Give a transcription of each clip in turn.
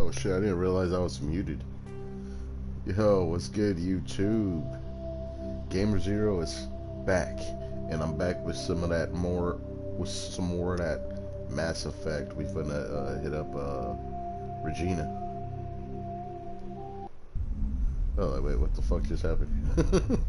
Oh shit, I didn't realize I was muted. Yo, what's good, YouTube? Gamer Zero is back, and I'm back with some more of that Mass Effect. We finna hit up Regina. Oh wait, what the fuck just happened?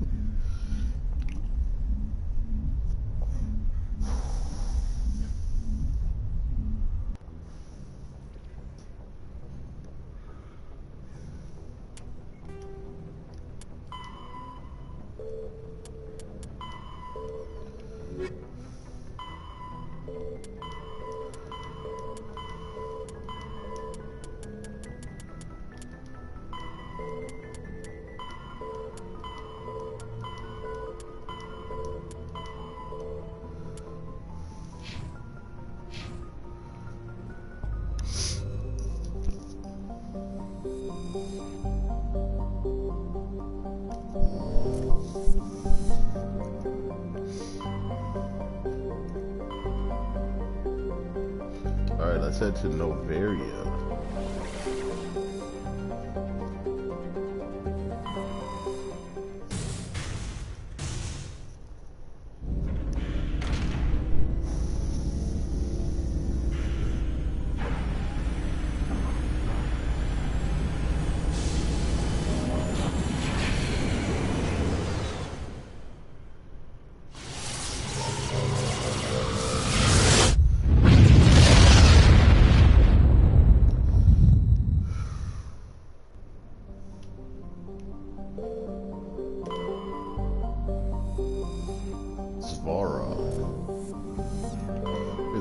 Alright, let's head to Novaria.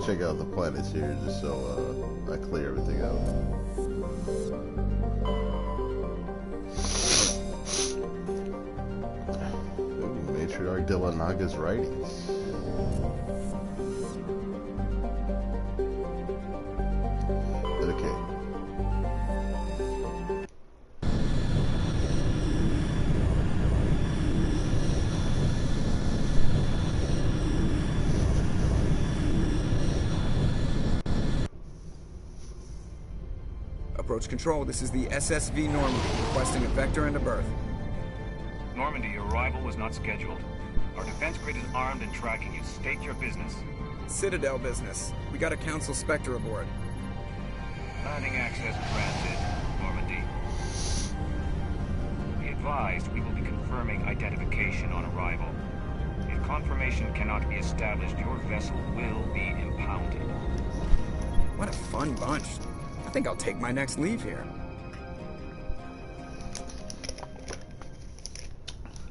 Check out the planets here just so I clear everything out. Ooh, Matriarch Delanaga's writings. Okay. Approach control, this is the SSV Normandy, requesting a vector and a berth. Normandy, your arrival was not scheduled. Our defense grid is armed and tracking you. State your business. Citadel business. We got a Council Spectre aboard. Landing access granted, Normandy. Be advised, we will be confirming identification on arrival. If confirmation cannot be established, your vessel will be impounded. What a fun bunch. I think I'll take my next leave here.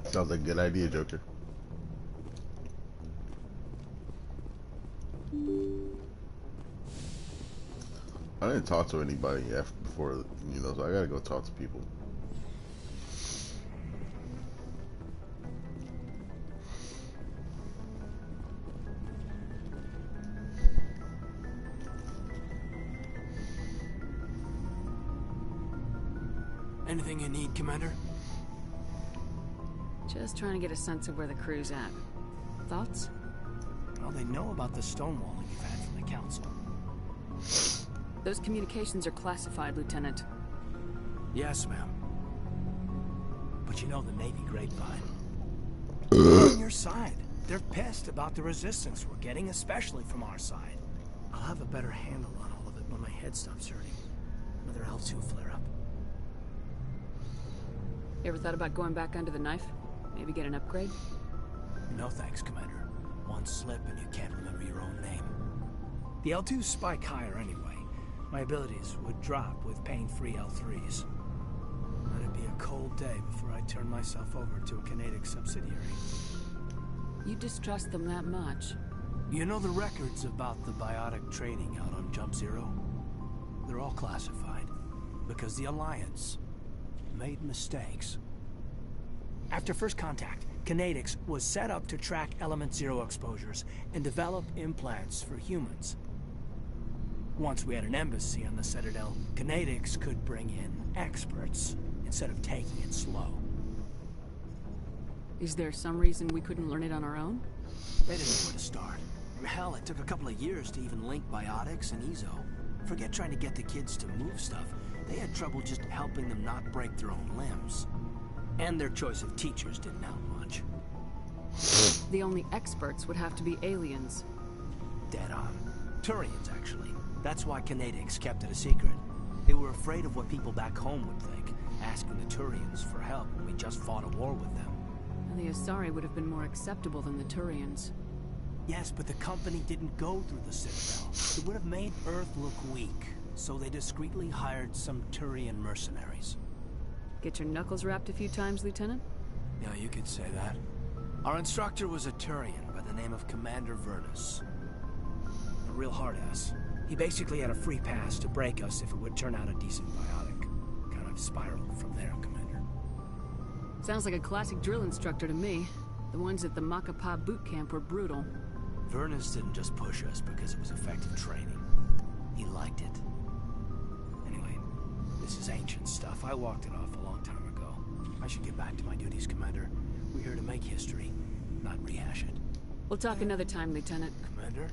Sounds like a good idea, Joker. I didn't talk to anybody before, you know, so I gotta go talk to people. Anything you need, Commander? Just trying to get a sense of where the crew's at. Thoughts? Well, they know about the stonewalling you've had from the Council. Those communications are classified, Lieutenant. Yes, ma'am. But you know the Navy grapevine. They're on your side. They're pissed about the resistance we're getting, especially from our side. I'll have a better handle on all of it when my head stops hurting. Another L2 flare-up. You ever thought about going back under the knife? Maybe get an upgrade? No thanks, Commander. One slip and you can't remember your own name. The L2s spike higher anyway. My abilities would drop with pain-free L3s. Let it be a cold day before I turn myself over to a Canadic subsidiary. You distrust them that much? You know the records about the biotic trading out on Jump Zero? They're all classified because the Alliance made mistakes. After first contact, Canadics was set up to track Element Zero exposures and develop implants for humans. Once we had an embassy on the Citadel, Canadics could bring in experts instead of taking it slow. Is there some reason we couldn't learn it on our own? They didn't know where to start. Hell, it took a couple of years to even link biotics and EZO. Forget trying to get the kids to move stuff. they had trouble just helping them not break their own limbs. And their choice of teachers didn't help much. The only experts would have to be aliens. Dead on. Turians, actually. That's why Canadians kept it a secret. They were afraid of what people back home would think, asking the Turians for help when we just fought a war with them. And the Asari would have been more acceptable than the Turians. Yes, but the company didn't go through the Citadel. It would have made Earth look weak, so they discreetly hired some Turian mercenaries. Get your knuckles rapped a few times, Lieutenant? Yeah, you could say that. Our instructor was a Turian by the name of Commander Vernus. A real hard-ass. He basically had a free pass to break us if it would turn out a decent biotic. Kind of spiraled from there, Commander. Sounds like a classic drill instructor to me. The ones at the Macapa boot camp were brutal. Vernus didn't just push us because it was effective training. He liked it. Anyway, this is ancient stuff. I walked it off a long time ago. I should get back to my duties, Commander. We're here to make history, not rehash it. We'll talk another time, Lieutenant. Commander?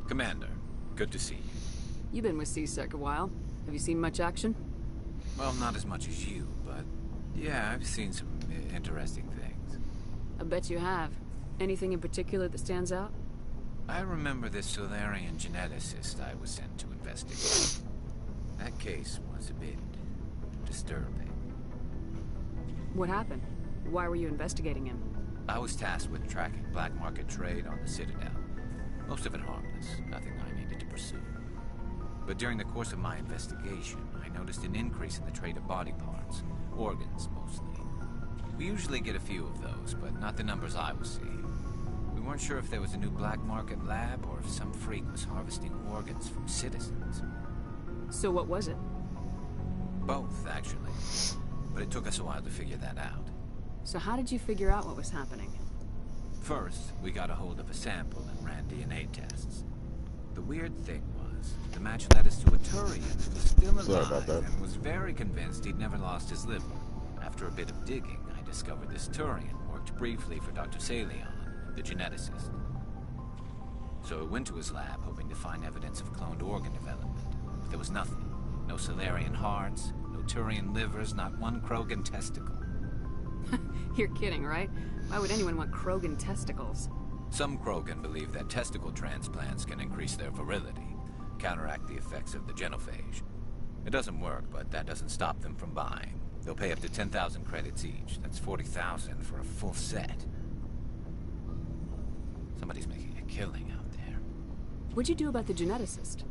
Commander, good to see you. You've been with C-Sec a while. Have you seen much action? Well, not as much as you, but yeah, I've seen some interesting things. I bet you have. Anything in particular that stands out? I remember this Solarian geneticist I was sent to investigate. That case was a bit disturbing. What happened? Why were you investigating him? I was tasked with tracking black market trade on the Citadel. Most of it harmless, nothing I needed to pursue. But during the course of my investigation, I noticed an increase in the trade of body parts, organs mostly. We usually get a few of those, but not the numbers I was seeing. We weren't sure if there was a new black market lab or if some freak was harvesting organs from citizens. So what was it? Both, actually. But it took us a while to figure that out. So how did you figure out what was happening? First, we got a hold of a sample and ran DNA tests. The weird thing was, the match led us to a Turian who was still Sorry about alive that. and was very convinced he'd never lost his liver. After a bit of digging, I discovered this Turian worked briefly for Dr. Salion, the geneticist. So I went to his lab hoping to find evidence of cloned organ development. But there was nothing. No Solarian hearts, no Turian livers, not one Krogan testicle. You're kidding, right? Why would anyone want Krogan testicles? Some Krogan believe that testicle transplants can increase their virility, counteract the effects of the genophage. It doesn't work, but that doesn't stop them from buying. They'll pay up to 10,000 credits each. That's 40,000 for a full set. Somebody's making a killing out there. What'd you do about the geneticist?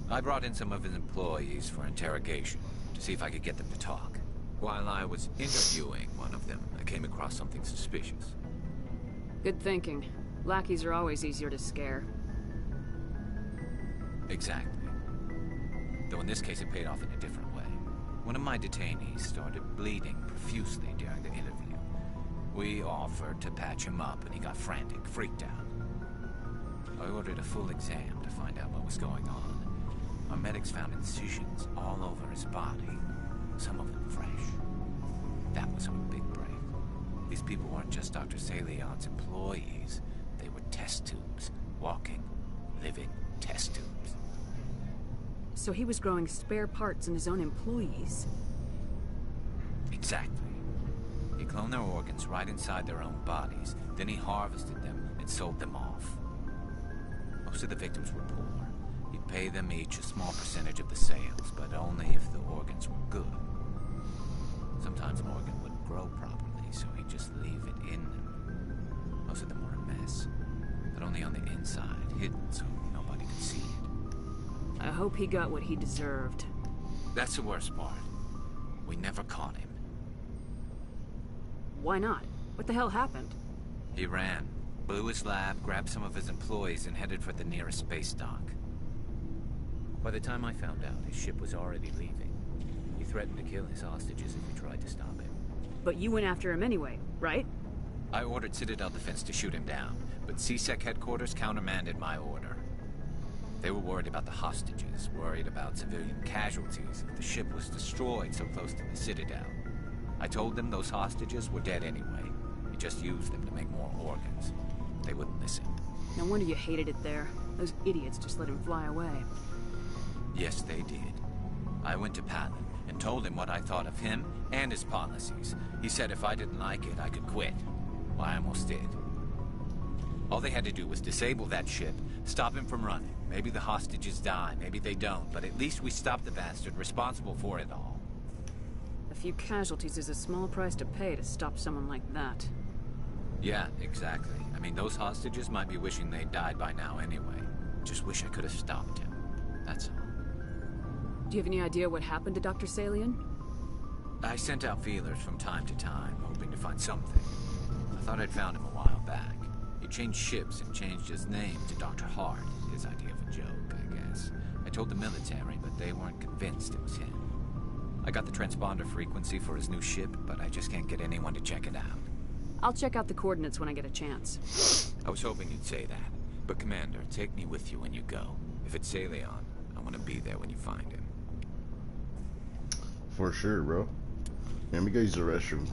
I brought in some of his employees for interrogation, to see if I could get them to talk. While I was interviewing one of them, I came across something suspicious. Good thinking. Lackeys are always easier to scare. Exactly. Though in this case it paid off in a different way. One of my detainees started bleeding profusely during the interview. We offered to patch him up and he got frantic, freaked out. I ordered a full exam to find out what was going on. Our medics found incisions all over his body, some of them fresh. That was our big break. These people weren't just Dr. Salion's employees. They were test tubes. Walking, living test tubes. So he was growing spare parts in his own employees. Exactly. He cloned their organs right inside their own bodies. Then he harvested them and sold them off. Most of the victims were poor. He'd pay them each a small percentage of the sales, but only if the organs were good. Sometimes an organ wouldn't grow properly, so he'd just leave it in them. Most of them were a mess, but only on the inside, hidden so nobody could see it. I hope he got what he deserved. That's the worst part. We never caught him. Why not? What the hell happened? He ran, blew his lab, grabbed some of his employees, and headed for the nearest space dock. By the time I found out, his ship was already leaving. He threatened to kill his hostages if we tried to stop him. But you went after him anyway, right? I ordered Citadel Defense to shoot him down, but CSEC headquarters countermanded my order. They were worried about the hostages, worried about civilian casualties if the ship was destroyed so close to the Citadel. I told them those hostages were dead anyway. We just used them to make more organs. They wouldn't listen. No wonder you hated it there. Those idiots just let him fly away. Yes, they did. I went to Patton and told him what I thought of him and his policies. He said if I didn't like it, I could quit. Well, I almost did. All they had to do was disable that ship, stop him from running. Maybe the hostages die, maybe they don't, but at least we stopped the bastard responsible for it all. A few casualties is a small price to pay to stop someone like that. Yeah, exactly. I mean, those hostages might be wishing they'd died by now anyway. Just wish I could have stopped him. That's all. Do you have any idea what happened to Dr. Salion? I sent out feelers from time to time, hoping to find something. I thought I'd found him a while back. He changed ships and changed his name to Dr. Hart, his idea of a joke, I guess. I told the military, but they weren't convinced it was him. I got the transponder frequency for his new ship, but I just can't get anyone to check it out. I'll check out the coordinates when I get a chance. I was hoping you'd say that. But Commander, take me with you when you go. If it's Salion, I want to be there when you find him. For sure, bro. Let me go use the restroom.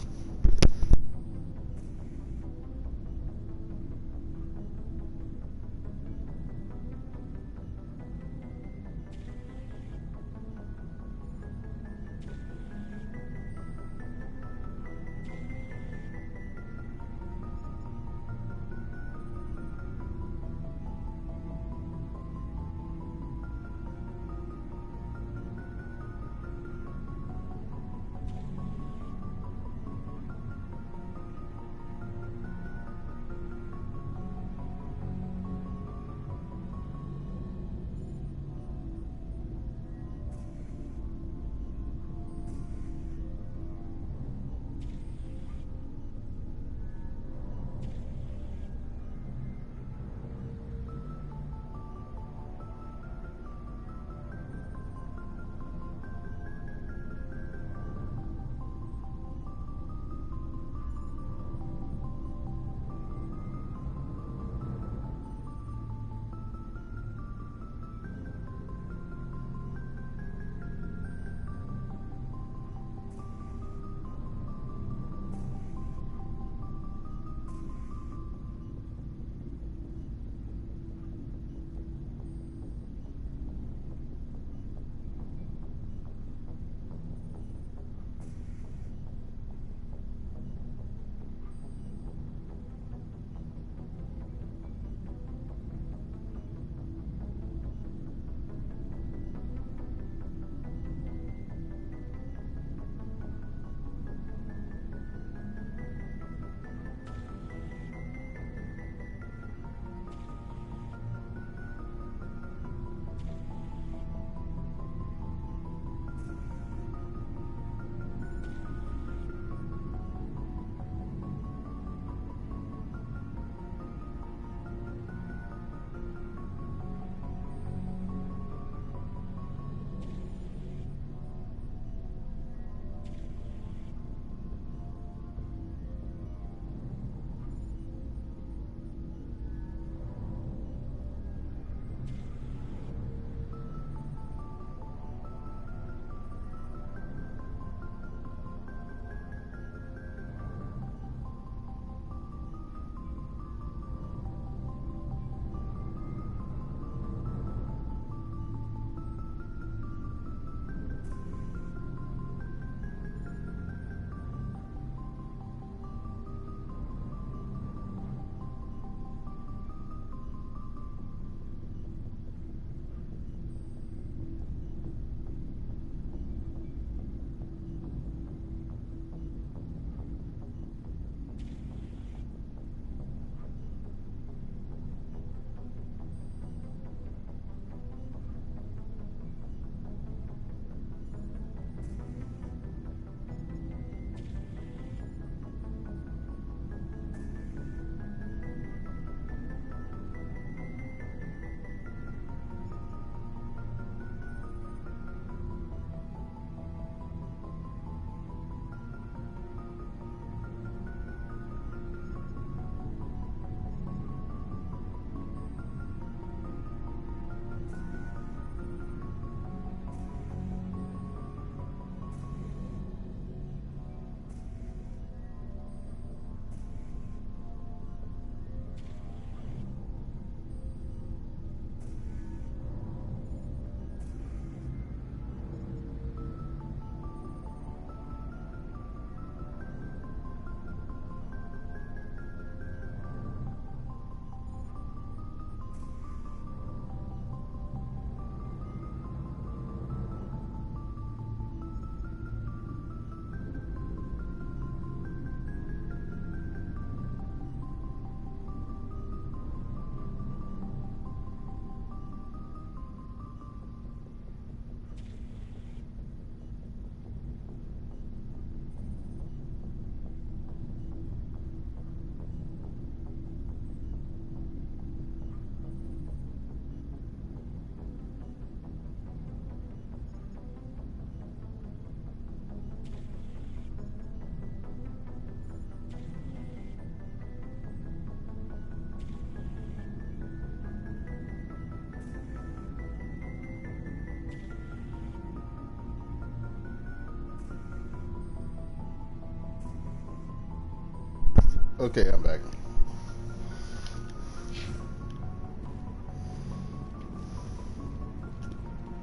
Okay, I'm back.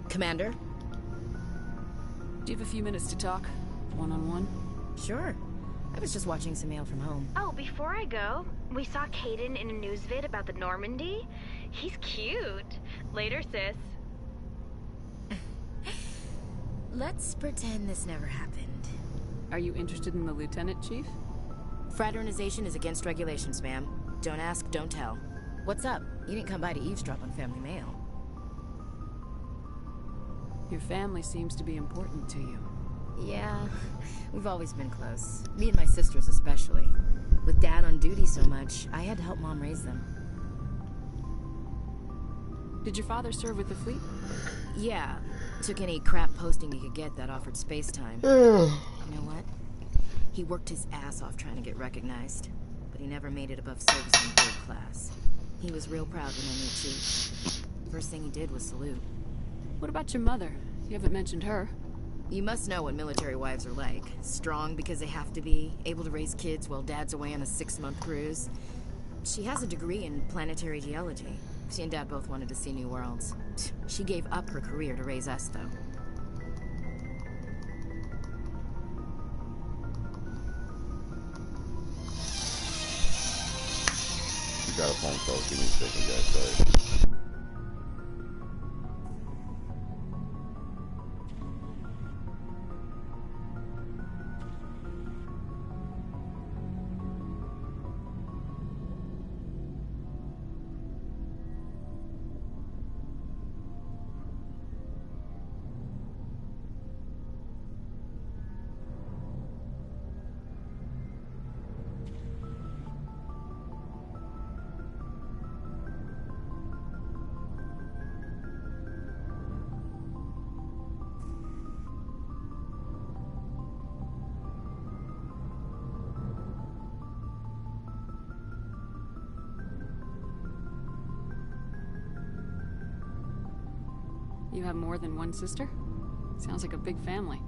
Commander? Do you have a few minutes to talk? One-on-one? Sure. I was just watching some mail from home. Oh, before I go, we saw Caden in a news vid about the Normandy. He's cute. Later, sis. Let's pretend this never happened. Are you interested in the lieutenant, Chief? Fraternization is against regulations, ma'am. Don't ask, don't tell. What's up? You didn't come by to eavesdrop on family mail. Your family seems to be important to you. Yeah, we've always been close. Me and my sisters especially. With Dad on duty so much, I had to help Mom raise them. Did your father serve with the fleet? Yeah, took any crap posting he could get that offered space time. You know what? He worked his ass off trying to get recognized, but he never made it above service in third class. He was real proud when I knew Chief. First thing he did was salute. What about your mother? You haven't mentioned her. You must know what military wives are like. Strong because they have to be, able to raise kids while Dad's away on a 6-month cruise. She has a degree in planetary geology. She and Dad both wanted to see new worlds. She gave up her career to raise us, though. You got a phone call. Give me a second, guys. Sorry. You have more than one sister? Sounds like a big family.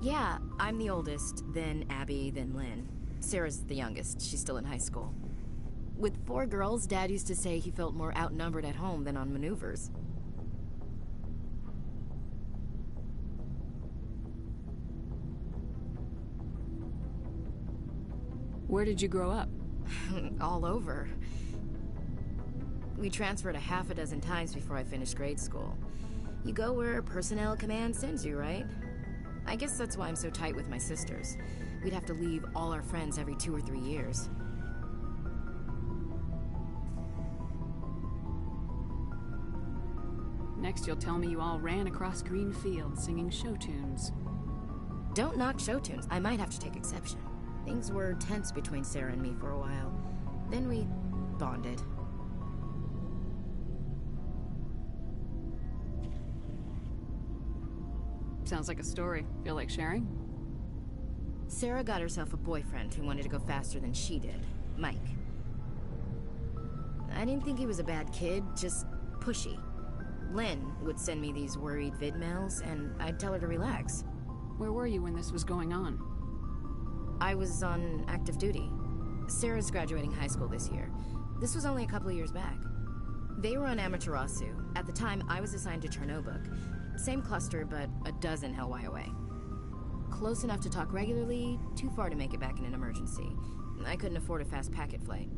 Yeah, I'm the oldest, then Abby, then Lynn. Sarah's the youngest. She's still in high school. With 4 girls, Dad used to say he felt more outnumbered at home than on maneuvers. Where did you grow up? All over. We transferred a half a dozen times before I finished grade school. You go where personnel command sends you, right? I guess that's why I'm so tight with my sisters. We'd have to leave all our friends every 2 or 3 years. Next you'll tell me you all ran across green fields singing show tunes. Don't knock show tunes. I might have to take exception. Things were tense between Sarah and me for a while. Then we bonded. Sounds like a story. Feel like sharing? Sarah got herself a boyfriend who wanted to go faster than she did. Mike. I didn't think he was a bad kid, just pushy. Lynn would send me these worried vid mails, and I'd tell her to relax. Where were you when this was going on? I was on active duty. Sarah's graduating high school this year. This was only a couple of years back. They were on Amaterasu. At the time, I was assigned to Chernobog. Same cluster, but a dozen Hellwire away. Close enough to talk regularly, too far to make it back in an emergency. I couldn't afford a fast packet flight.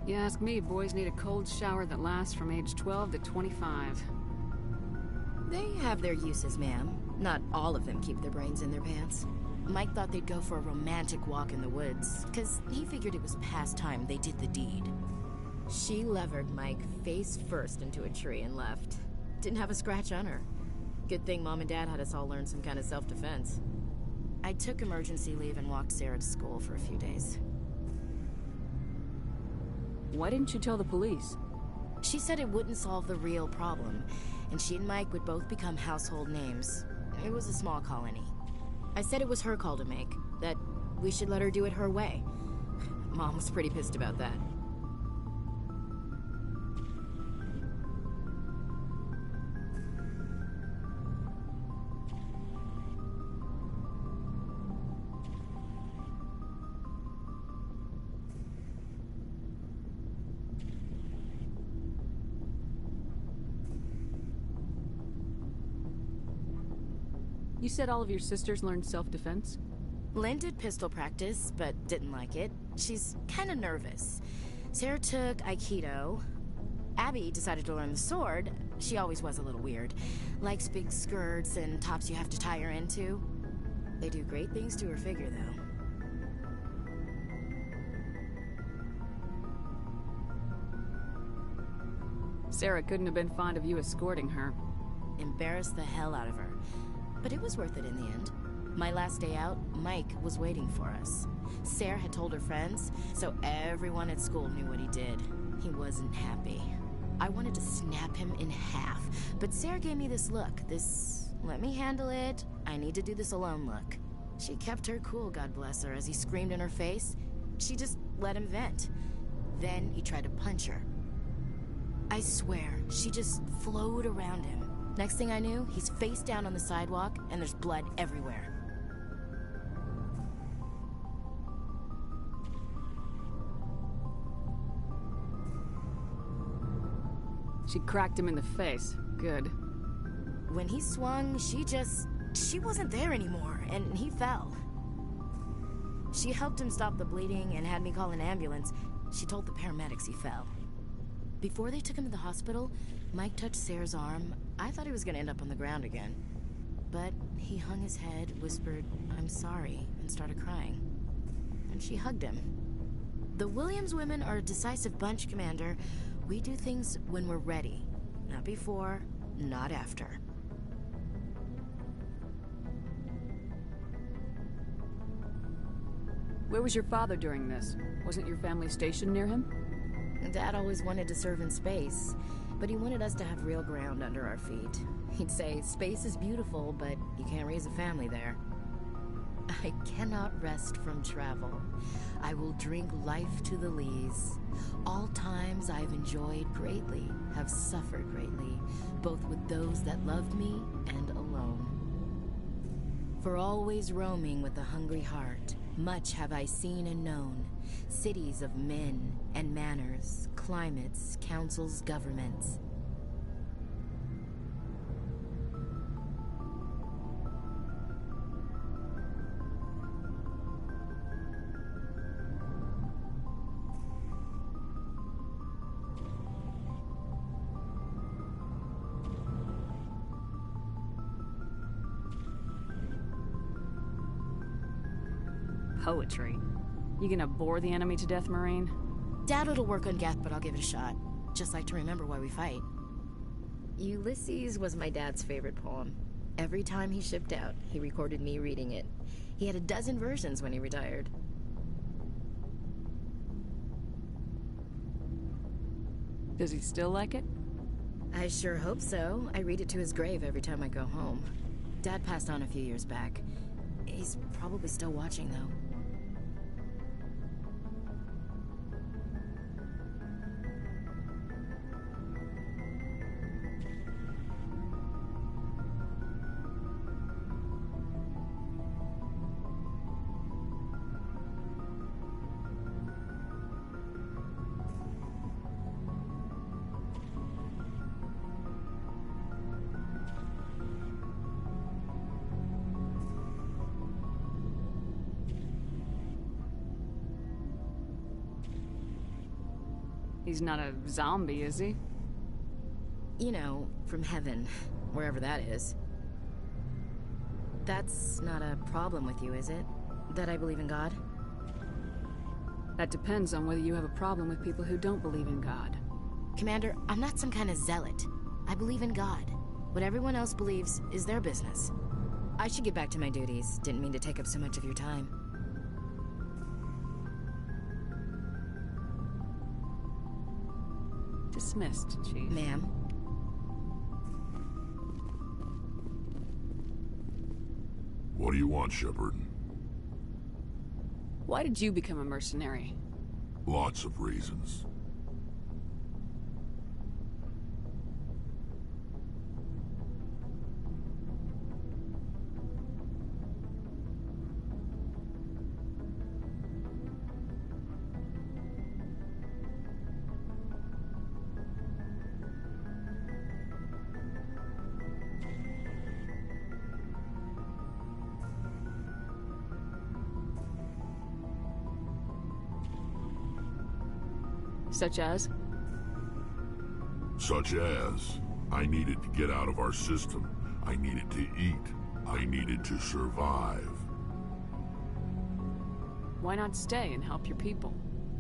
You ask me, boys need a cold shower that lasts from age 12 to 25. They have their uses, ma'am. Not all of them keep their brains in their pants. Mike thought they'd go for a romantic walk in the woods, because he figured it was past time they did the deed. She levered Mike face first into a tree and left. Didn't have a scratch on her. Good thing Mom and Dad had us all learn some kind of self-defense. I took emergency leave and walked Sarah to school for a few days. Why didn't you tell the police? She said it wouldn't solve the real problem, and she and Mike would both become household names. It was a small colony. I said it was her call to make, that we should let her do it her way. Mom was pretty pissed about that. You said all of your sisters learned self-defense? Lynn did pistol practice, but didn't like it. She's kind of nervous. Sarah took Aikido. Abby decided to learn the sword. She always was a little weird. Likes big skirts and tops you have to tie her into. They do great things to her figure, though. Sarah couldn't have been fond of you escorting her. Embarrassed the hell out of her. But it was worth it in the end. My last day out, Mike was waiting for us. Sarah had told her friends, so everyone at school knew what he did. He wasn't happy. I wanted to snap him in half, but Sarah gave me this look, this let me handle it, I need to do this alone look. She kept her cool, God bless her, as he screamed in her face. She just let him vent. Then he tried to punch her. I swear, she just flowed around him. Next thing I knew, he's face down on the sidewalk, and there's blood everywhere. She cracked him in the face. Good. When he swung, she wasn't there anymore, and he fell. She helped him stop the bleeding and had me call an ambulance. She told the paramedics he fell. Before they took him to the hospital, Mike touched Sarah's arm. I thought he was gonna end up on the ground again. But he hung his head, whispered, "I'm sorry," and started crying. And she hugged him. The Williams women are a decisive bunch, Commander. We do things when we're ready. Not before, not after. Where was your father during this? Wasn't your family stationed near him? Dad always wanted to serve in space, but he wanted us to have real ground under our feet. He'd say, space is beautiful, but you can't raise a family there. I cannot rest from travel. I will drink life to the lees. All times I've enjoyed greatly, have suffered greatly, both with those that loved me and alone. For always roaming with a hungry heart, much have I seen and known, cities of men and manners, climates, councils, governments. Poetry. You gonna bore the enemy to death, Marine? Doubt it'll work on Geth, but I'll give it a shot. Just like to remember why we fight. Ulysses was my dad's favorite poem. Every time he shipped out, he recorded me reading it. He had a dozen versions when he retired. Does he still like it? I sure hope so. I read it to his grave every time I go home. Dad passed on a few years back. He's probably still watching, though. He's not a zombie, is he? You know, from heaven, wherever that is. That's not a problem with you, is it? That I believe in God? That depends on whether you have a problem with people who don't believe in God. Commander, I'm not some kind of zealot. I believe in God. What everyone else believes is their business. I should get back to my duties. Didn't mean to take up so much of your time. Dismissed, Chief. Ma'am? What do you want, Shepard? Why did you become a mercenary? Lots of reasons. Such as? Such as, I needed to get out of our system. I needed to eat. I needed to survive. Why not stay and help your people?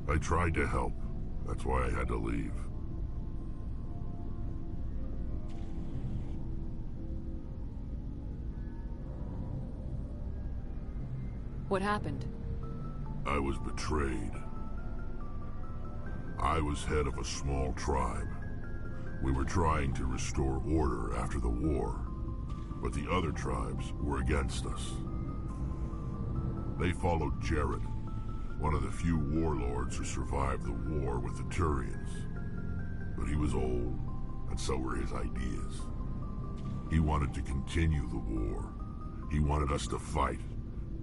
I tried to help. That's why I had to leave. What happened? I was betrayed. I was head of a small tribe. We were trying to restore order after the war, but the other tribes were against us. They followed Jared, one of the few warlords who survived the war with the Turians. But he was old, and so were his ideas. He wanted to continue the war. He wanted us to fight.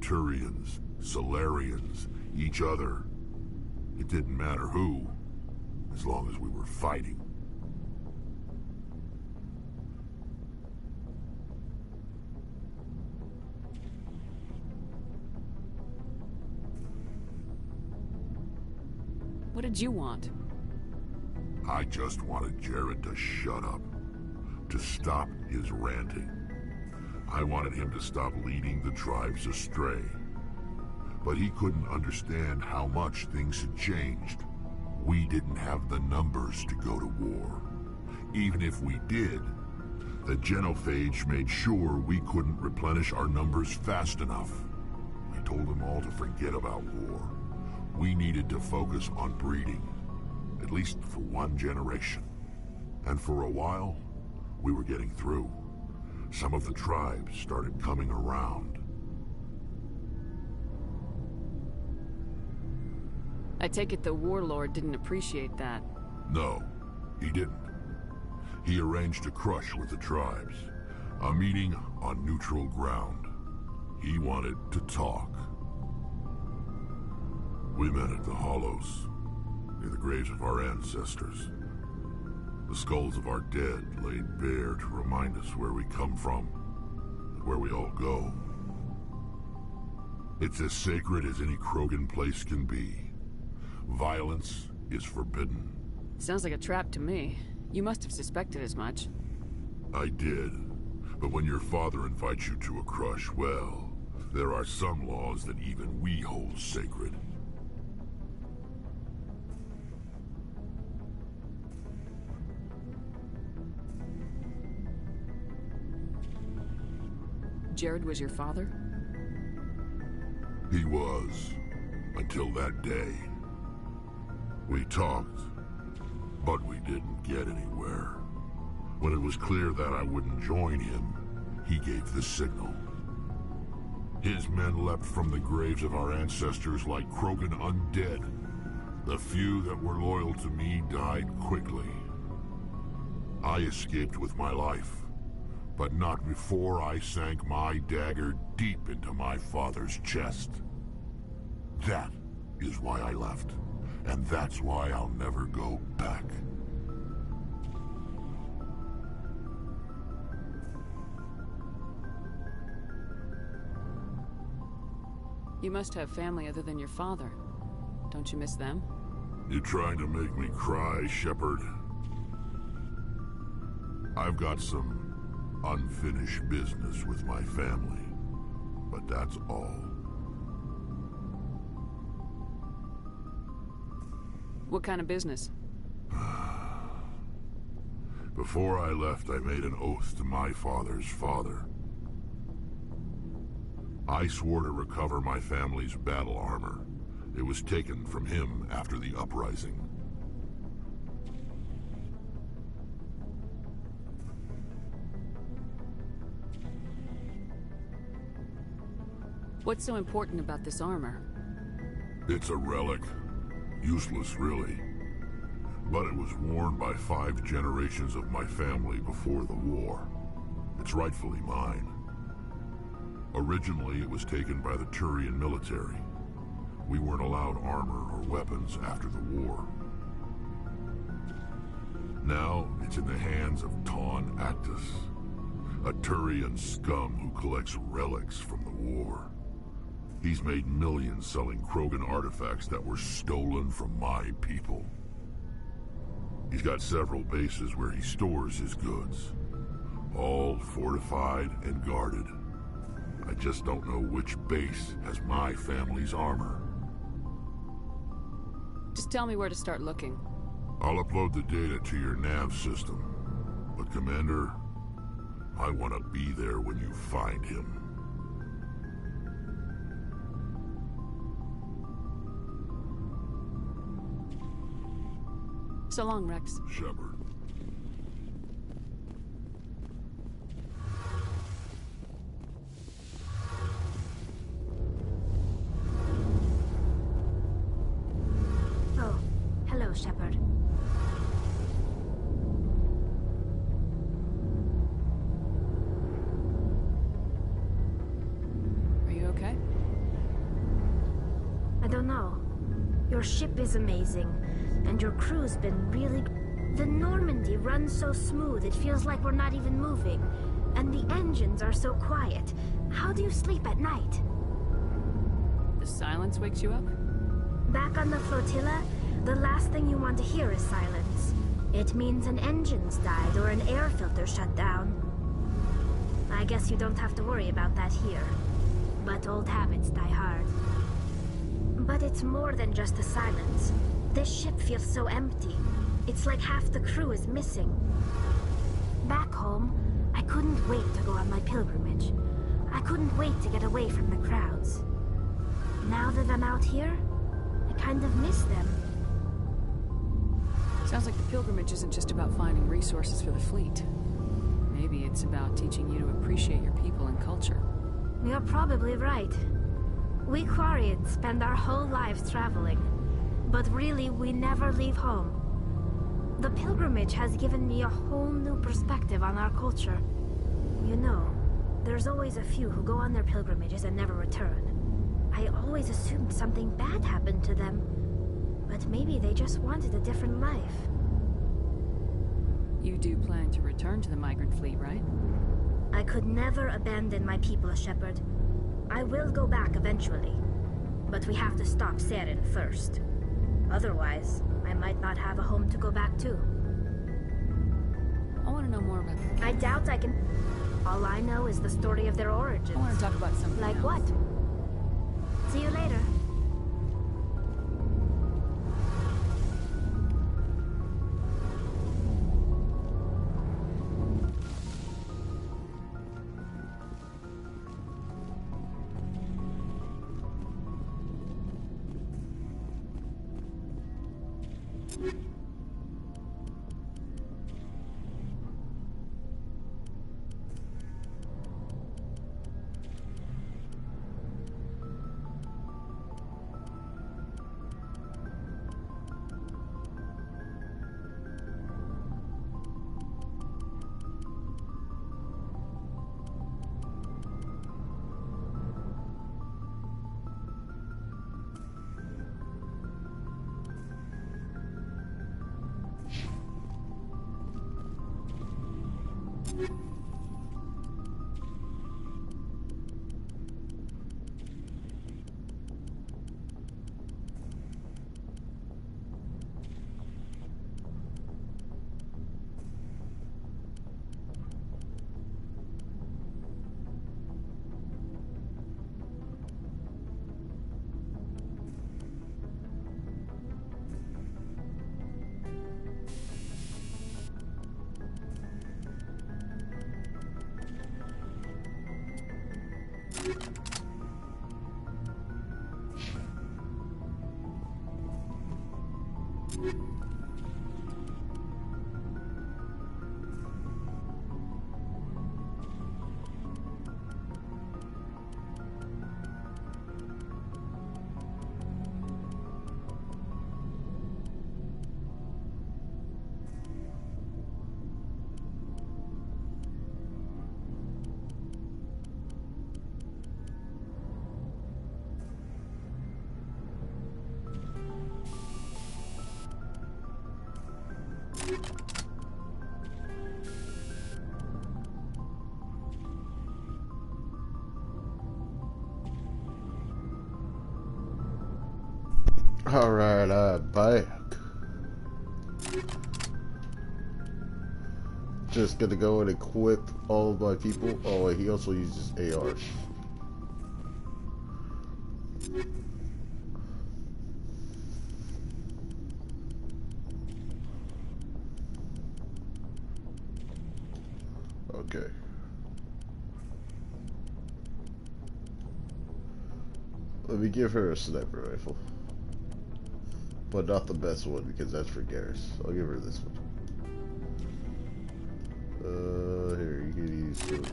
Turians, Solarians, each other. It didn't matter who, as long as we were fighting. What did you want? I just wanted Jared to shut up, to stop his ranting. I wanted him to stop leading the tribes astray. But he couldn't understand how much things had changed. We didn't have the numbers to go to war. Even if we did, the genophage made sure we couldn't replenish our numbers fast enough. I told them all to forget about war. We needed to focus on breeding, at least for one generation. And for a while, we were getting through. Some of the tribes started coming around. I take it the warlord didn't appreciate that. No, he didn't. He arranged a crush with the tribes, a meeting on neutral ground. He wanted to talk. We met at the Hollows, near the graves of our ancestors. The skulls of our dead laid bare to remind us where we come from, and where we all go. It's as sacred as any Krogan place can be. Violence is forbidden. Sounds like a trap to me. You must have suspected as much. I did. But when your father invites you to a crush, well, there are some laws that even we hold sacred. Jared was your father? He was, until that day. We talked, but we didn't get anywhere. When it was clear that I wouldn't join him, he gave the signal. His men leapt from the graves of our ancestors like Krogan undead. The few that were loyal to me died quickly. I escaped with my life, but not before I sank my dagger deep into my father's chest. That is why I left. And that's why I'll never go back. You must have family other than your father. Don't you miss them? You trying to make me cry, Shepard? I've got some unfinished business with my family, but that's all. What kind of business? Before I left, I made an oath to my father's father. I swore to recover my family's battle armor. It was taken from him after the uprising. What's so important about this armor? It's a relic. Useless, really. But it was worn by 5 generations of my family before the war. It's rightfully mine. Originally, it was taken by the Turian military. We weren't allowed armor or weapons after the war. Now, it's in the hands of Ton Actus, a Turian scum who collects relics from the war. He's made millions selling Krogan artifacts that were stolen from my people. He's got several bases where he stores his goods, all fortified and guarded. I just don't know which base has my family's armor. Just tell me where to start looking. I'll upload the data to your nav system. But Commander, I want to be there when you find him. So long, Rex. Shepard. Oh, hello, Shepard. Are you okay? I don't know. Your ship is amazing, and your crew's been really... The Normandy runs so smooth it feels like we're not even moving, and the engines are so quiet. How do you sleep at night? The silence wakes you up? Back on the flotilla, the last thing you want to hear is silence. It means an engine's died or an air filter shut down. I guess you don't have to worry about that here. But old habits die hard. But it's more than just the silence. This ship feels so empty. It's like half the crew is missing. Back home, I couldn't wait to go on my pilgrimage. I couldn't wait to get away from the crowds. Now that I'm out here, I kind of miss them. Sounds like the pilgrimage isn't just about finding resources for the fleet. Maybe it's about teaching you to appreciate your people and culture. You're probably right. We Quarians spend our whole lives traveling, but really we never leave home. The pilgrimage has given me a whole new perspective on our culture. You know, there's always a few who go on their pilgrimages and never return. I always assumed something bad happened to them, but maybe they just wanted a different life. You do plan to return to the migrant fleet, right? I could never abandon my people, Shepard. I will go back eventually, but we have to stop Saren first. Otherwise, I might not have a home to go back to. I want to know more about them. I doubt I can... All I know is the story of their origins. I want to talk about something Like else. what? See you later. Alright, back. Just gonna go and equip all of my people. Oh wait, he also uses ARs. Okay. Let me give her a sniper rifle. But not the best one, because that's for Garrus. I'll give her this one. Here, you can use some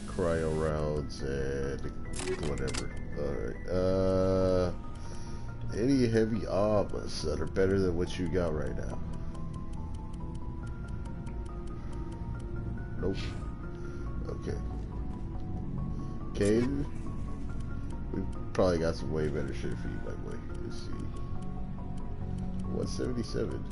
cryo rounds and whatever. Alright, any heavy armors that are better than what you got right now? Nope. Okay. Caden, we probably got some way better shit for you, by the way. Let's see. 177.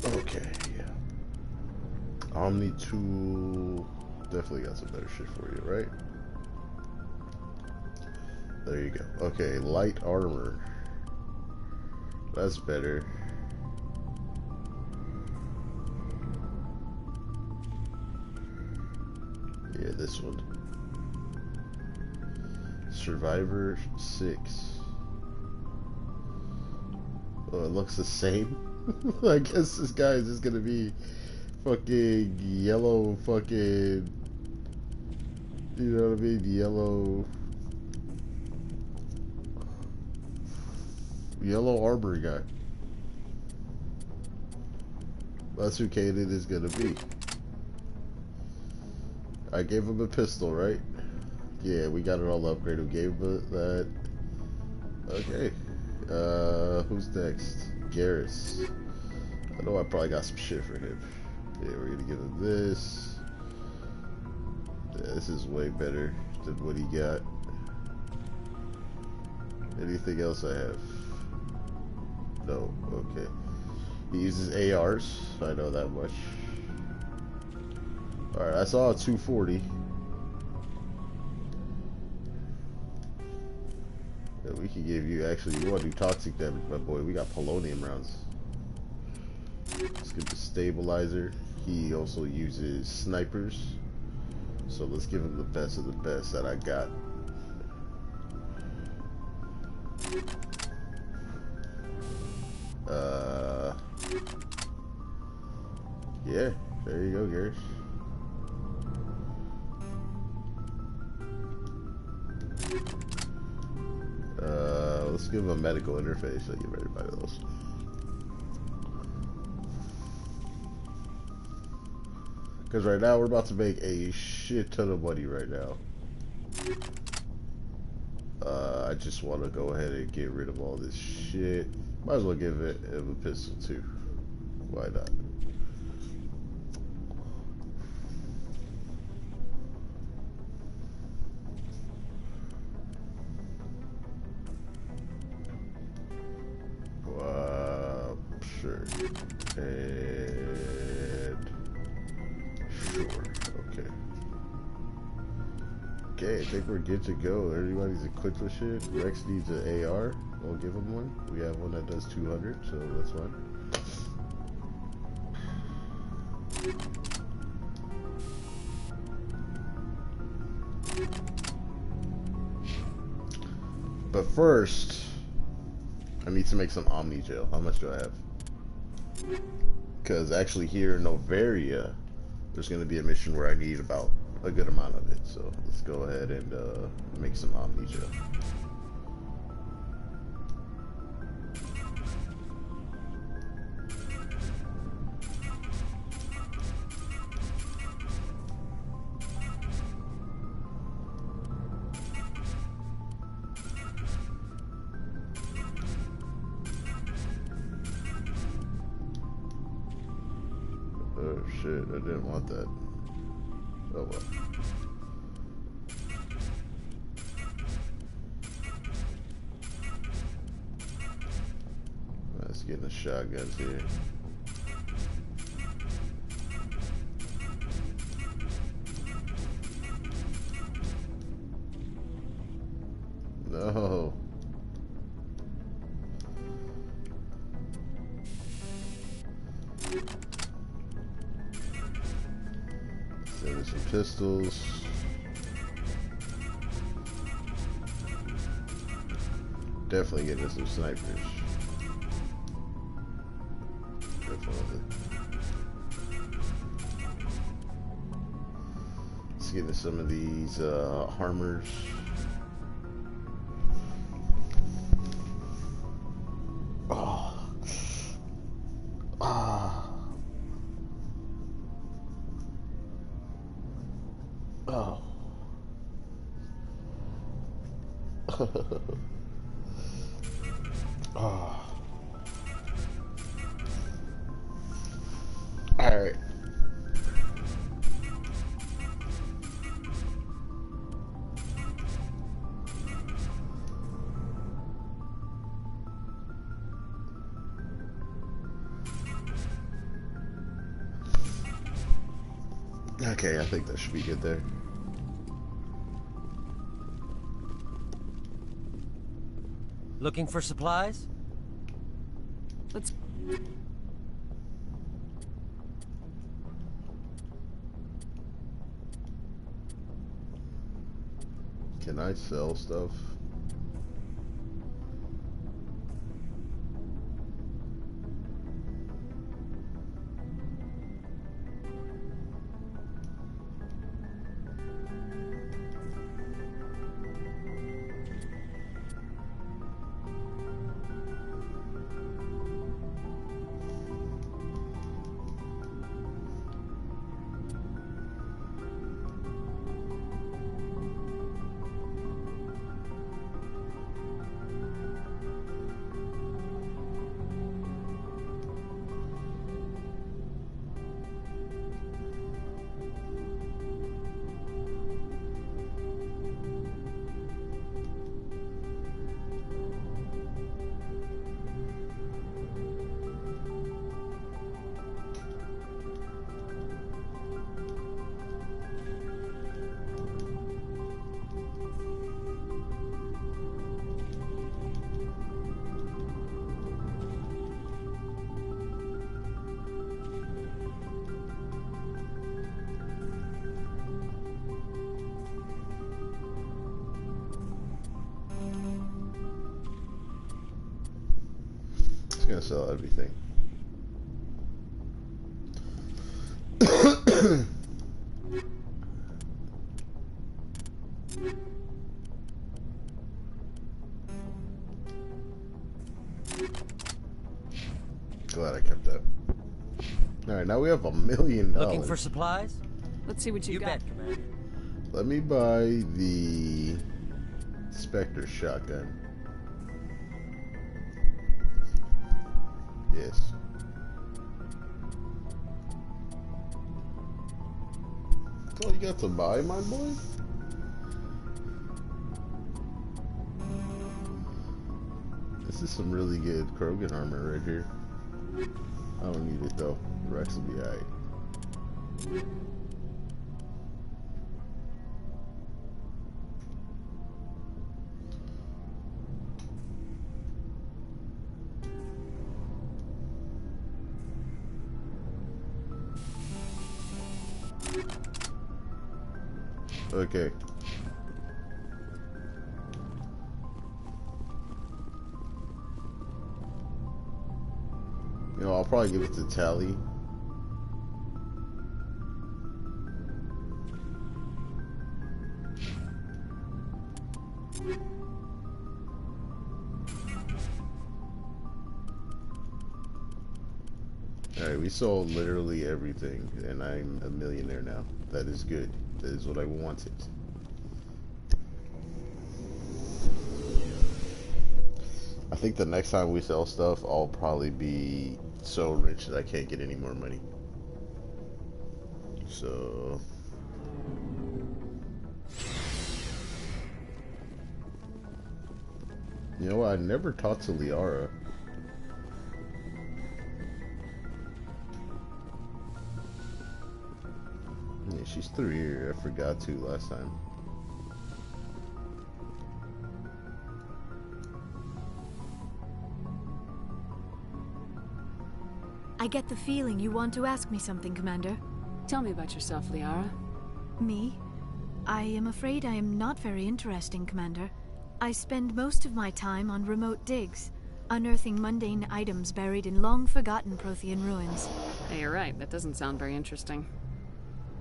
Okay, yeah. Omni tool definitely got some better shit for you, right? There you go. Okay, light armor. That's better. Yeah, this one. Survivor 6. Oh, it looks the same. I guess this guy is just gonna be fucking yellow fucking, you know what I mean? Yellow armor guy. That's who Kaden is gonna be. I gave him a pistol, right? Yeah, we got it all upgraded. We gave him that. Okay. Who's next? Garrus. I know I probably got some shit for him. Yeah, we're gonna give him this. Yeah, this is way better than what he got. Anything else I have? No. Okay. He uses ARs. I know that much. Alright, I saw a 240. Yeah, we can give you, actually, you want to do toxic damage, my boy. We got polonium rounds. Let's get the stabilizer. He also uses snipers. So let's give him the best of the best that I got. Yeah, there you go, Garrus. Let's give him a medical interface. So get ready to buy those. Because right now we're about to make a shit ton of money right now. I just want to go ahead and get rid of all this shit. Might as well give it him a pistol too. Why not? Sure. And sure. Okay. Okay, I think we're good to go. Everybody's equipped with shit. Rex needs an AR. We'll give him one. We have one that does 200, so that's fine. But first, I need to make some Omni gel. How much do I have? Because actually here in Novaria, there's going to be a mission where I need about a good amount of it. So let's go ahead and make some Omni gel. Oh shit, I didn't want that. Oh well. Let's get the shotguns here. No. Send me some pistols. Definitely getting some snipers. Definitely. Let's get into some of these armors. Oh. Ah. Oh. Oh. All right. Okay, I think that should be good there. Looking for supplies? Let's... Can I sell stuff? It's gonna sell everything. Glad I kept that. Alright, now we have $1 million. Looking for supplies? Let's see what You you got. bet, Commander. Let me buy the Spectre shotgun. Yes. That's all you got to buy, my boy? This is some really good Krogan armor right here. I don't need it though. The Rex will be alright. Okay. You know, I'll probably give it to Tally. Alright, we sold literally everything, and I'm a millionaire now. That is good. That is what I wanted. I think the next time we sell stuff, I'll probably be so rich that I can't get any more money. So... You know what? I never talked to Liara. Yeah, she's through here. I forgot to last time. I get the feeling you want to ask me something, Commander. Tell me about yourself, Liara. Me? I am afraid I am not very interesting, Commander. I spend most of my time on remote digs, unearthing mundane items buried in long-forgotten Prothean ruins. Hey, you're right. That doesn't sound very interesting.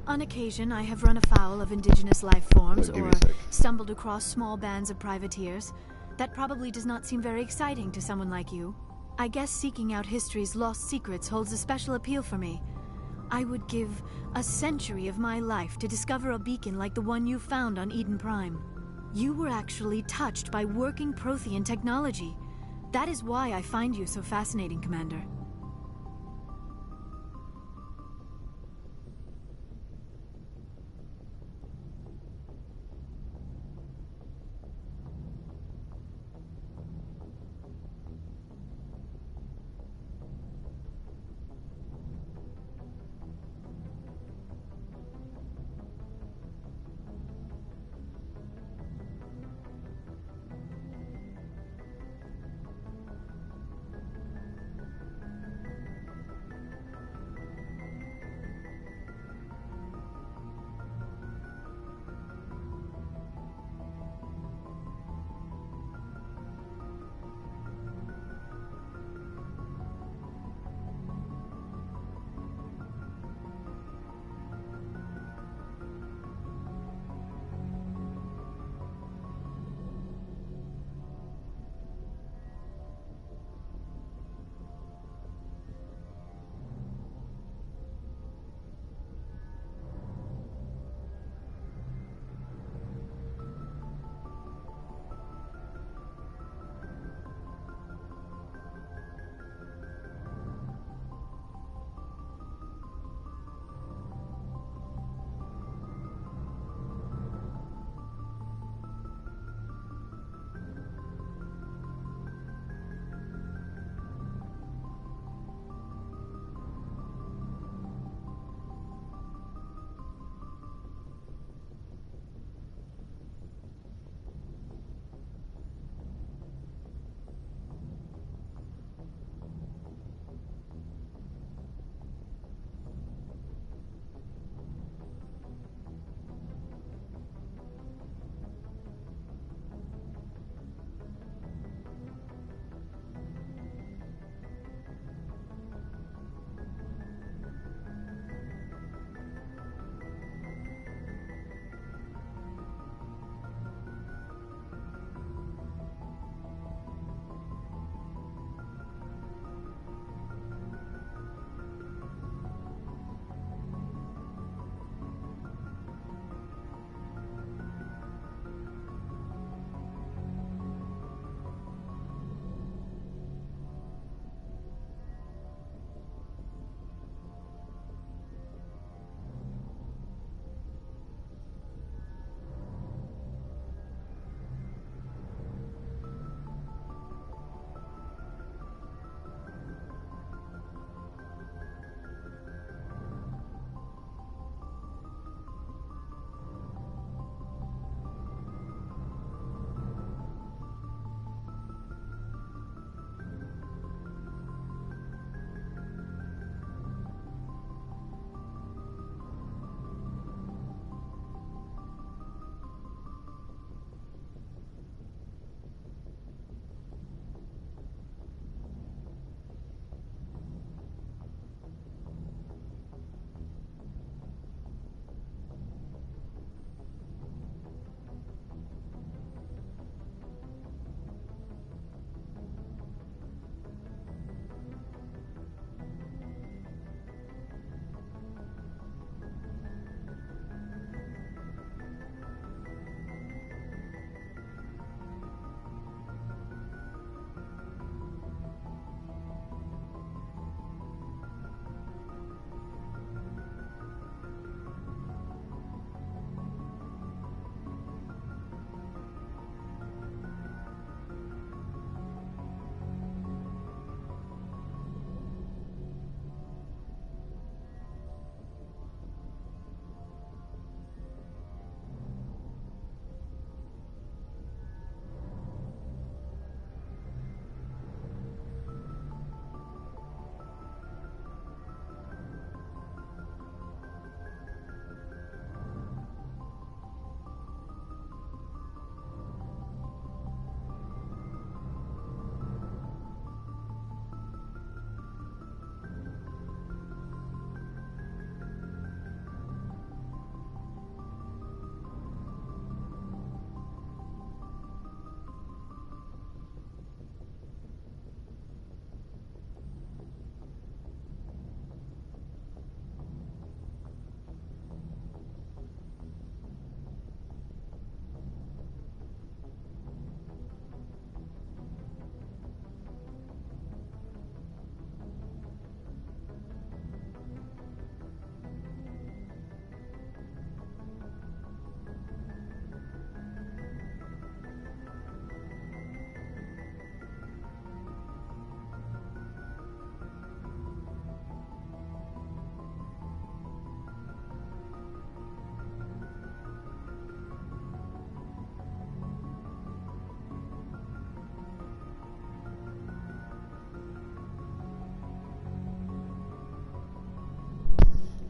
On occasion, I have run afoul of indigenous life forms Give me or a sec. stumbled across small bands of privateers. That probably does not seem very exciting to someone like you. I guess seeking out history's lost secrets holds a special appeal for me. I would give a century of my life to discover a beacon like the one you found on Eden Prime. You were actually touched by working Prothean technology. That is why I find you so fascinating, Commander.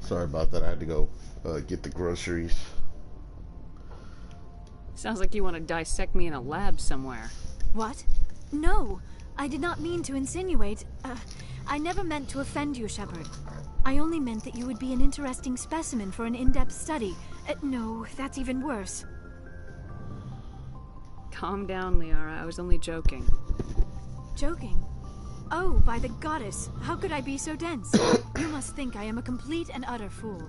Sorry about that. I had to go get the groceries. Sounds like you want to dissect me in a lab somewhere. What? No, I did not mean to insinuate. I never meant to offend you, Shepard. I only meant that you would be an interesting specimen for an in-depth study. No, that's even worse. Calm down, Liara. I was only joking. Joking? Oh, by the goddess, how could I be so dense? You must think I am a complete and utter fool.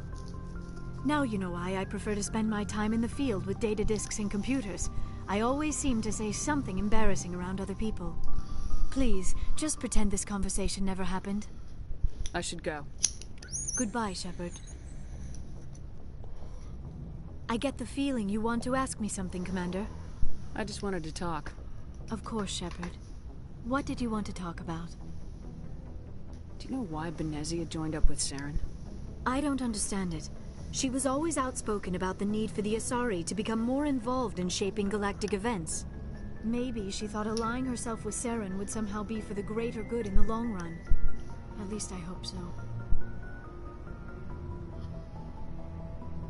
Now you know why I prefer to spend my time in the field with data disks and computers. I always seem to say something embarrassing around other people. Please, just pretend this conversation never happened. I should go. Goodbye, Shepard. I get the feeling you want to ask me something, Commander. I just wanted to talk. Of course, Shepard. What did you want to talk about? Do you know why Benezia joined up with Saren? I don't understand it. She was always outspoken about the need for the Asari to become more involved in shaping galactic events. Maybe she thought allying herself with Saren would somehow be for the greater good in the long run. At least I hope so.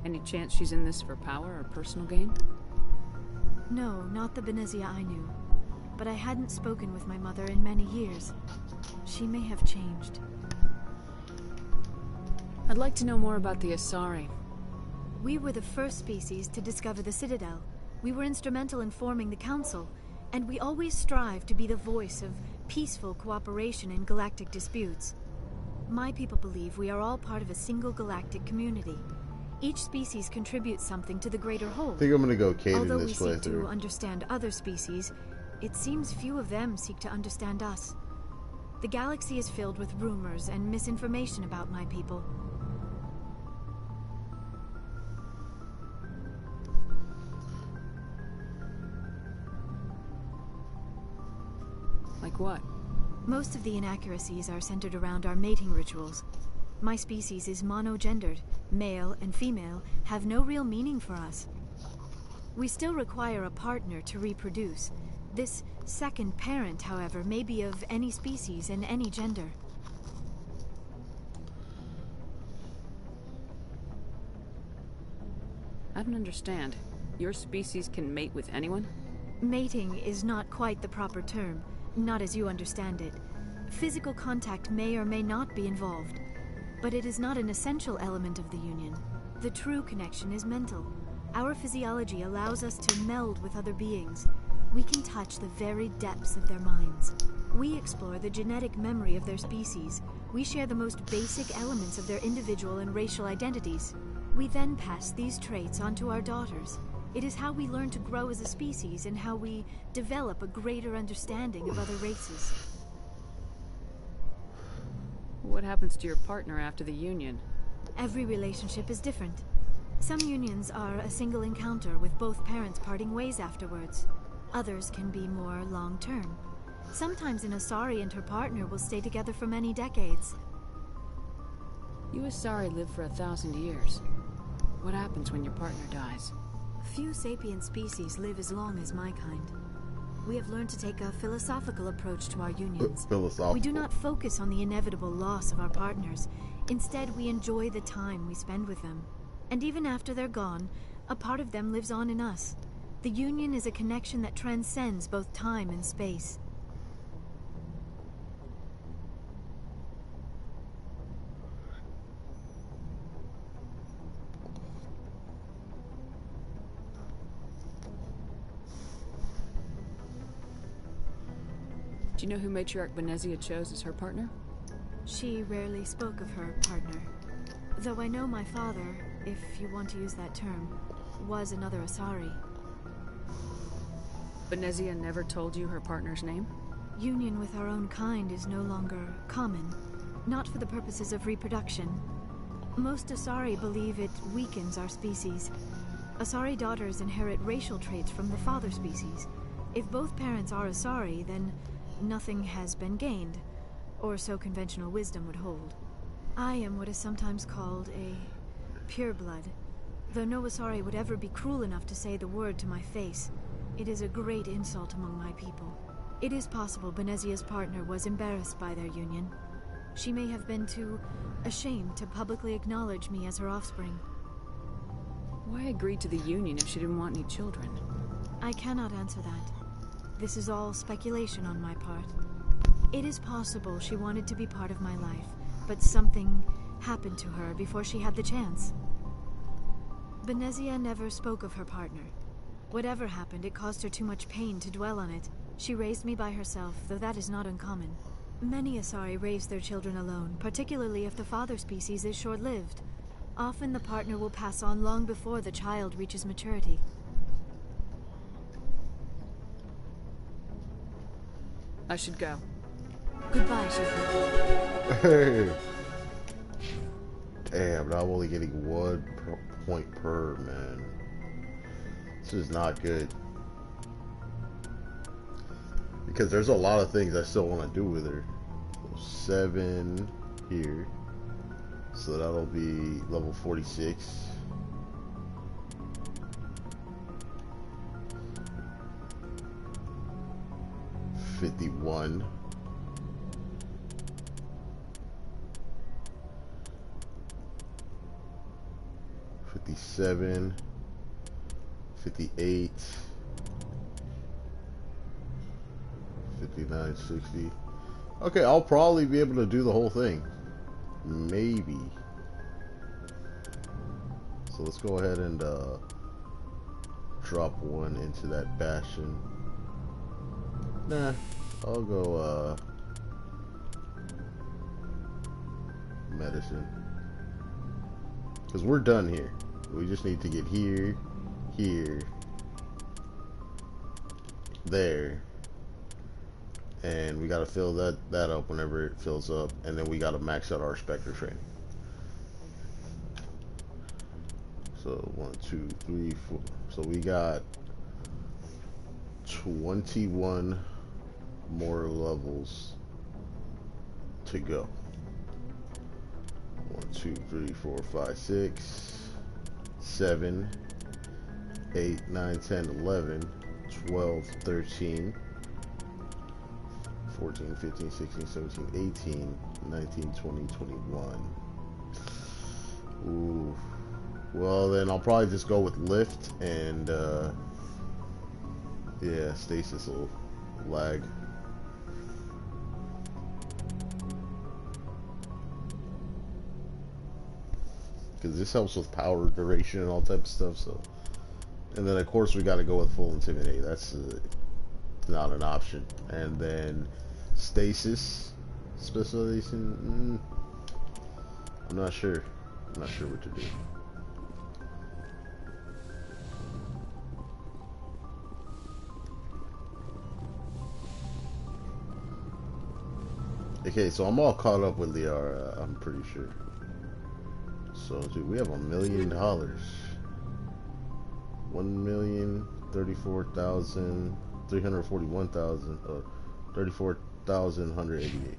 Any chance she's in this for power or personal gain? No, not the Benezia I knew. But I hadn't spoken with my mother in many years. She may have changed. I'd like to know more about the Asari. We were the first species to discover the Citadel. We were instrumental in forming the Council, and we always strive to be the voice of peaceful cooperation in galactic disputes. My people believe we are all part of a single galactic community. Each species contributes something to the greater whole. I think I'm gonna go Caden Although this we way seek to through. understand other species, it seems few of them seek to understand us. The galaxy is filled with rumors and misinformation about my people. Like what? Most of the inaccuracies are centered around our mating rituals. My species is monogendered. Male and female have no real meaning for us. We still require a partner to reproduce. This second parent, however, may be of any species and any gender. I don't understand. Your species can mate with anyone? Mating is not quite the proper term, not as you understand it. Physical contact may or may not be involved, but it is not an essential element of the union. The true connection is mental. Our physiology allows us to meld with other beings. We can touch the very depths of their minds. We explore the genetic memory of their species. We share the most basic elements of their individual and racial identities. We then pass these traits onto our daughters. It is how we learn to grow as a species and how we develop a greater understanding of other races. What happens to your partner after the union? Every relationship is different. Some unions are a single encounter with both parents parting ways afterwards. Others can be more long-term. Sometimes an Asari and her partner will stay together for many decades. You Asari live for 1,000 years. What happens when your partner dies? Few sapient species live as long as my kind. We have learned to take a philosophical approach to our unions. Philosophical. We do not focus on the inevitable loss of our partners. Instead, we enjoy the time we spend with them. And even after they're gone, a part of them lives on in us. The union is a connection that transcends both time and space. Do you know who Matriarch Benezia chose as her partner? She rarely spoke of her partner. Though I know my father, if you want to use that term, was another Asari. Benezia never told you her partner's name? Union with our own kind is no longer common, not for the purposes of reproduction. Most Asari believe it weakens our species. Asari daughters inherit racial traits from the father species. If both parents are Asari, then nothing has been gained, or so conventional wisdom would hold. I am what is sometimes called a pureblood, though no Asari would ever be cruel enough to say the word to my face. It is a great insult among my people. It is possible Benezia's partner was embarrassed by their union. She may have been too ashamed to publicly acknowledge me as her offspring. Why agree to the union if she didn't want any children? I cannot answer that. This is all speculation on my part. It is possible she wanted to be part of my life, but something happened to her before she had the chance. Benezia never spoke of her partner. Whatever happened, it caused her too much pain to dwell on it. She raised me by herself, though that is not uncommon. Many Asari raise their children alone, particularly if the father species is short-lived. Often the partner will pass on long before the child reaches maturity. I should go. Goodbye, Shepard. Damn, now I'm only getting 1 point per, man. This is not good. Because there's a lot of things I still want to do with her. 7 here. So that'll be level 46. $51. 57, 58, 59, 60. Okay, I'll probably be able to do the whole thing. Maybe. So let's go ahead and drop 1 into that bastion. Nah, I'll go medicine. Because we're done here. We just need to get here, here, there. And we gotta fill that up whenever it fills up. And then we gotta max out our Spectre training. So 1, 2, 3, 4. So we got 21 more levels to go. 1, 2, 3, 4, 5, 6, 7, 8, 9, 10, 11, 12, 13, 14, 15, 16, 17, 18, 19, 20, 21. Ooh. Well, then I'll probably just go with lift and, yeah, stasis will lag. Because this helps with power duration and all type of stuff. So, and then of course we got to go with full intimidate. That's not an option. And then stasis specialization. I'm not sure. I'm not sure what to do. Okay, so I'm all caught up with Liara. I'm pretty sure. So, dude, we have $1 million. 1,034,341,000. 34,188.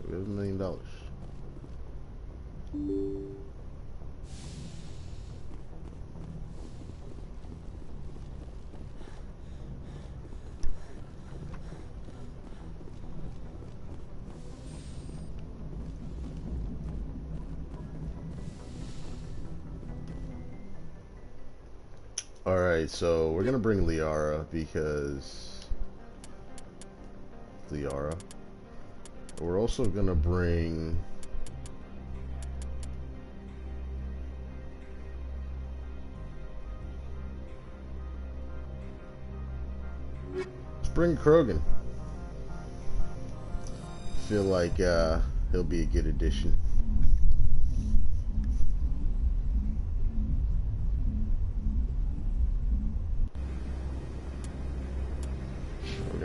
We have $1 million. Alright, so we're gonna bring Liara because Liara. We're also gonna bring Krogan. Feel like he'll be a good addition.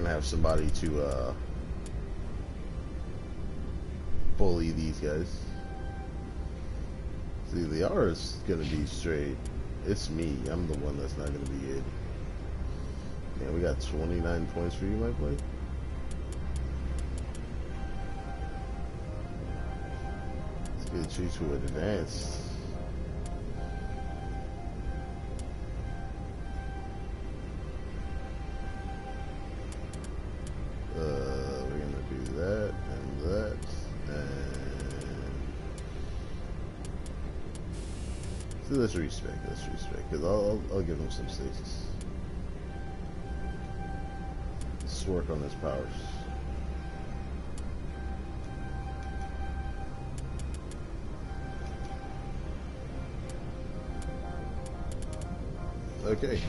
Have somebody to bully these guys. See, Liara's gonna be straight. It's me. I'm the one that's not gonna be good. Yeah, we got 29 points for you, my boy. Let's get you to advanced. We're gonna do that and that and let's respect. Because I'll give him some stasis. Let's work on his powers. Okay.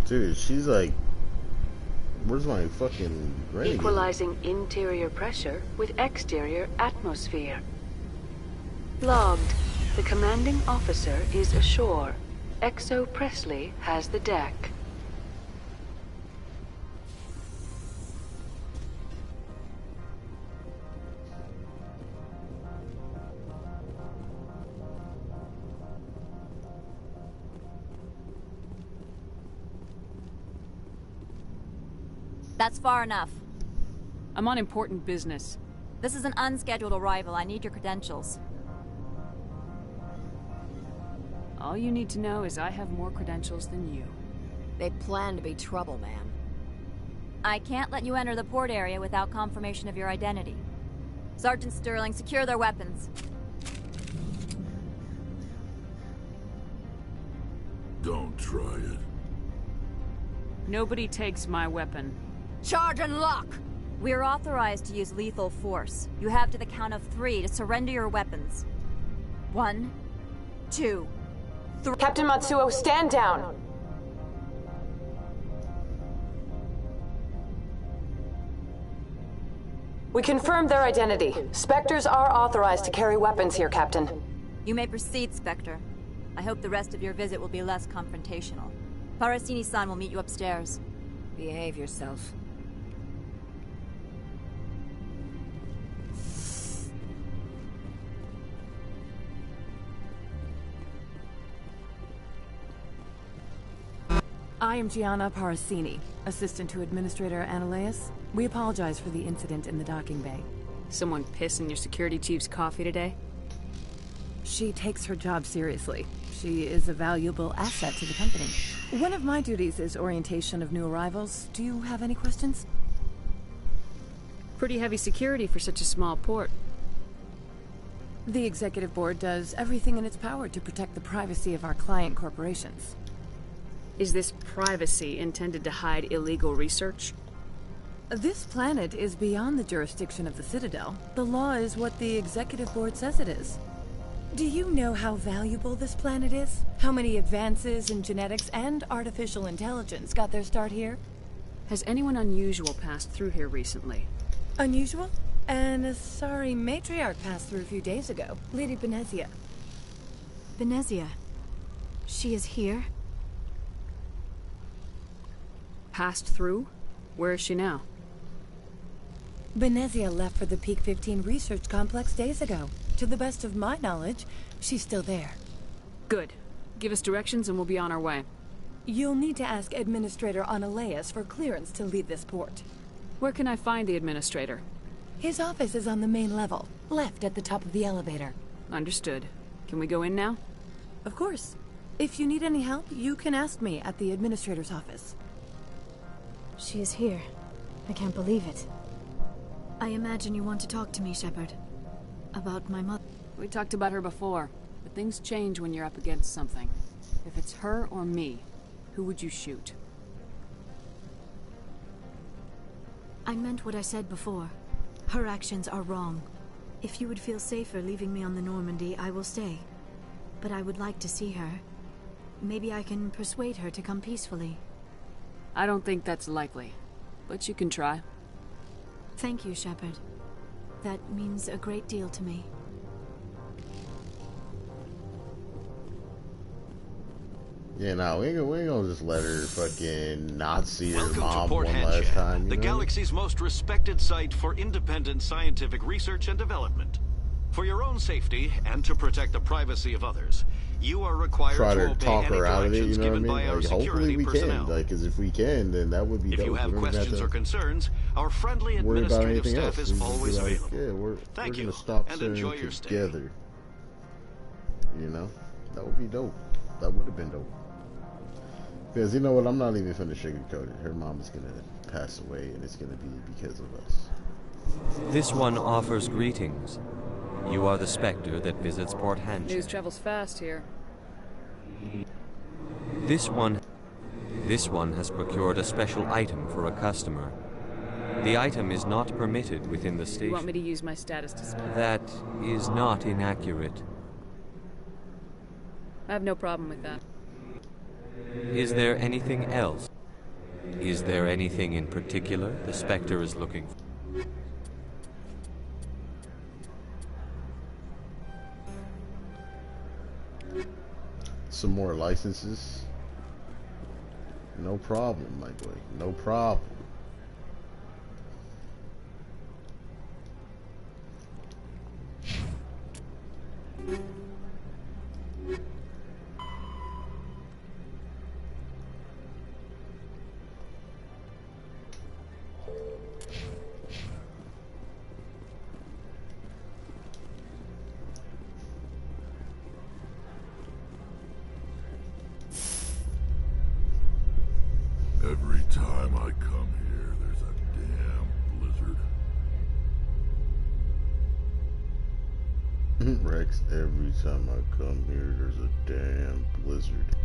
Dude, she's like, where's my fucking renegade? Equalizing interior pressure with exterior atmosphere. Logged. The commanding officer is ashore. Exo Presley has the deck. That's far enough. I'm on important business. This is an unscheduled arrival. I need your credentials. All you need to know is I have more credentials than you. They plan to be trouble, man. I can't let you enter the port area without confirmation of your identity. Sergeant Sterling, secure their weapons. Don't try it. Nobody takes my weapon. Charge and lock! We're authorized to use lethal force. You have to the count of 3 to surrender your weapons. 1, 2, 3. Captain Matsuo, stand down! We confirmed their identity. Spectres are authorized to carry weapons here, Captain. You may proceed, Spectre. I hope the rest of your visit will be less confrontational. Parasini-san will meet you upstairs. Behave yourself. I am Gianna Parasini, assistant to Administrator Ananias. We apologize for the incident in the docking bay. Someone piss in your security chief's coffee today? She takes her job seriously. She is a valuable asset to the company. One of my duties is orientation of new arrivals. Do you have any questions? Pretty heavy security for such a small port. The Executive Board does everything in its power to protect the privacy of our client corporations. Is this privacy intended to hide illegal research? This planet is beyond the jurisdiction of the Citadel. The law is what the Executive Board says it is. Do you know how valuable this planet is? How many advances in genetics and artificial intelligence got their start here? Has anyone unusual passed through here recently? Unusual? And a sorry matriarch passed through a few days ago. Lady Benezia. Benezia. She is here? Passed through? Where is she now? Benezia left for the Peak 15 research complex days ago. To the best of my knowledge, she's still there. Good. Give us directions and we'll be on our way. You'll need to ask Administrator Ananias for clearance to leave this port. Where can I find the Administrator? His office is on the main level, left at the top of the elevator. Understood. Can we go in now? Of course. If you need any help, you can ask me at the Administrator's office. She is here. I can't believe it. I imagine you want to talk to me, Shepard. About my mother. We talked about her before, but things change when you're up against something. If it's her or me, who would you shoot? I meant what I said before. Her actions are wrong. If you would feel safer leaving me on the Normandy, I will stay. But I would like to see her. Maybe I can persuade her to come peacefully. I don't think that's likely, but you can try. Thank you, Shepard. That means a great deal to me. Yeah, no, we ain't gonna just let her fucking not see her Welcome mom to Port one last Hanshaw, time. the galaxy's most respected site for independent scientific research and development. For your own safety and to protect the privacy of others, you are required Try to to obey talk any her out of it, directions you know what I given mean? by our Like, hopefully security we personnel. can, like, because if we can, then that would be If dope. you have We don't even questions to or concerns, our friendly worry about administrative anything staff else. is We just be always like, available. yeah, we're Thank you, gonna stop and staring enjoy your stay. together. You know, that would be dope. That would have been dope. Because you know what, I'm not even finna sugarcoat it. Her mom is gonna pass away, and it's gonna be because of us. This one offers greetings. You are the Spectre that visits Port Hanch. News travels fast here. This one has procured a special item for a customer. The item is not permitted within the station. You want me to use my status display? That is not inaccurate. I have no problem with that. Is there anything else? Is there anything in particular the Spectre is looking for? Some more licenses? No problem, my boy. No problem. Every time I come here, there's a damn blizzard. Rex, every time I come here, there's a damn blizzard.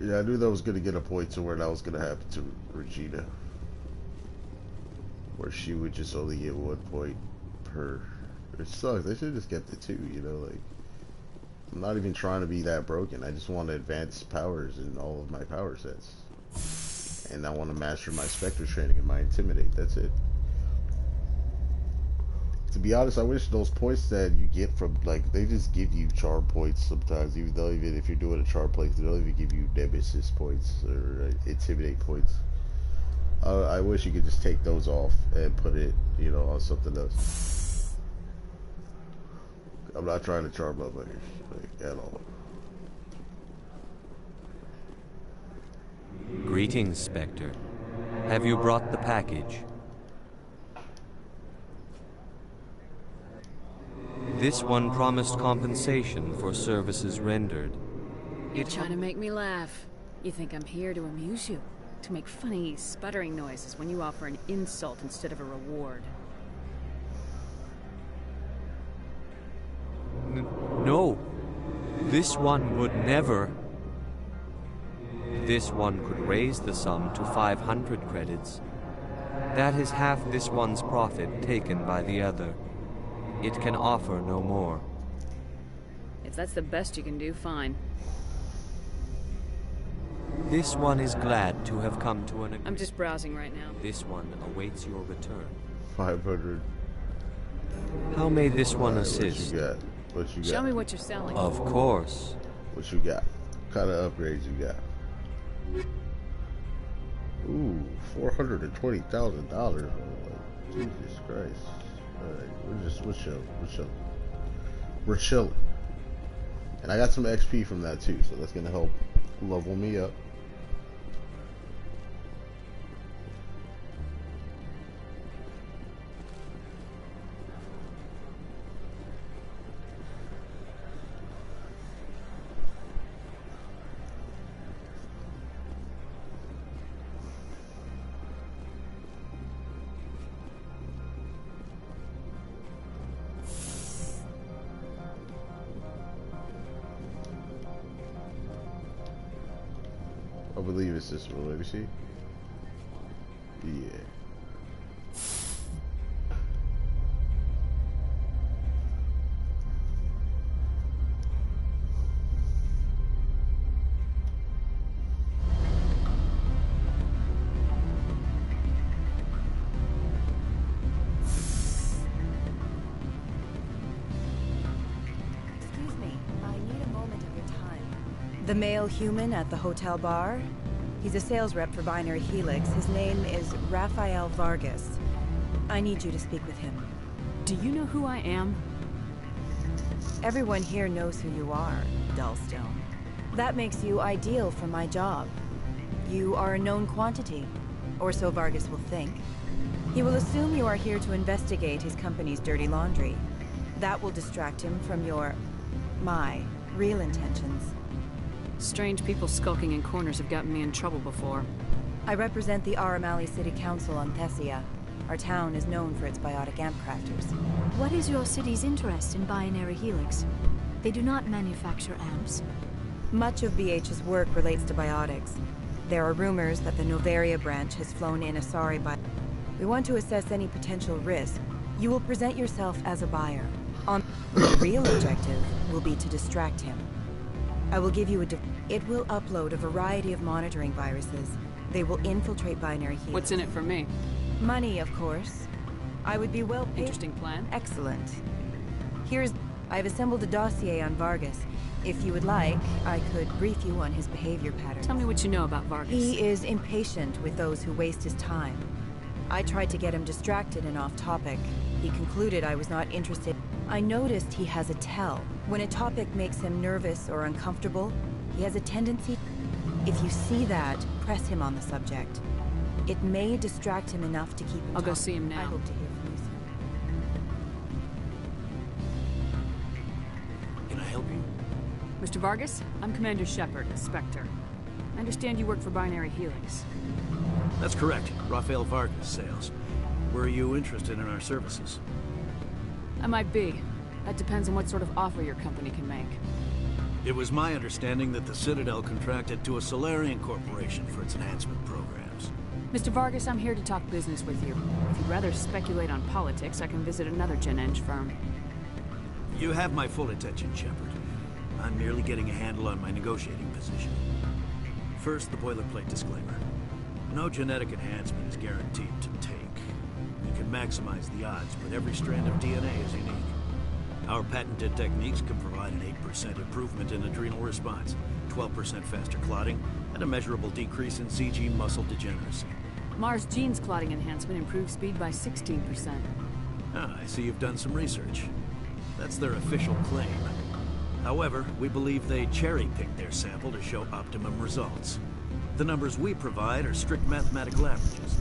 Yeah, I knew that was going to get a point to where that was going to happen to Regina. Where she would just only get 1 point per... It sucks. They should have just kept it 2, you know, like... I'm not even trying to be that broken. I just want to advance powers in all of my power sets. And I want to master my Spectre training and my Intimidate. That's it. To be honest, I wish those points that you get from, like, they just give you charm points sometimes, even though even if you're doing a charm play, they don't even give you nemesis points or intimidate points. I wish you could just take those off and put it, you know, on something else. I'm not trying to charm motherfuckers, like, at all. Greetings, Spectre. Have you brought the package? This one promised compensation for services rendered. You're trying to make me laugh. You think I'm here to amuse you? To make funny, sputtering noises when you offer an insult instead of a reward. No. This one would never. This one could raise the sum to 500 credits. That is half this one's profit taken by the other. It can offer no more. If that's the best you can do, fine. This one is glad to have come to an agreement. I'm just browsing right now. This one awaits your return. 500. How may this one assist? What you got? What you got? Show me what you're selling. Of course. What you got? What kind of upgrades you got? Ooh, $420,000. Jesus Christ. Alright, we're chilling. And I got some XP from that too, so that's gonna help level me up. I believe it's this one. Let me see. Yeah. The male human at the hotel bar? He's a sales rep for Binary Helix. His name is Rafael Vargas. I need you to speak with him. Do you know who I am? Everyone here knows who you are, Dullstone. That makes you ideal for my job. You are a known quantity, or so Vargas will think. He will assume you are here to investigate his company's dirty laundry. That will distract him from my real intentions. Strange people skulking in corners have gotten me in trouble before. I represent the Aramali City Council on Thessia. Our town is known for its biotic amp crafters. What is your city's interest in Binary Helix? They do not manufacture amps. Much of BH's work relates to biotics. There are rumors that the Novaria branch has flown in Asari by... We want to assess any potential risk. You will present yourself as a buyer. The real objective will be to distract him. I will give you it will upload a variety of monitoring viruses. They will infiltrate Binary Helix. What's in it for me? Money, of course. I would be well paid. Interesting plan. Excellent. I've assembled a dossier on Vargas. If you would like, I could brief you on his behavior patterns. Tell me what you know about Vargas. He is impatient with those who waste his time. I tried to get him distracted and off topic. He concluded I was not interested. I noticed he has a tell. When a topic makes him nervous or uncomfortable, he has a tendency... If you see that, press him on the subject. It may distract him enough to keep him I'll go see him now. I hope to hear from you soon. Can I help you? Mr. Vargas, I'm Commander Shepard, a Spectre. I understand you work for Binary Helix. That's correct. Rafael Vargas, sales. Were you interested in our services? I might be. That depends on what sort of offer your company can make. It was my understanding that the Citadel contracted to a Solarian corporation for its enhancement programs. Mr. Vargas, I'm here to talk business with you. If you'd rather speculate on politics, I can visit another Gen-Eng firm. You have my full attention, Shepard. I'm merely getting a handle on my negotiating position. First, the boilerplate disclaimer. No genetic enhancement is guaranteed to take. We can maximize the odds, but every strand of DNA is unique. Our patented techniques can provide an 8% improvement in adrenal response, 12% faster clotting, and a measurable decrease in CG muscle degeneracy. Mars Gene's clotting enhancement improves speed by 16%. Ah, I see you've done some research. That's their official claim. However, we believe they cherry-picked their sample to show optimum results. The numbers we provide are strict mathematical averages.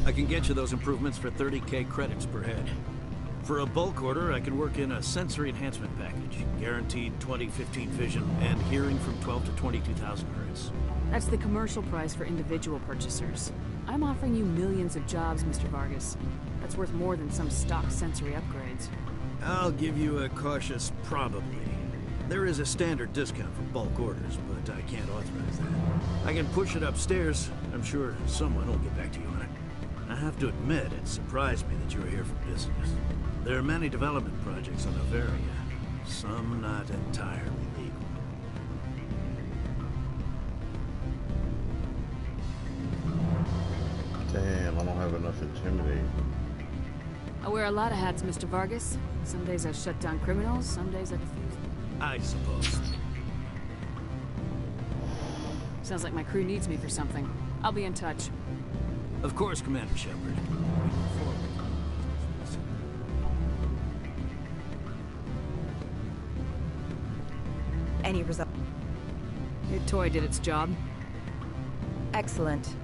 I can get you those improvements for 30K credits per head. For a bulk order, I can work in a sensory enhancement package, guaranteed 20/15 vision, and hearing from 12 to 22,000 hertz. That's the commercial price for individual purchasers. I'm offering you millions of jobs, Mr. Vargas. That's worth more than some stock sensory upgrades. I'll give you a cautious probably. There is a standard discount for bulk orders, but I can't authorize that. I can push it upstairs. I'm sure someone will get back to you on it. I have to admit, it surprised me that you were here for business. There are many development projects on Novaria, some not entirely legal. Damn, I don't have enough intimidate. I wear a lot of hats, Mr. Vargas. Some days I shut down criminals, some days I defuse them. I suppose. Sounds like my crew needs me for something. I'll be in touch. Of course, Commander Shepard. We look forward to doing business with you. Any result? Your toy did its job. Excellent.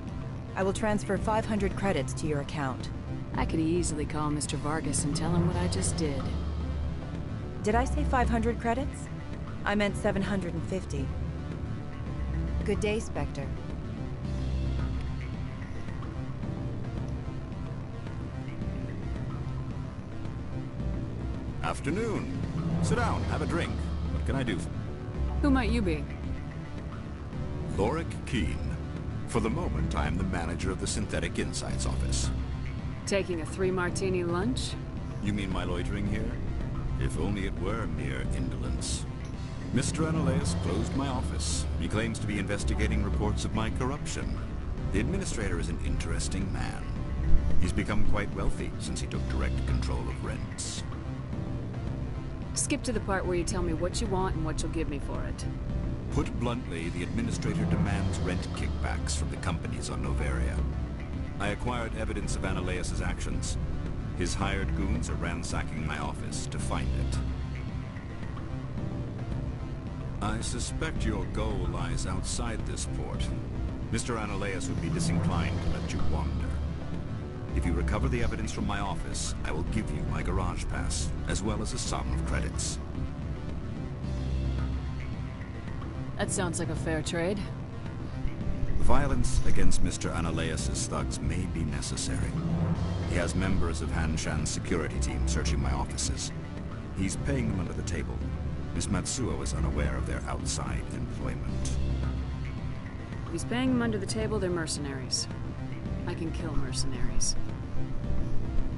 I will transfer 500 credits to your account. I could easily call Mr. Vargas and tell him what I just did. Did I say 500 credits? I meant 750. Good day, Spectre. Afternoon. Sit down, have a drink. What can I do? Who might you be? Lorik Keen. For the moment, I am the manager of the Synthetic Insights office. Taking a 3-martini lunch? You mean my loitering here? If only it were mere indolence. Mr. Analaeus closed my office. He claims to be investigating reports of my corruption. The administrator is an interesting man. He's become quite wealthy since he took direct control of rents. Skip to the part where you tell me what you want and what you'll give me for it. Put bluntly, the Administrator demands rent kickbacks from the companies on Noveria. I acquired evidence of Ananias's actions. His hired goons are ransacking my office to find it. I suspect your goal lies outside this port. Mr. Ananias would be disinclined to let you wander. If you recover the evidence from my office, I will give you my garage pass, as well as a sum of credits. That sounds like a fair trade. Violence against Mr. Ananias' thugs may be necessary. He has members of Han Shan's security team searching my offices. He's paying them under the table. Miss Matsuo is unaware of their outside employment. If he's paying them under the table, they're mercenaries. I can kill mercenaries.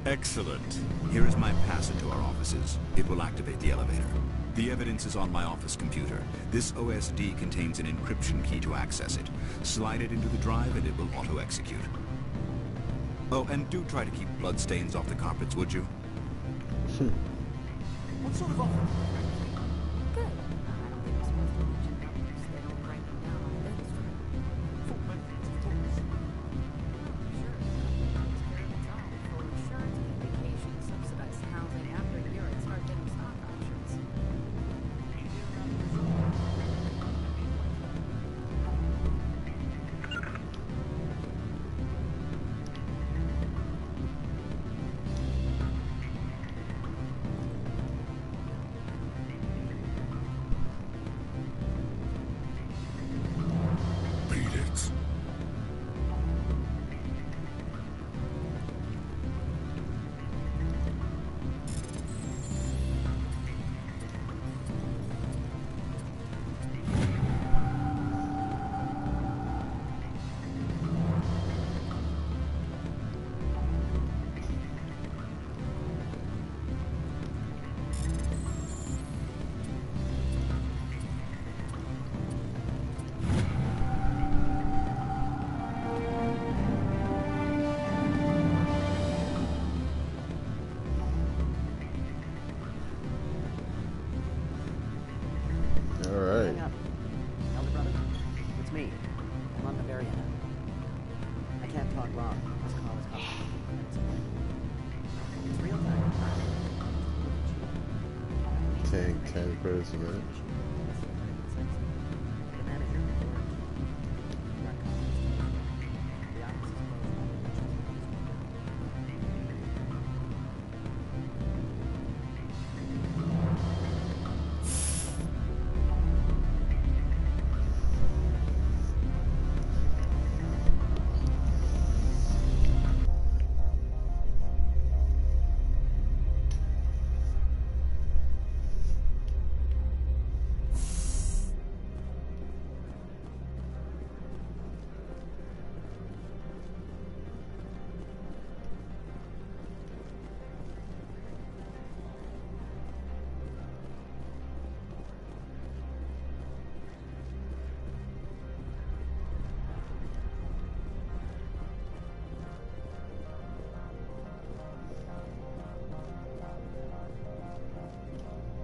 Excellent. Here is my pass into our offices. It will activate the elevator. The evidence is on my office computer. This OSD contains an encryption key to access it. Slide it into the drive and it will auto-execute. Oh, and do try to keep bloodstains off the carpets, would you? What sort of offer? Good. I don't think we're supposed to mention numbers. They don't write them down on the register. Full benefits, of course. Sure. Takes care of the job. Full insurance, vacation, subsidized housing. After a year, I'd start getting stock options. Take 10 credits a minute.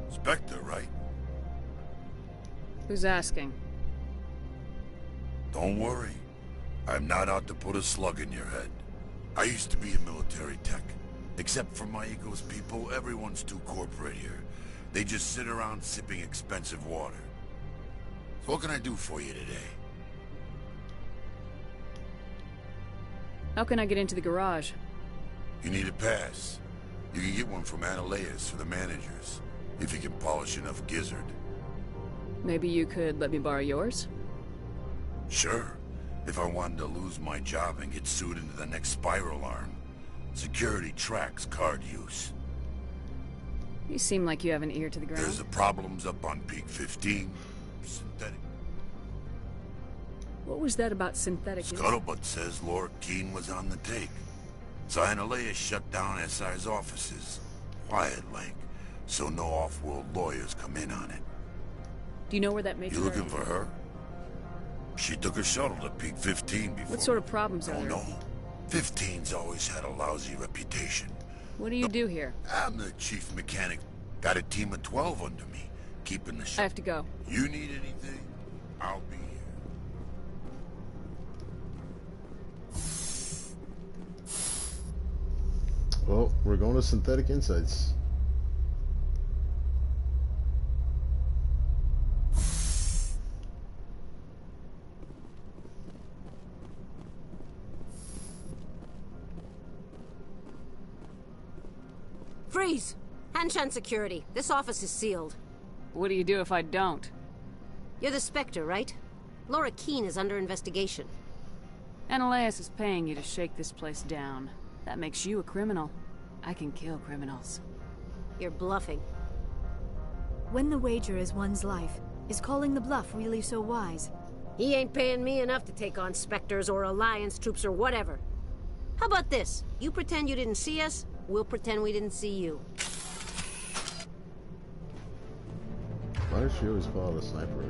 Spectre, right? Who's asking? Don't worry. I'm not out to put a slug in your head. I used to be a military tech. Except for my ego's people, everyone's too corporate here. They just sit around sipping expensive water. So what can I do for you today? How can I get into the garage? You need a pass. You can get one from Ananias for the managers, if you can polish enough gizzard. Maybe you could let me borrow yours? Sure. If I wanted to lose my job and get sued into the next spiral arm. Security tracks card use. You seem like you have an ear to the ground. There's the problems up on Peak 15. Synthetic. What was that about synthetic? Scuttlebutt says Laura Keene was on the take. So Ananias shut down SI's offices. Quiet-like. So no off-world lawyers come in on it. Do you know where that major... You looking for her? She took a shuttle to Peak 15 before... What sort of problems are there? No. 15's always had a lousy reputation. What do you do here? I'm the chief mechanic. Got a team of 12 under me, keeping the I have to go. You need anything? I'll be here. Well, we're going to Synthetic Insights. Freeze! Hanshan security. This office is sealed. What do you do if I don't? You're the Spectre, right? Laura Keene is under investigation. Ananias is paying you to shake this place down. That makes you a criminal. I can kill criminals. You're bluffing. When the wager is one's life, is calling the bluff really so wise? He ain't paying me enough to take on Spectres or Alliance troops or whatever. How about this? You pretend you didn't see us, we'll pretend we didn't see you. Why does she always call it a sniper?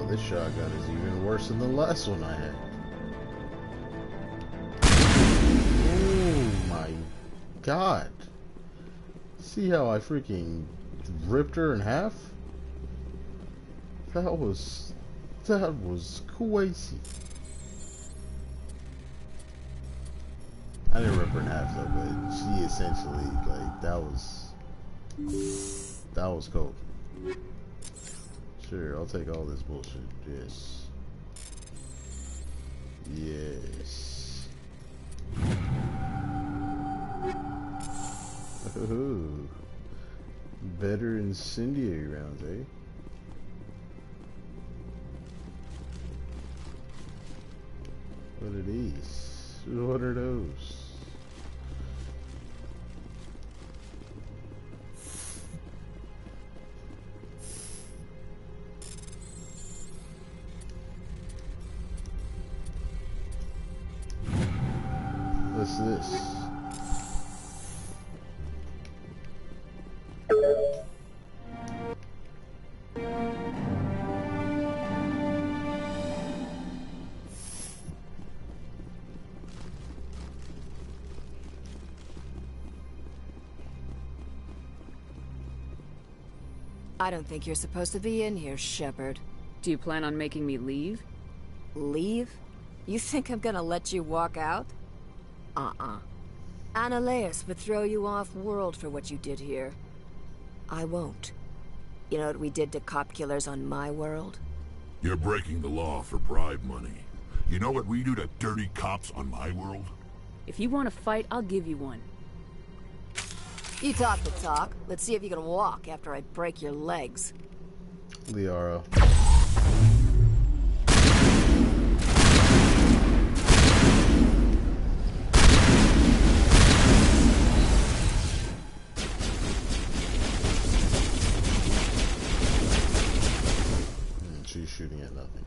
This shotgun is even worse than the last one I had. Oh my god. See how I freaking ripped her in half? That was crazy. I didn't rip her in half though, but she essentially, like, that was cold. Sure, I'll take all this bullshit. Yes. Yes. Oh. Better incendiary rounds, eh? What are these? What are those? What's this? I don't think you're supposed to be in here, Shepard. Do you plan on making me leave? Leave? You think I'm gonna let you walk out? Ananias would throw you off-world for what you did here. I won't. You know what we did to cop killers on my world? You're breaking the law for bribe money. You know what we do to dirty cops on my world? If you want to fight, I'll give you one. You talk the talk. Let's see if you can walk after I break your legs. Liara. She's shooting at nothing.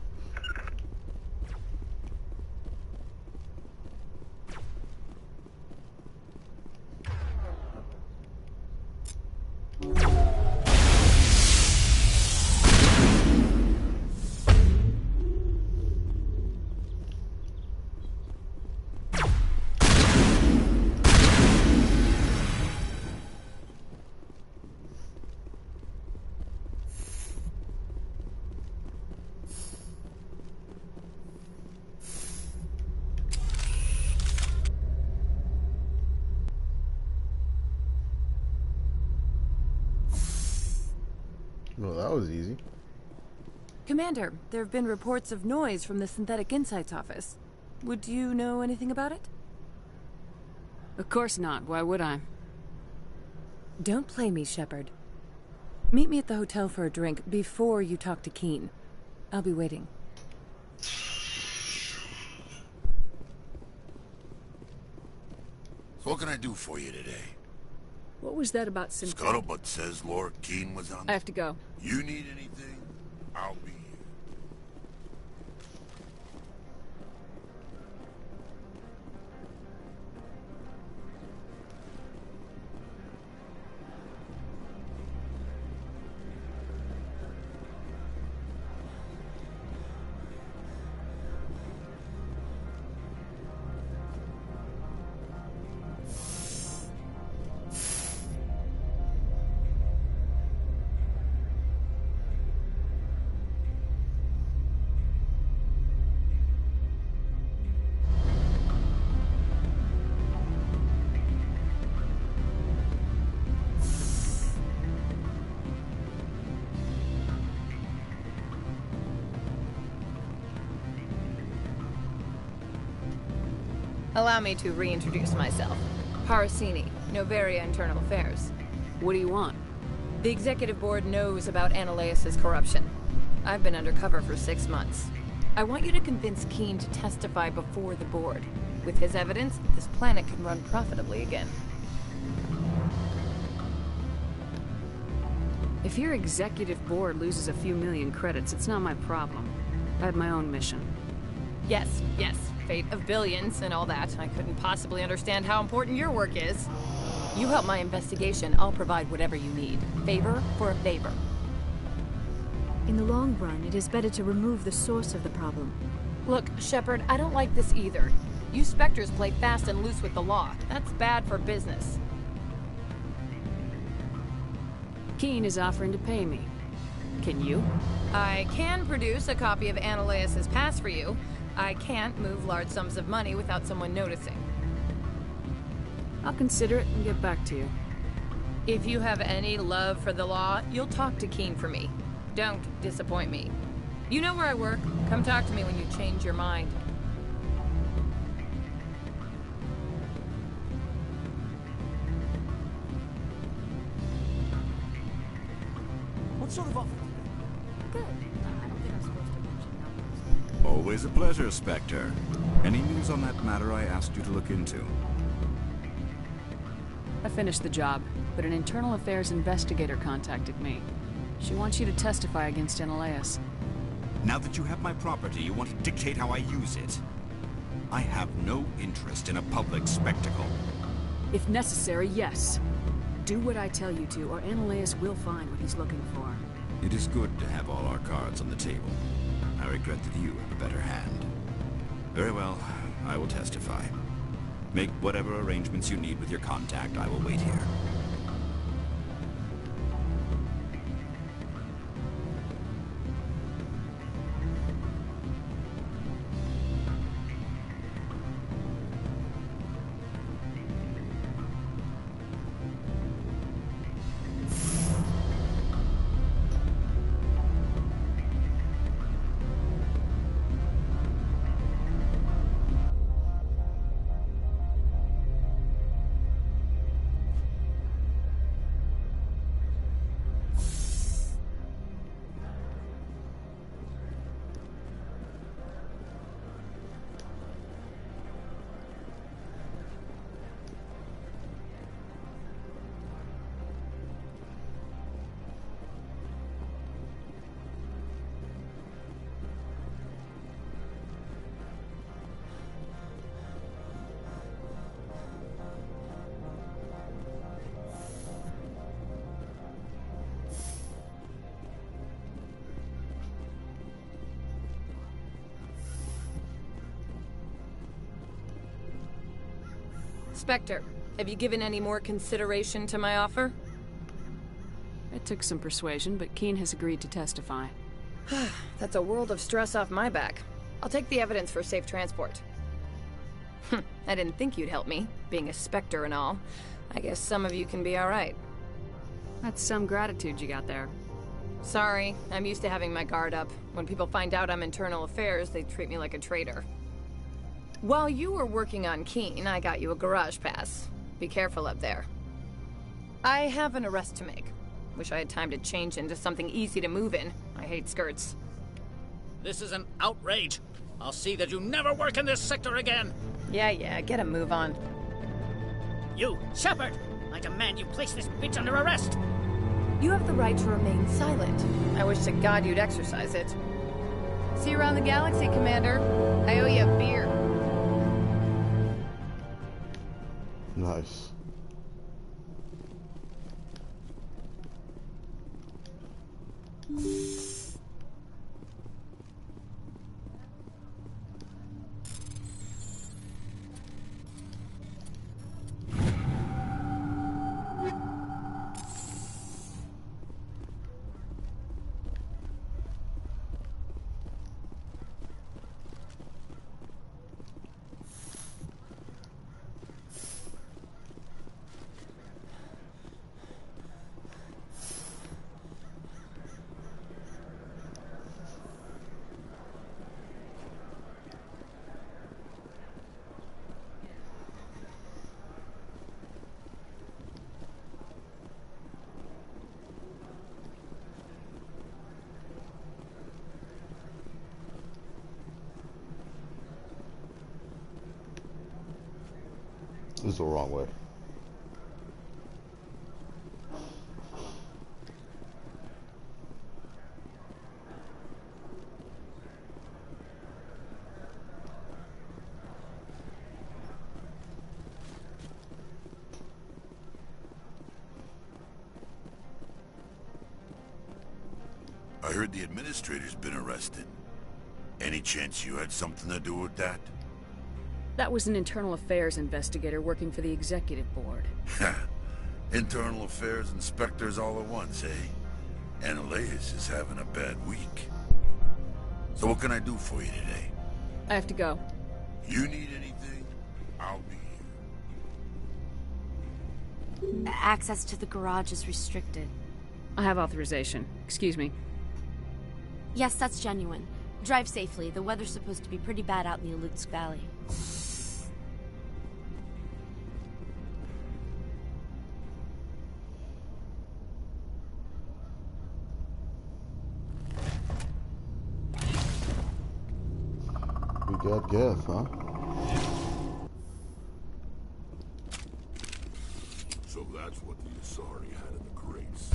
Well, that was easy. Commander, there have been reports of noise from the Synthetic Insights office. Would you know anything about it? Of course not. Why would I? Don't play me, Shepard. Meet me at the hotel for a drink before you talk to Keene. I'll be waiting. So what can I do for you today? What was that about Synthetic? Scuttlebutt says Laura Keene was on... I have to go. You need anything? I'll be here. Allow me to reintroduce myself. Parasini, Novaria Internal Affairs. What do you want? The Executive Board knows about Ananias' corruption. I've been undercover for 6 months. I want you to convince Keene to testify before the Board. With his evidence, this planet can run profitably again. If your Executive Board loses a few million credits, it's not my problem. I have my own mission. Yes, yes. Fate of billions and all that. I couldn't possibly understand how important your work is. You help my investigation, I'll provide whatever you need. Favor for a favor. In the long run, it is better to remove the source of the problem. Look, Shepard, I don't like this either. You Spectres play fast and loose with the law. That's bad for business. Keene is offering to pay me. Can you? I can produce a copy of Ananias' pass for you. I can't move large sums of money without someone noticing. I'll consider it and get back to you. If you have any love for the law, you'll talk to Keene for me. Don't disappoint me. You know where I work. Come talk to me when you change your mind. What sort of offer? Good. I don't think I'm supposed to mention numbers. Always a pleasure, Spectre. Any news on that matter I asked you to look into? I finished the job, but an internal affairs investigator contacted me. She wants you to testify against Ananias. Now that you have my property, you want to dictate how I use it. I have no interest in a public spectacle. If necessary, yes. Do what I tell you to, or Ananias will find what he's looking for. It is good to have all our cards on the table. I regret that you have a better hand. Very well, I will testify. Make whatever arrangements you need with your contact. I will wait here. Spectre, have you given any more consideration to my offer? It took some persuasion, but Keene has agreed to testify. That's a world of stress off my back. I'll take the evidence for safe transport. I didn't think you'd help me, being a Spectre and all. I guess some of you can be alright. That's some gratitude you got there. Sorry, I'm used to having my guard up. When people find out I'm internal affairs, they treat me like a traitor. While you were working on Keene, I got you a garage pass. Be careful up there. I have an arrest to make. Wish I had time to change into something easy to move in. I hate skirts. This is an outrage. I'll see that you never work in this sector again. Yeah, get a move on. You, Shepard! I demand you place this bitch under arrest! You have the right to remain silent. I wish to God you'd exercise it. See you around the galaxy, Commander. I owe you a beer. Nice. This is the wrong way. I heard the administrator's been arrested. Any chance you had something to do with that? That was an internal affairs investigator working for the executive board. Internal affairs inspectors all at once, eh? Ananias is having a bad week. So what can I do for you today? I have to go. You need anything? I'll be here. Access to the garage is restricted. I have authorization. Excuse me. Yes, that's genuine. Drive safely. The weather's supposed to be pretty bad out in the Alutsk Valley. We got Geth, huh? So that's what the Asari had in the crates.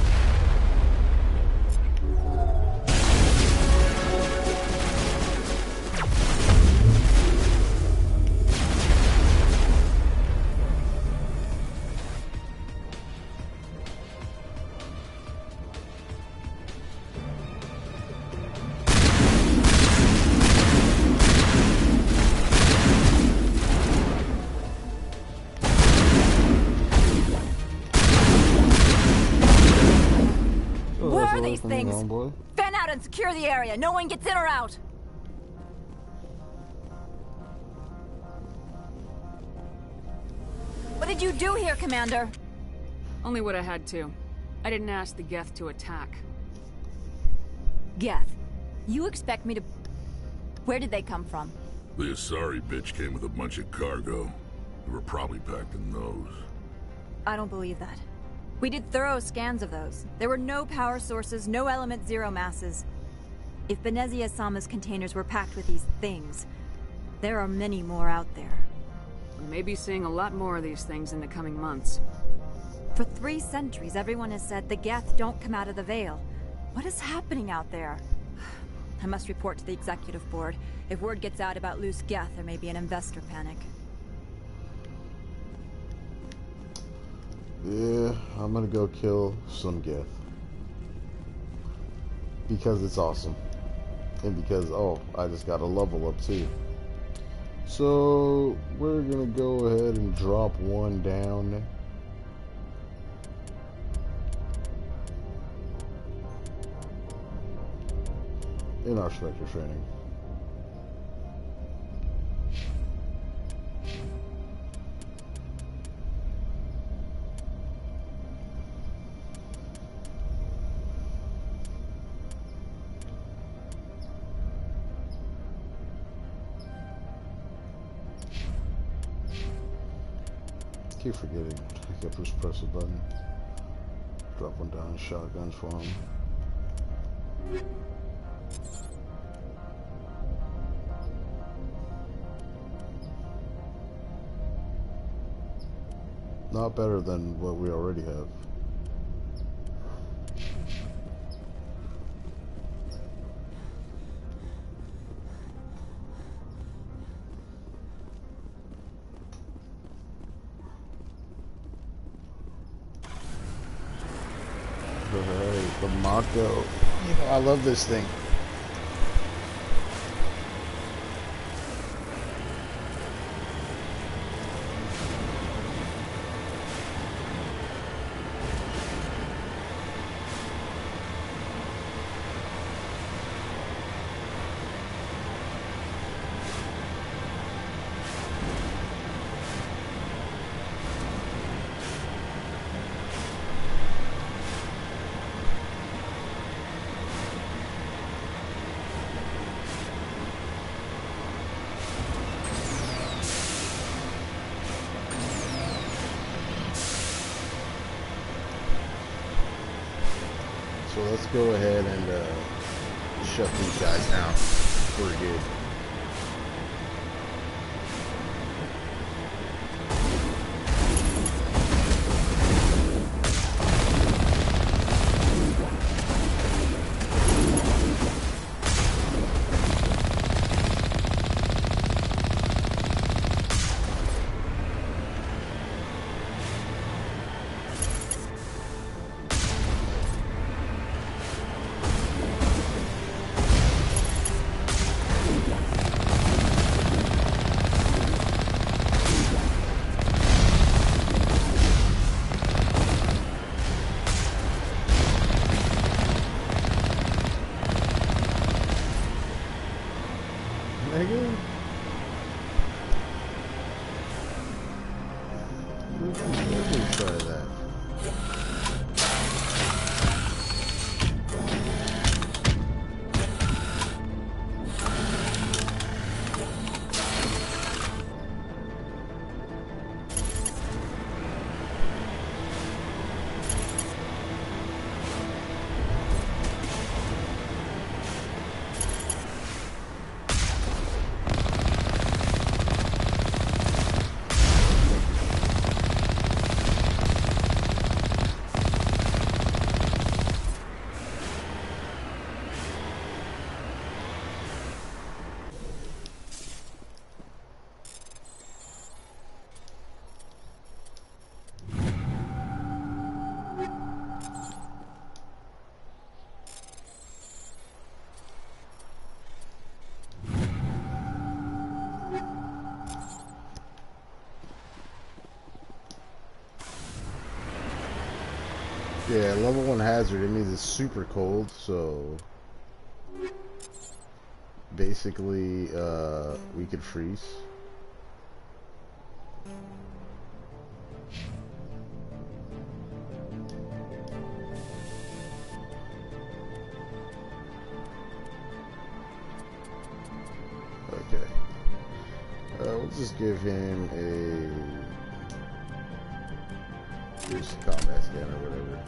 These things. Fan out and secure the area. No one gets in or out. What did you do here, Commander? Only what I had to. I didn't ask the Geth to attack. Geth, you expect me to... Where did they come from? The Asari bitch came with a bunch of cargo. We were probably packed in those. I don't believe that. We did thorough scans of those. There were no power sources, no element zero masses. If Benezia Sama's containers were packed with these things, there are many more out there. We may be seeing a lot more of these things in the coming months. For 3 centuries, everyone has said the Geth don't come out of the Veil. What is happening out there? I must report to the executive board. If word gets out about loose Geth, there may be an investor panic. Yeah, I'm gonna go kill some Geth. Because it's awesome. And because, oh, I just got a level up too. So, we're gonna go ahead and drop one down. In our Spectre training. Keep forgetting. I can just press a button. Drop one down, shotguns for him. Not better than what we already have. Alright, the Mako. You know, I love this thing. So let's go ahead and shut these guys down for good. Yeah, level 1 hazard, it means it's super cold, so basically we could freeze. Okay. We'll just give him just a combat scan or whatever.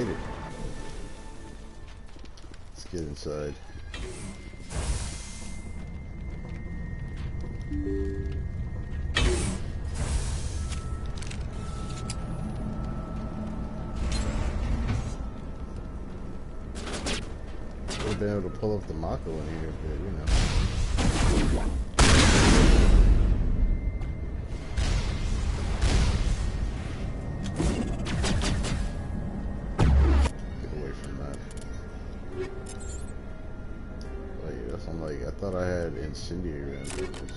made it. Let's get inside. Would have been able to pull up the Mako in here, but you know. I'm like, I thought I had incendiary rounds like this.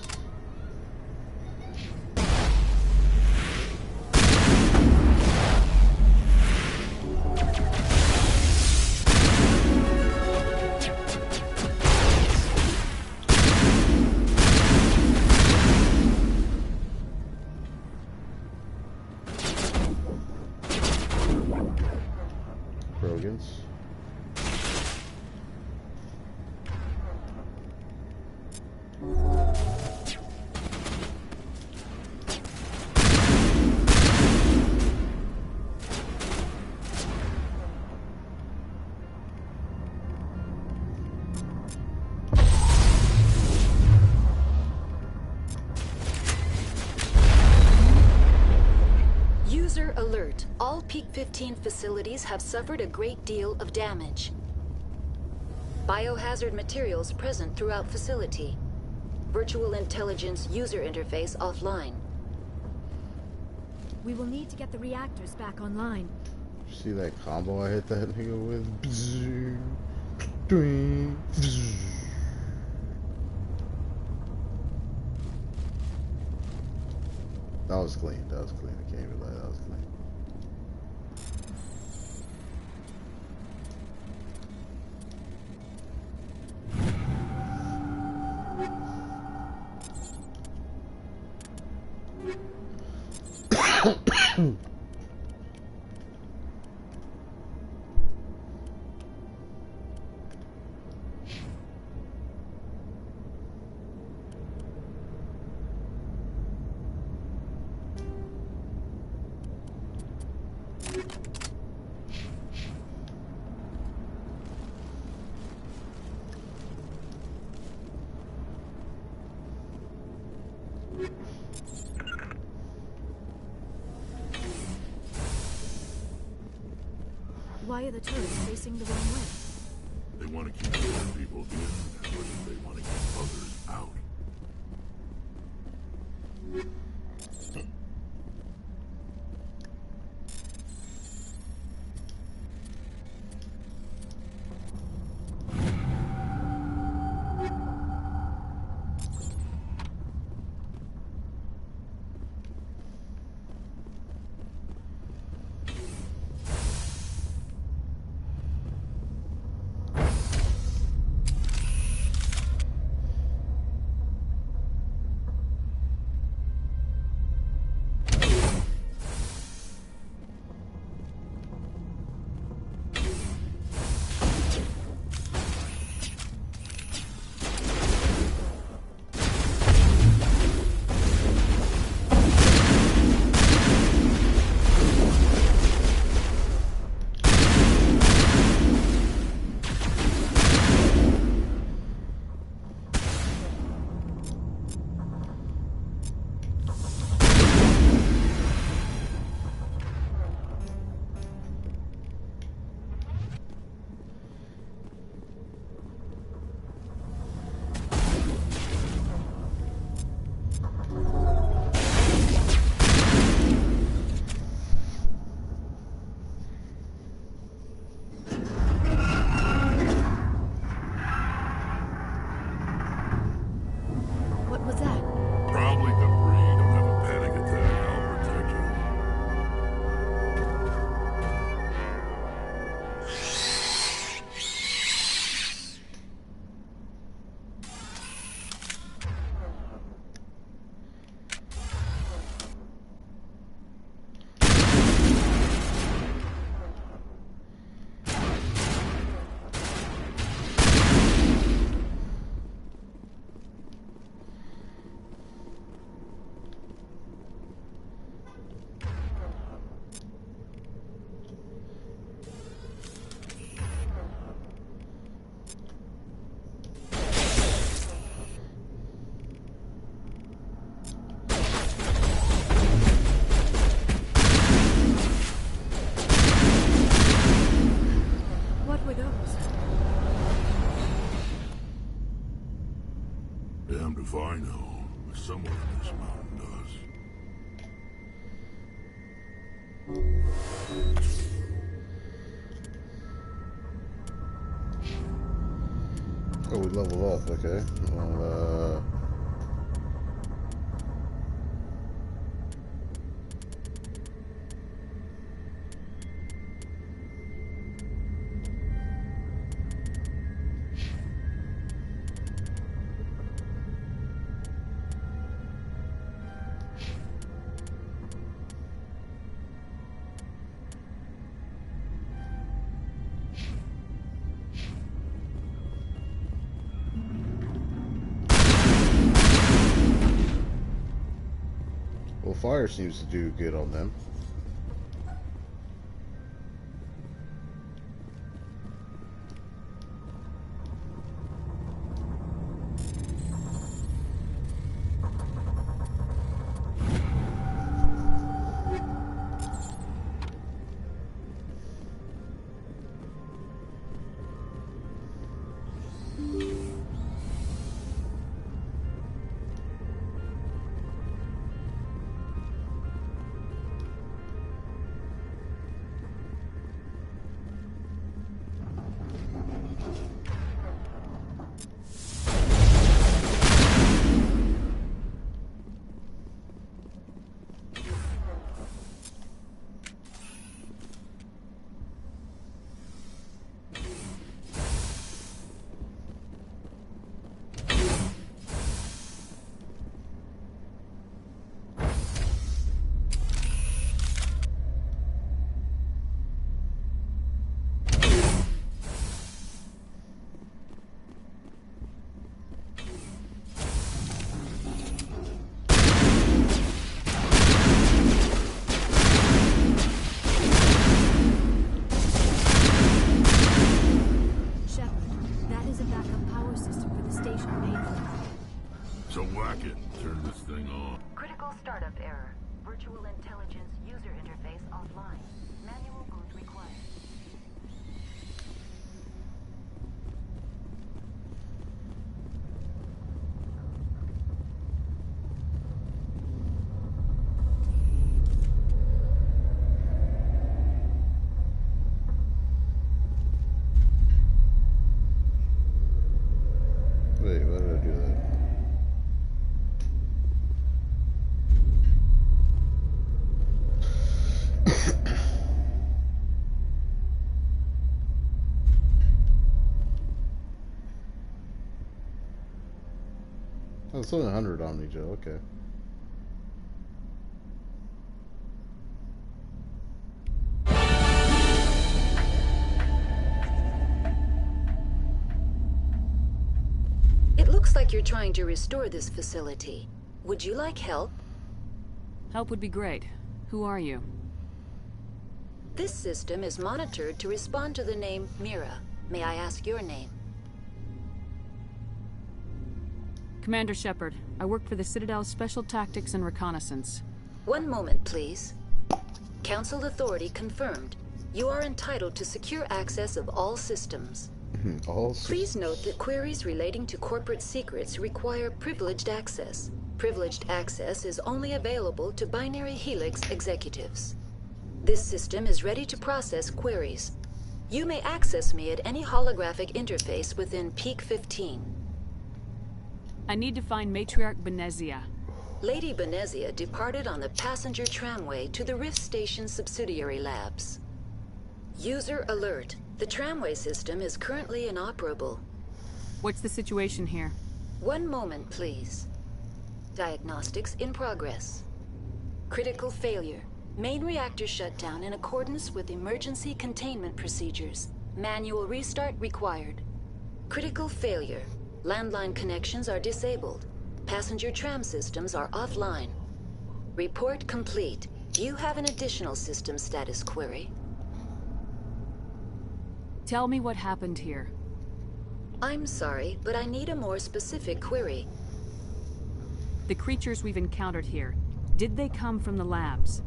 Brogans. User alert. All Peak 15 facilities have suffered a great deal of damage. Biohazard materials present throughout facility. Virtual intelligence user interface offline. We will need to get the reactors back online. See that combo I hit that nigga with? That was clean. That was clean. I can't even lie. That was clean. Why are the turrets facing the wrong way? They want to keep more people in, but they want to keep others out. If I know, someone in this mountain does. Oh, we leveled up, okay. Well, well, fire seems to do good on them. So whack it. Turn this thing on. Critical startup error. Virtual intelligence user interface offline. Manual boot required. Wait, why did I do that? Oh, it's only 100 Omni Joe, okay. It looks like you're trying to restore this facility. Would you like help? Help would be great. Who are you? This system is monitored to respond to the name Mira. May I ask your name? Commander Shepard. I work for the Citadel's Special Tactics and Reconnaissance. One moment, please. Council authority confirmed. You are entitled to secure access of all systems. Please note that queries relating to corporate secrets require privileged access. Privileged access is only available to Binary Helix executives. This system is ready to process queries. You may access me at any holographic interface within pt4. I need to find Matriarch Benezia. Lady Benezia departed on the passenger tramway to the Rift Station subsidiary labs. User alert. The tramway system is currently inoperable. What's the situation here? One moment, please. Diagnostics in progress. Critical failure. Main reactor shut down in accordance with emergency containment procedures. Manual restart required. Critical failure. Landline connections are disabled. Passenger tram systems are offline. Report complete. Do you have an additional system status query? Tell me what happened here. I'm sorry, but I need a more specific query. The creatures we've encountered here, did they come from the labs?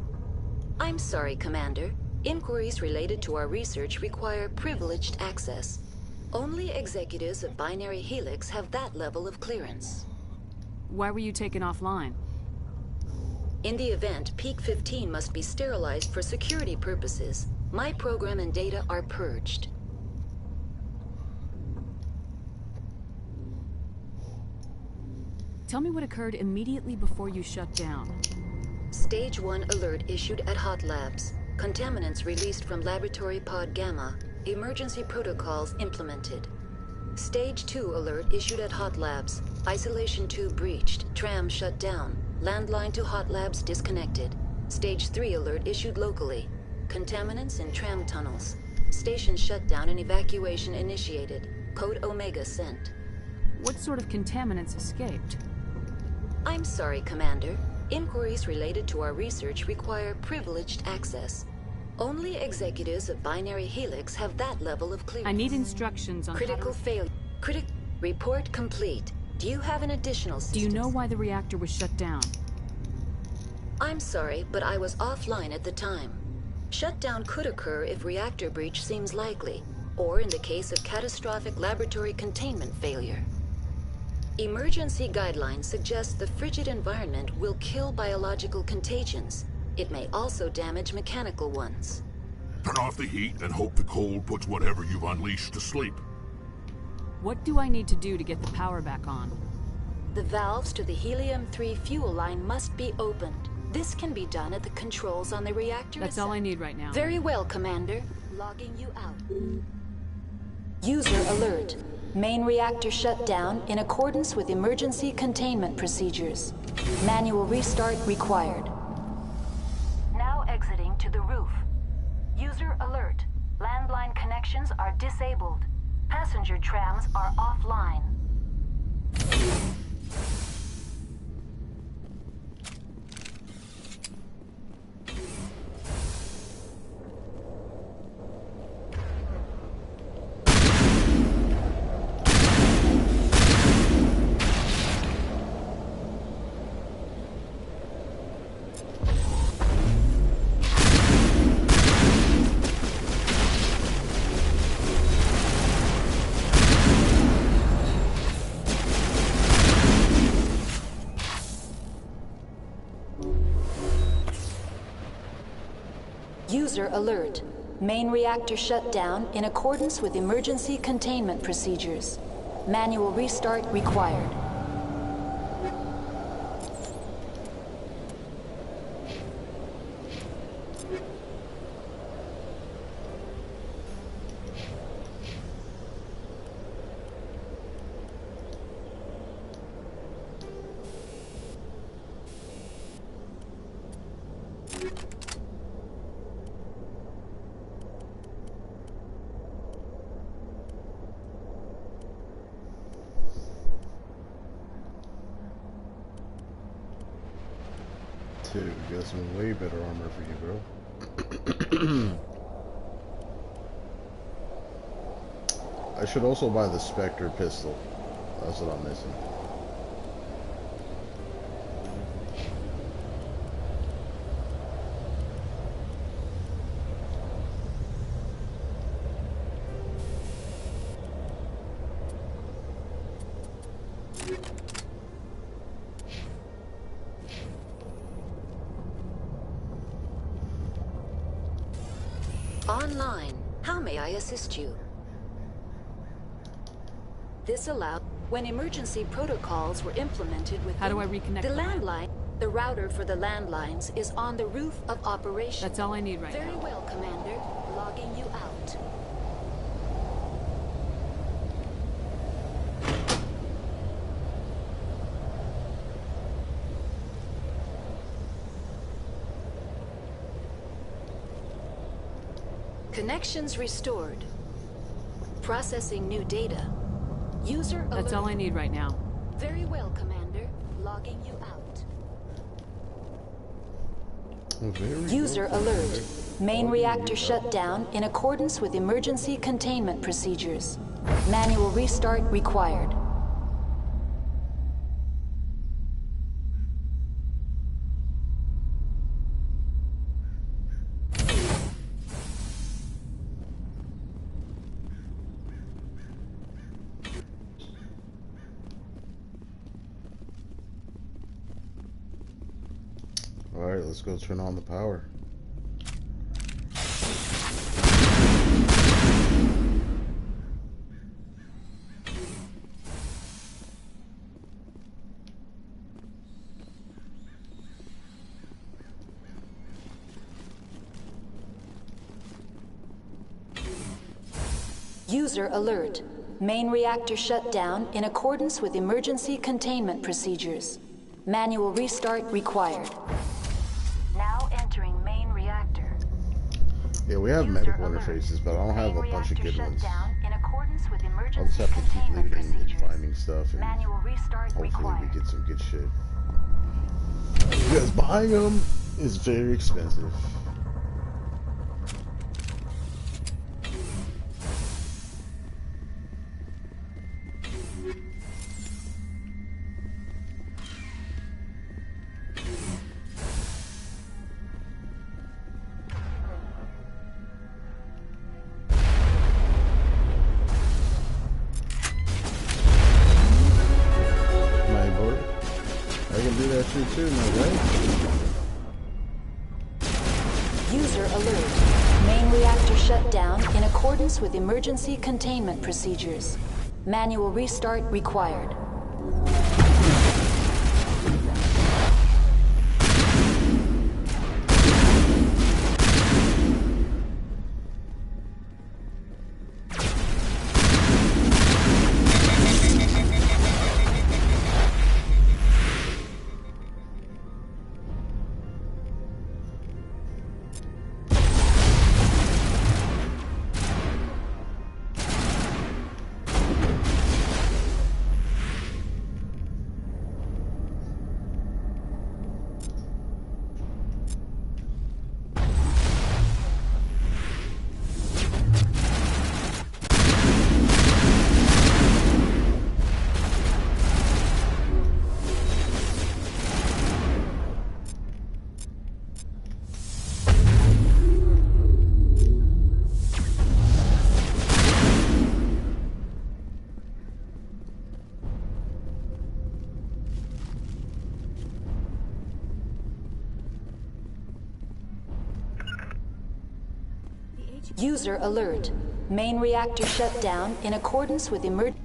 I'm sorry, Commander. Inquiries related to our research require privileged access. Only executives of Binary Helix have that level of clearance. Why were you taken offline? In the event, Peak 15 must be sterilized for security purposes. My program and data are purged. Tell me what occurred immediately before you shut down. Stage 1 alert issued at Hot Labs. Contaminants released from Laboratory Pod Gamma. Emergency protocols implemented. Stage 2 alert issued at Hot Labs. Isolation tube breached. Tram shut down. Landline to Hot Labs disconnected. Stage 3 alert issued locally. Contaminants in tram tunnels. Station shut down and evacuation initiated. Code Omega sent. What sort of contaminants escaped? I'm sorry, Commander. Inquiries related to our research require privileged access. Only executives of Binary Helix have that level of clearance. I need instructions on critical failure. Report complete. Do you have an additional system? Do you know why the reactor was shut down? I'm sorry, but I was offline at the time. Shutdown could occur if reactor breach seems likely, or in the case of catastrophic laboratory containment failure. Emergency guidelines suggest the frigid environment will kill biological contagions. It may also damage mechanical ones. Turn off the heat and hope the cold puts whatever you've unleashed to sleep. What do I need to do to get the power back on? The valves to the helium-3 fuel line must be opened. This can be done at the controls on the reactor. That's all I need right now. Very well, Commander. Logging you out. User alert. Main reactor shut down in accordance with emergency containment procedures. Manual restart required. Now exiting to the roof. User alert. Landline connections are disabled. Passenger trams are offline. User alert. Main reactor shut down in accordance with emergency containment procedures. Manual restart required. Dude, we got some way better armor for you, bro. I should also buy the Spectre pistol. That's what I'm missing. Online. How may I assist you? This allowed when emergency protocols were implemented with. How do I reconnect the landline? The router for the landlines is on the roof of operations. That's all I need right now. Very well, Commander. Logging you out. Connections restored. Processing new data. User alert. That's all I need right now. Very well, Commander. Logging you out. User alert. Main reactor shut down in accordance with emergency containment procedures. Manual restart required. Alright, let's go turn on the power. User alert. Main reactor shut down in accordance with emergency containment procedures. Manual restart required. Now entering main reactor. Yeah, we have medical interfaces, but I don't have a bunch of good ones. I'll just have to keep looting and finding stuff, and hopefully we get some good shit. Because buying them is very expensive. Too, no way. User alert. Main reactor shut down in accordance with emergency containment procedures. Manual restart required. User alert. Main reactor shut down in accordance with emergency.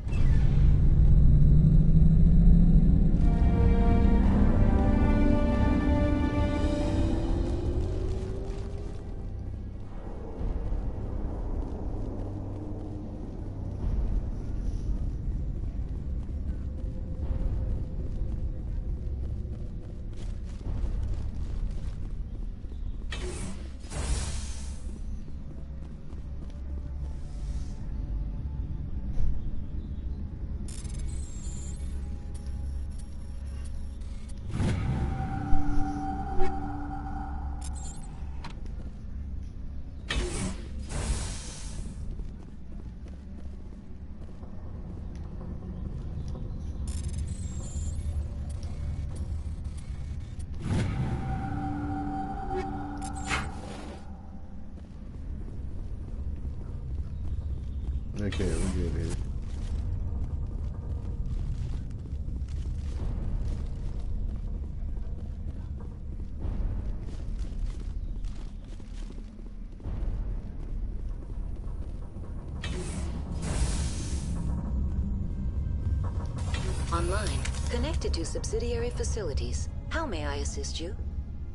Okay, we're good here. Online. Connected to subsidiary facilities. How may I assist you?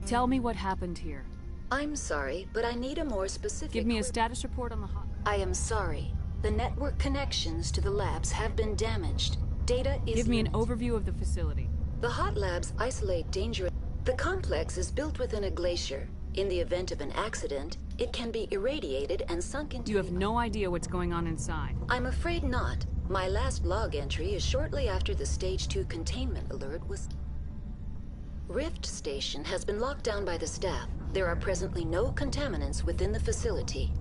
Tell me what happened here. I'm sorry, but I need a more specific... Give me a status report on the hot... I am sorry. The network connections to the labs have been damaged. Data is... Give me an overview of the facility. The hot labs isolate dangerous... The complex is built within a glacier. In the event of an accident, it can be irradiated and sunk into... You have no idea what's going on inside. I'm afraid not. My last log entry is shortly after the Stage 2 containment alert was... Rift Station has been locked down by the staff. There are presently no contaminants within the facility.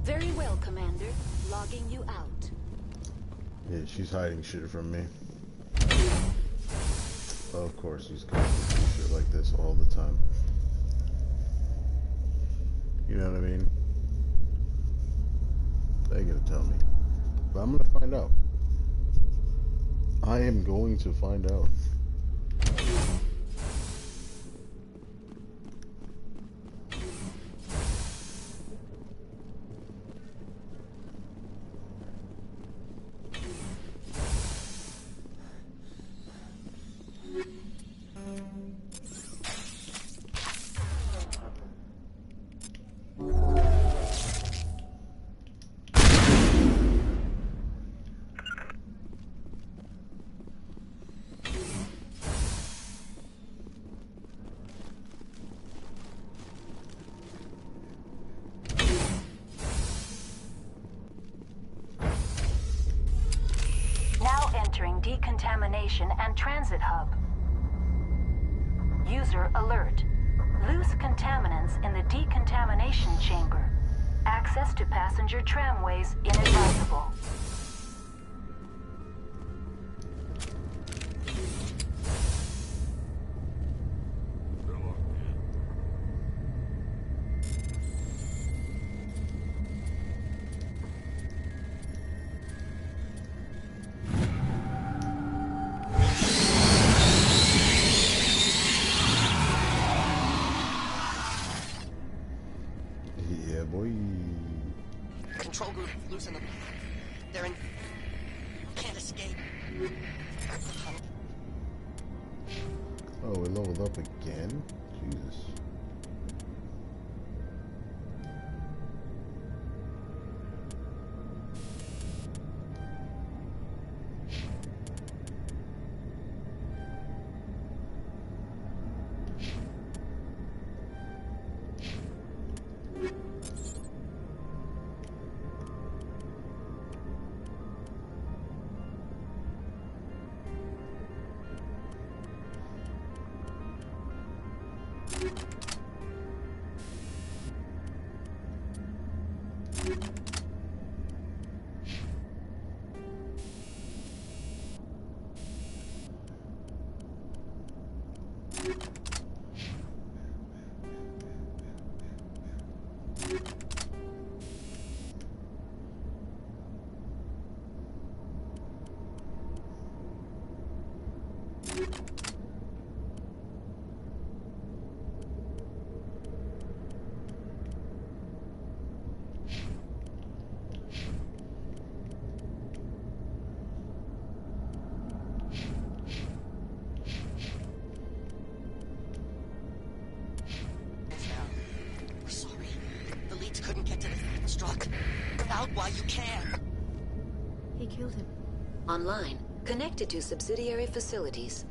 Very well, Commander. Logging you out. Yeah, she's hiding shit from me. Of course, she's gonna do shit like this all the time. You know what I mean? They ain't gonna tell me. But I'm gonna find out. I am going to find out. Now entering decontamination and transit hub. User alert. Loose contaminants in the decontamination chamber. Access to passenger tramways inadvisable. Yeah, boy. Control group, loosen them. They're in... Can't escape. Oh, we leveled up again? Jesus. We're sorry. The leads couldn't get to the struck. Out while you can. He killed him. Online. Connected to subsidiary facilities.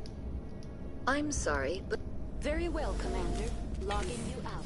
I'm sorry, but... Very well, Commander. Logging you out.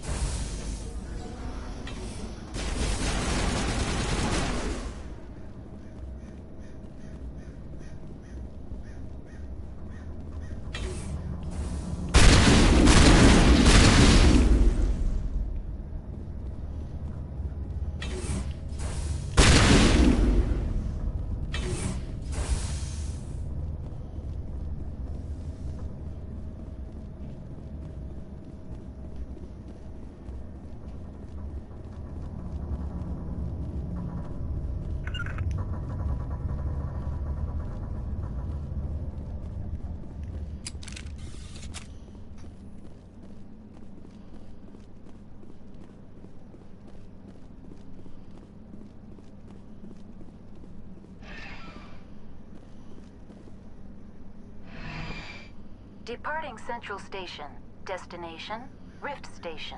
Departing Central Station. Destination, Rift Station.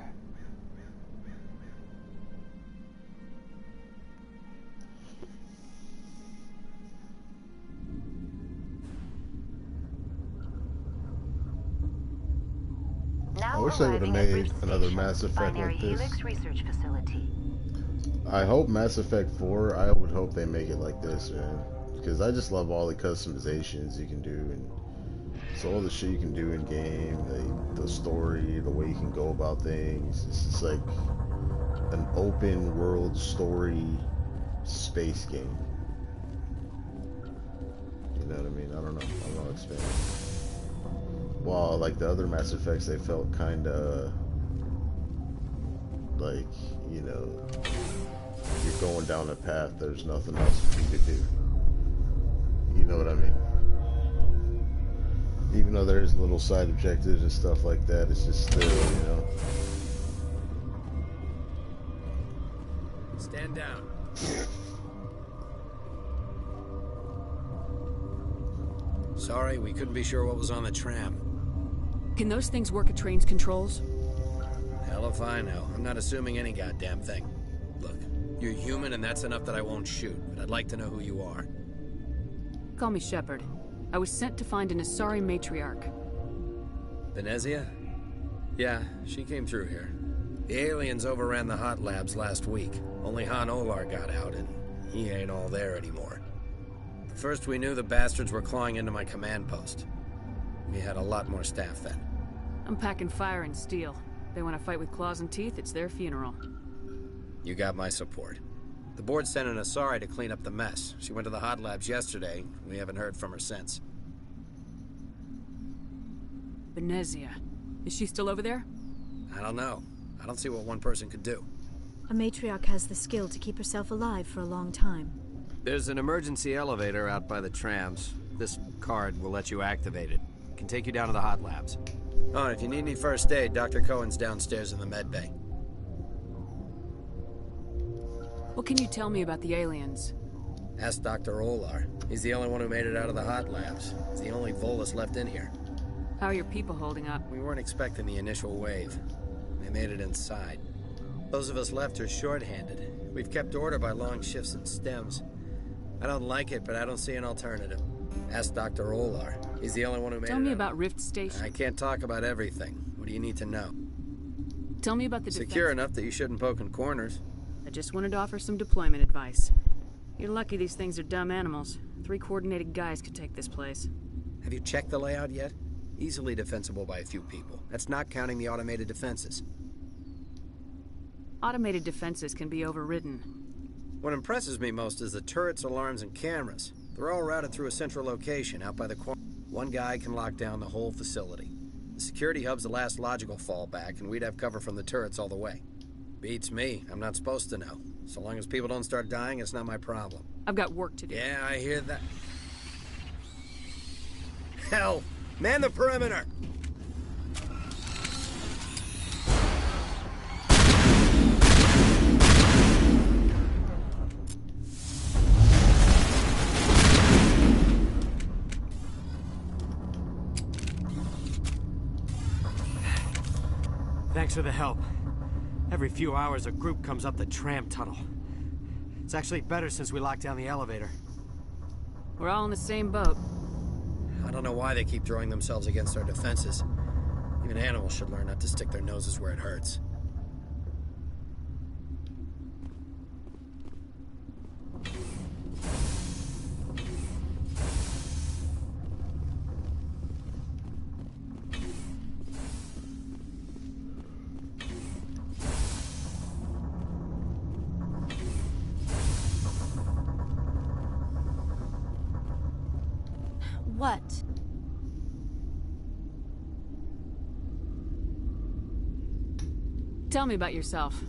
I wish they would have made another Mass Effect like this. Helix Research Facility. I hope Mass Effect 4, I would hope they make it like this, man. Because I just love all the customizations you can do, and so all the shit you can do in game, the story, the way you can go about things. It's just like an open world story space game. You know what I mean? I don't know. I don't know how to explain it. While like the other Mass Effects, they felt kind of like, you know, you're going down a path, there's nothing else for you to do. You know what I mean? Even though there's little side objectives and stuff like that, it's just still, you know. Stand down. Sorry, we couldn't be sure what was on the tram. Can those things work at train's controls? Hell if I know. I'm not assuming any goddamn thing. Look, you're human and that's enough that I won't shoot, but I'd like to know who you are. Call me Shepard. I was sent to find an Asari matriarch. Venezia? Yeah, she came through here. The aliens overran the hot labs last week. Only Han Olar got out, and he ain't all there anymore. The first we knew, the bastards were clawing into my command post. We had a lot more staff then. I'm packing fire and steel. They want to fight with claws and teeth, it's their funeral. You got my support. The board sent an Asari to clean up the mess. She went to the hot labs yesterday. We haven't heard from her since. Venezia. Is she still over there? I don't know. I don't see what one person could do. A matriarch has the skill to keep herself alive for a long time. There's an emergency elevator out by the trams. This card will let you activate it. It can take you down to the hot labs. Oh, and if you need any first aid, Dr. Cohen's downstairs in the med bay. What can you tell me about the aliens? Ask Dr. Olar. He's the only one who made it out of the hot labs. He's the only Volus left in here. How are your people holding up? We weren't expecting the initial wave. They made it inside. Those of us left are short-handed. We've kept order by long shifts and stems. I don't like it, but I don't see an alternative. Ask Dr. Olar. He's the only one who made it. Tell me about Rift Station. I can't talk about everything. What do you need to know? Tell me about the Secure enough that you shouldn't poke in corners. I just wanted to offer some deployment advice. You're lucky these things are dumb animals. 3 coordinated guys could take this place. Have you checked the layout yet? Easily defensible by a few people. That's not counting the automated defenses. Automated defenses can be overridden. What impresses me most is the turrets, alarms, and cameras. They're all routed through a central location out by the corner. One guy can lock down the whole facility. The security hub's the last logical fallback, and we'd have cover from the turrets all the way. Beats me. I'm not supposed to know. So long as people don't start dying, it's not my problem. I've got work to do. Yeah, I hear that. Hell! Man the perimeter! Thanks for the help. Every few hours, a group comes up the tram tunnel. It's actually better since we locked down the elevator. We're all in the same boat. I don't know why they keep throwing themselves against our defenses. Even animals should learn not to stick their noses where it hurts. What? Tell me about yourself.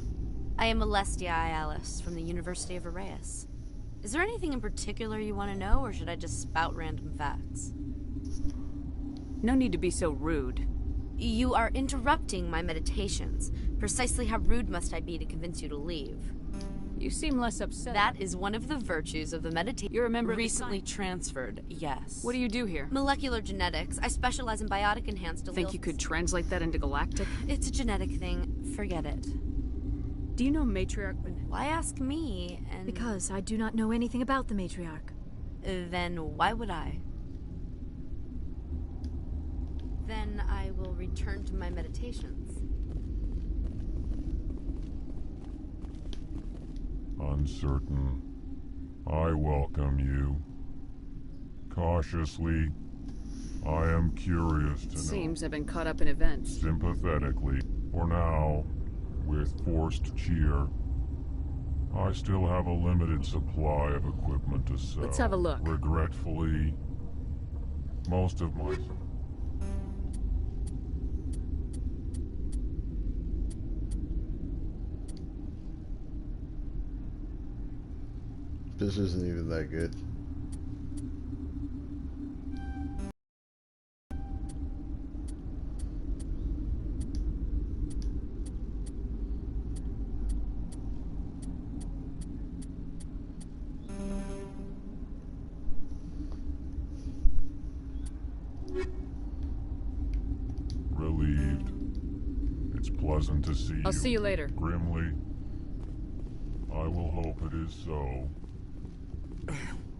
I am Alestia Alice from the University of Arraeus. Is there anything in particular you want to know, or should I just spout random facts? No need to be so rude. You are interrupting my meditations. Precisely how rude must I be to convince you to leave? You seem less upset. That is one of the virtues of the meditation. You're a member of recently transferred, yes. What do you do here? Molecular genetics. I specialize in biotic enhanced alleles. Think you could translate that into galactic? It's a genetic thing. Forget it. Do you know Matriarch Why ask me? And Because I do not know anything about the matriarch. Then why would I? Then I will return to my meditations. Uncertain. I welcome you. Cautiously. I am curious to know. Seems I've been caught up in events. Sympathetically. For now, with forced cheer. I still have a limited supply of equipment to sell. Let's have a look. Regretfully, most of my... This isn't even that good. relieved. It's pleasant to see you. I'll see you later. Grimly. I will hope it is so.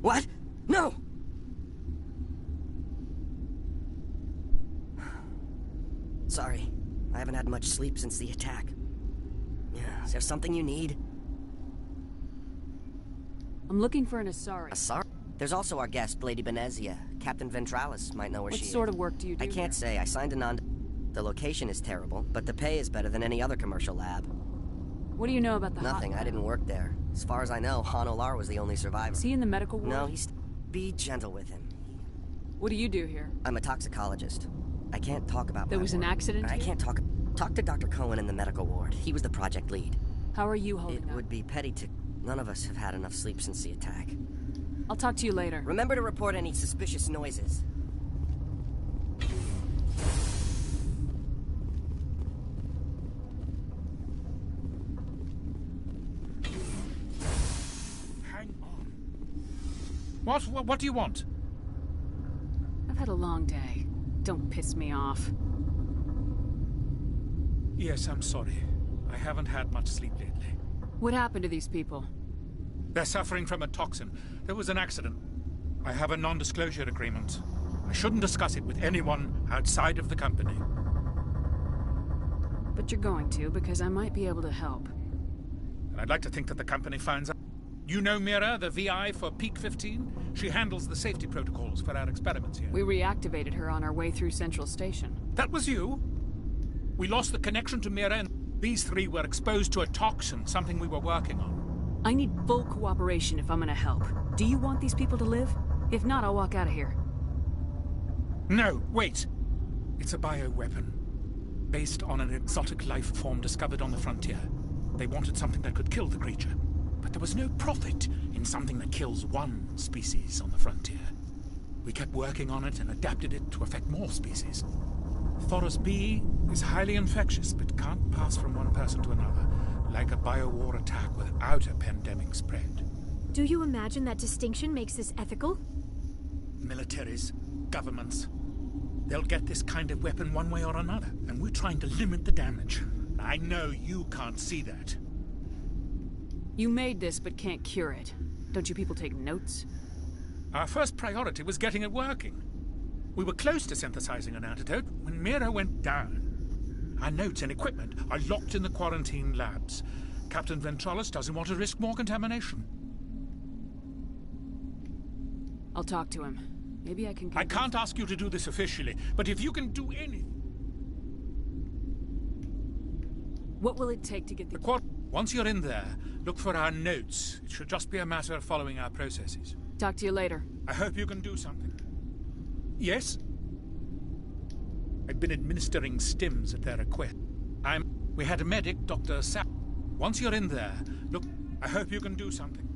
What? No! Sorry. I haven't had much sleep since the attack. Is there something you need? I'm looking for an Asari. Asari? There's also our guest, Lady Benezia. Captain Ventralis might know where she is. What sort of work do you do? I can't say. I signed a non... The location is terrible, but the pay is better than any other commercial lab. What do you know about the Nothing. I didn't work there. As far as I know, Han Olar was the only survivor. Is he in the medical ward? No, he's... Be gentle with him. What do you do here? I'm a toxicologist. I can't talk about There my was an work. accident I here? can't talk... Talk to Dr. Cohen in the medical ward. He was the project lead. How are you holding It up? would be petty to... None of us have had enough sleep since the attack. I'll talk to you later. Remember to report any suspicious noises. Hang on. What do you want? I've had a long day. Don't piss me off. Yes, I'm sorry. I haven't had much sleep lately. What happened to these people? They're suffering from a toxin. There was an accident. I have a non-disclosure agreement. I shouldn't discuss it with anyone outside of the company. But you're going to, because I might be able to help. And I'd like to think that the company finds out. You know Mira, the VI for Peak 15? She handles the safety protocols for our experiments here. We reactivated her on our way through Central Station. That was you? We lost the connection to Mira, and these three were exposed to a toxin, something we were working on. I need full cooperation if I'm gonna help. Do you want these people to live? If not, I'll walk out of here. No, wait. It's a bioweapon. Based on an exotic life form discovered on the frontier. They wanted something that could kill the creature. But there was no profit in something that kills one species on the frontier. We kept working on it and adapted it to affect more species. Thoros B is highly infectious, but can't pass from one person to another, like a biowar attack without a pandemic spread. Do you imagine that distinction makes this ethical? Militaries, governments, they'll get this kind of weapon one way or another, and we're trying to limit the damage. I know you can't see that. You made this, but can't cure it. Don't you people take notes? Our first priority was getting it working. We were close to synthesizing an antidote when Mira went down. Our notes and equipment are locked in the quarantine labs. Captain Ventralis doesn't want to risk more contamination. I'll talk to him. Maybe I can... I can't ask you to do this officially, but if you can do anything... What will it take to get the... Once you're in there, look for our notes. It should just be a matter of following our processes. Talk to you later. I hope you can do something. Yes? I've been administering stims at their request. We had a medic, Dr. Sapp. Once you're in there, look, I hope you can do something.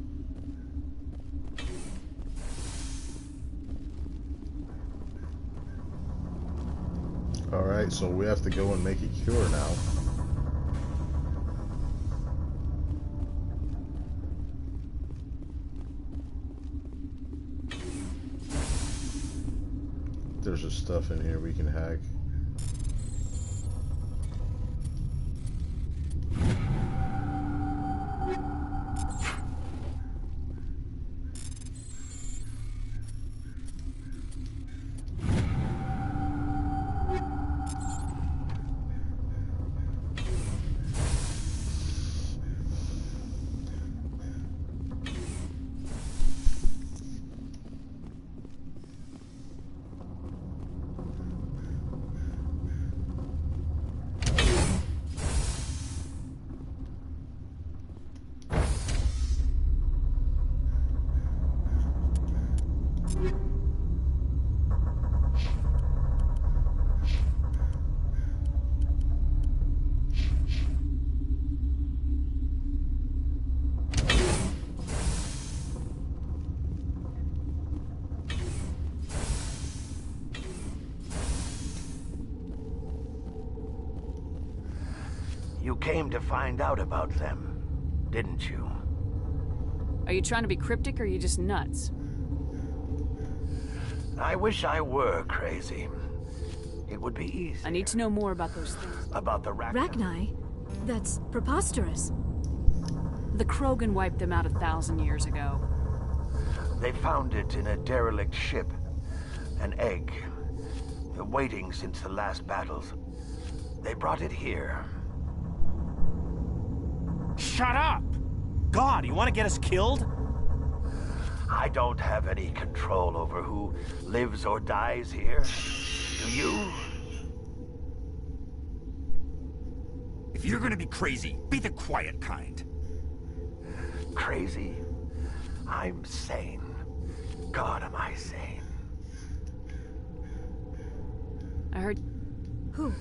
Alright, so we have to go and make a cure now. There's just stuff in here we can hack. You came to find out about them, didn't you? Are you trying to be cryptic or are you just nuts? I wish I were crazy. It it would be easy. I need to know more about those things. About the Rachni? That's preposterous. The Krogan wiped them out 1,000 years ago. They found it in a derelict ship. An egg. Waiting since the last battles. They brought it here. Shut up! God, you want to get us killed? I don't have any control over who lives or dies here. Do you? If you're gonna be crazy, be the quiet kind. Crazy? I'm sane. God, am I sane. I heard... Who?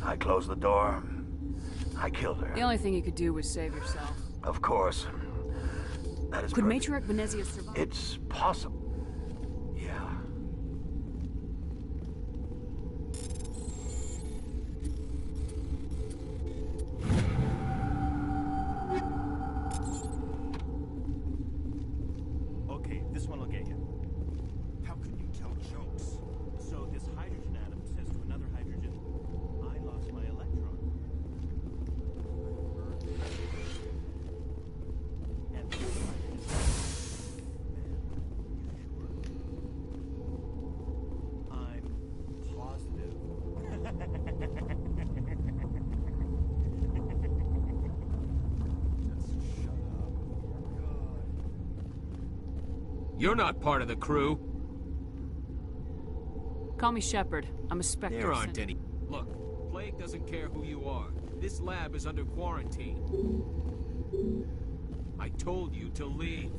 I closed the door. I killed her. The only thing you could do was save yourself. Of course. That is Could perfect. Matriarch Venezia survive? It's possible. Yeah. Okay, this one will get you. How can you tell jokes? So this hydrogen atom says to another hydrogen, I lost my electron. And the other hydrogen says, man, you sure? I'm positive. You're not part of the crew. Call me Shepard. I'm a Spectre. There aren't any. Look, Plague doesn't care who you are. This lab is under quarantine. I told you to leave.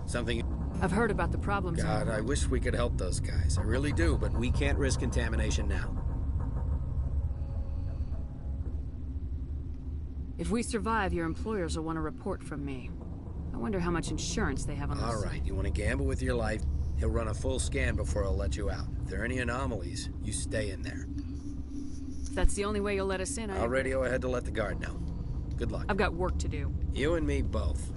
Something... I've heard about the problems. God, I wish we could help those guys. I really do, but we can't risk contamination now. If we survive, your employers will want a report from me. I wonder how much insurance they have on this. All right, you want to gamble with your life? He'll run a full scan before he'll let you out. If there are any anomalies, you stay in there. If that's the only way you'll let us in, I'll radio ahead to let the guard know. Good luck. I've got work to do. You and me both.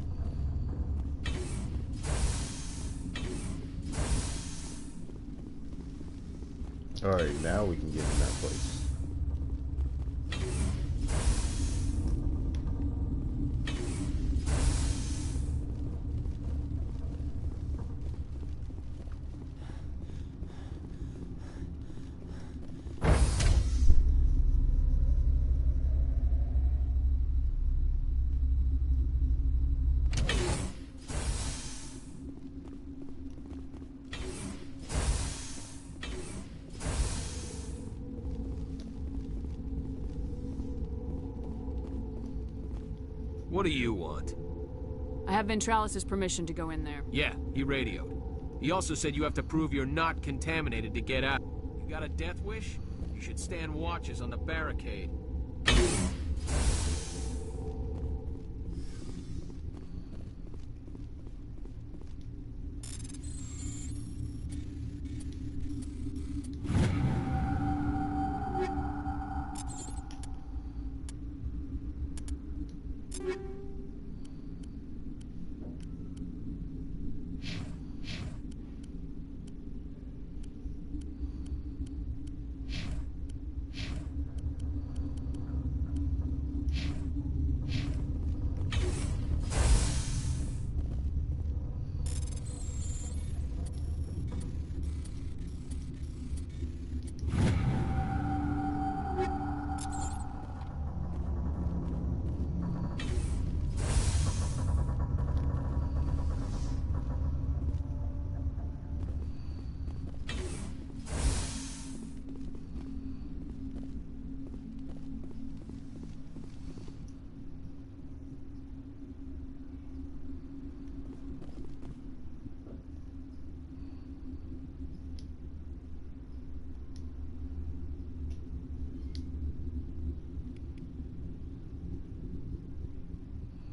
Alright, now we can get in that place. What do you want? I have Ventralis' permission to go in there. Yeah, he radioed. He also said you have to prove you're not contaminated to get out. You got a death wish? You should stand watches on the barricade.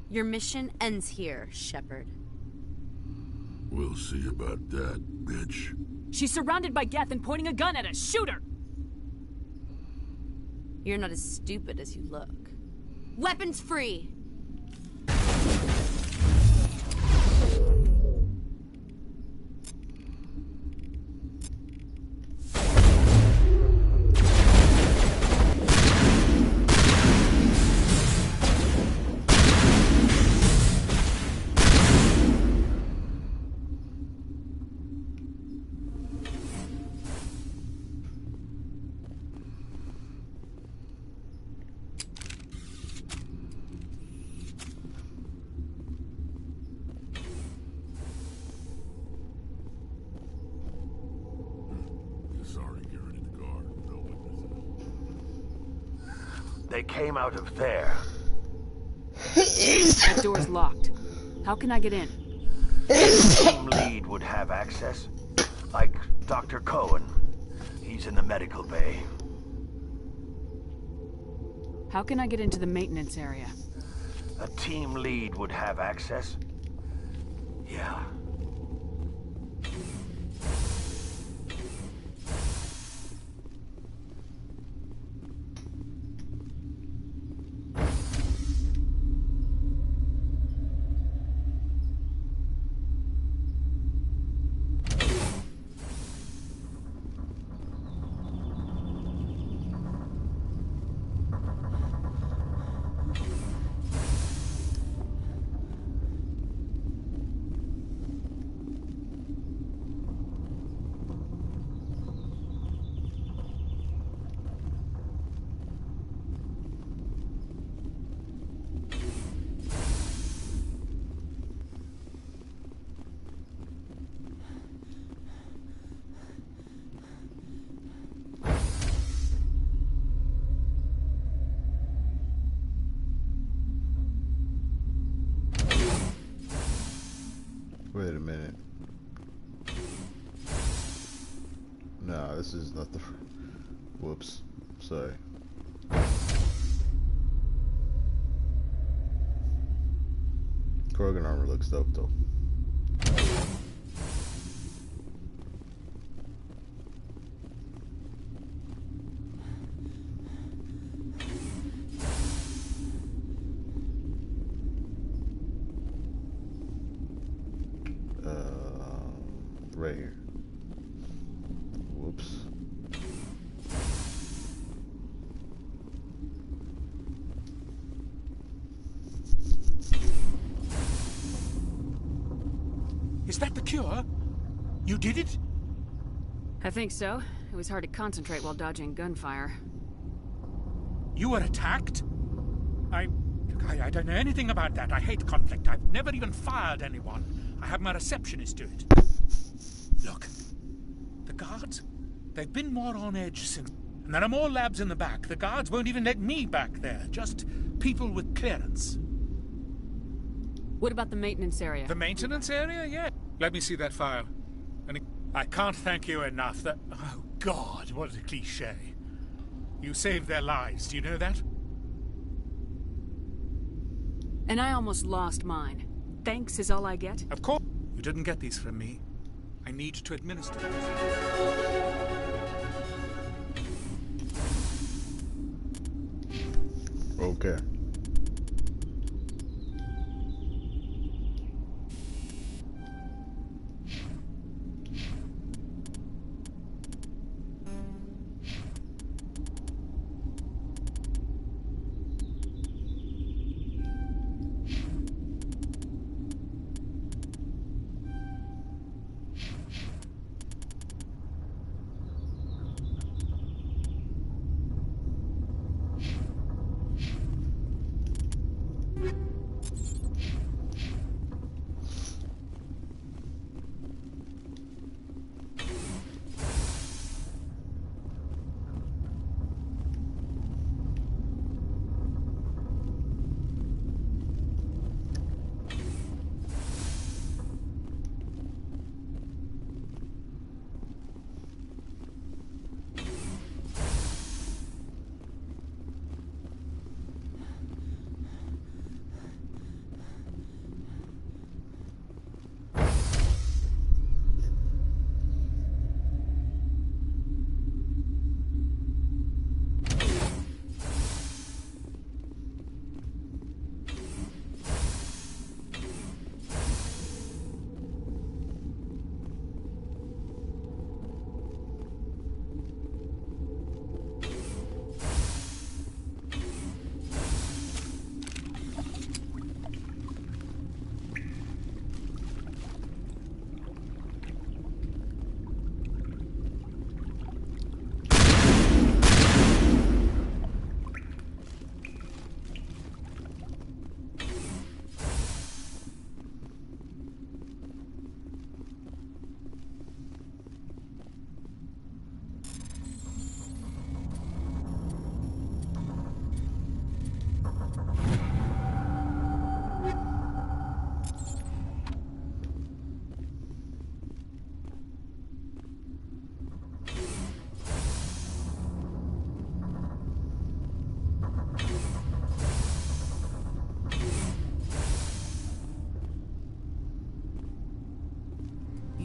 Your mission ends here, Shepard. We'll see about that, bitch. She's surrounded by Geth and pointing a gun at us. Shoot her! You're not as stupid as you look. Weapons free! They came out of there. That door's locked. How can I get in? Team lead would have access. Like Dr. Cohen. He's in the medical bay. How can I get into the maintenance area? A team lead would have access. Yeah. Wait a minute. No, this is not the... Whoops. Sorry. Krogan armor looks dope, though. Right here. Whoops. Is that the cure? You did it? I think so. It was hard to concentrate while dodging gunfire. You were attacked? I don't know anything about that. I hate conflict. I've never even fired anyone. I have my receptionist do it. Look, the guards, they've been more on edge since... And there are more labs in the back. The guards won't even let me back there. Just people with clearance. What about the maintenance area? The maintenance area? Yeah. Let me see that file. And I can't thank you enough. That... Oh, God, what a cliché. You saved their lives. Do you know that? And I almost lost mine. Thanks is all I get? Of course. You didn't get these from me. I need to administer them. Okay.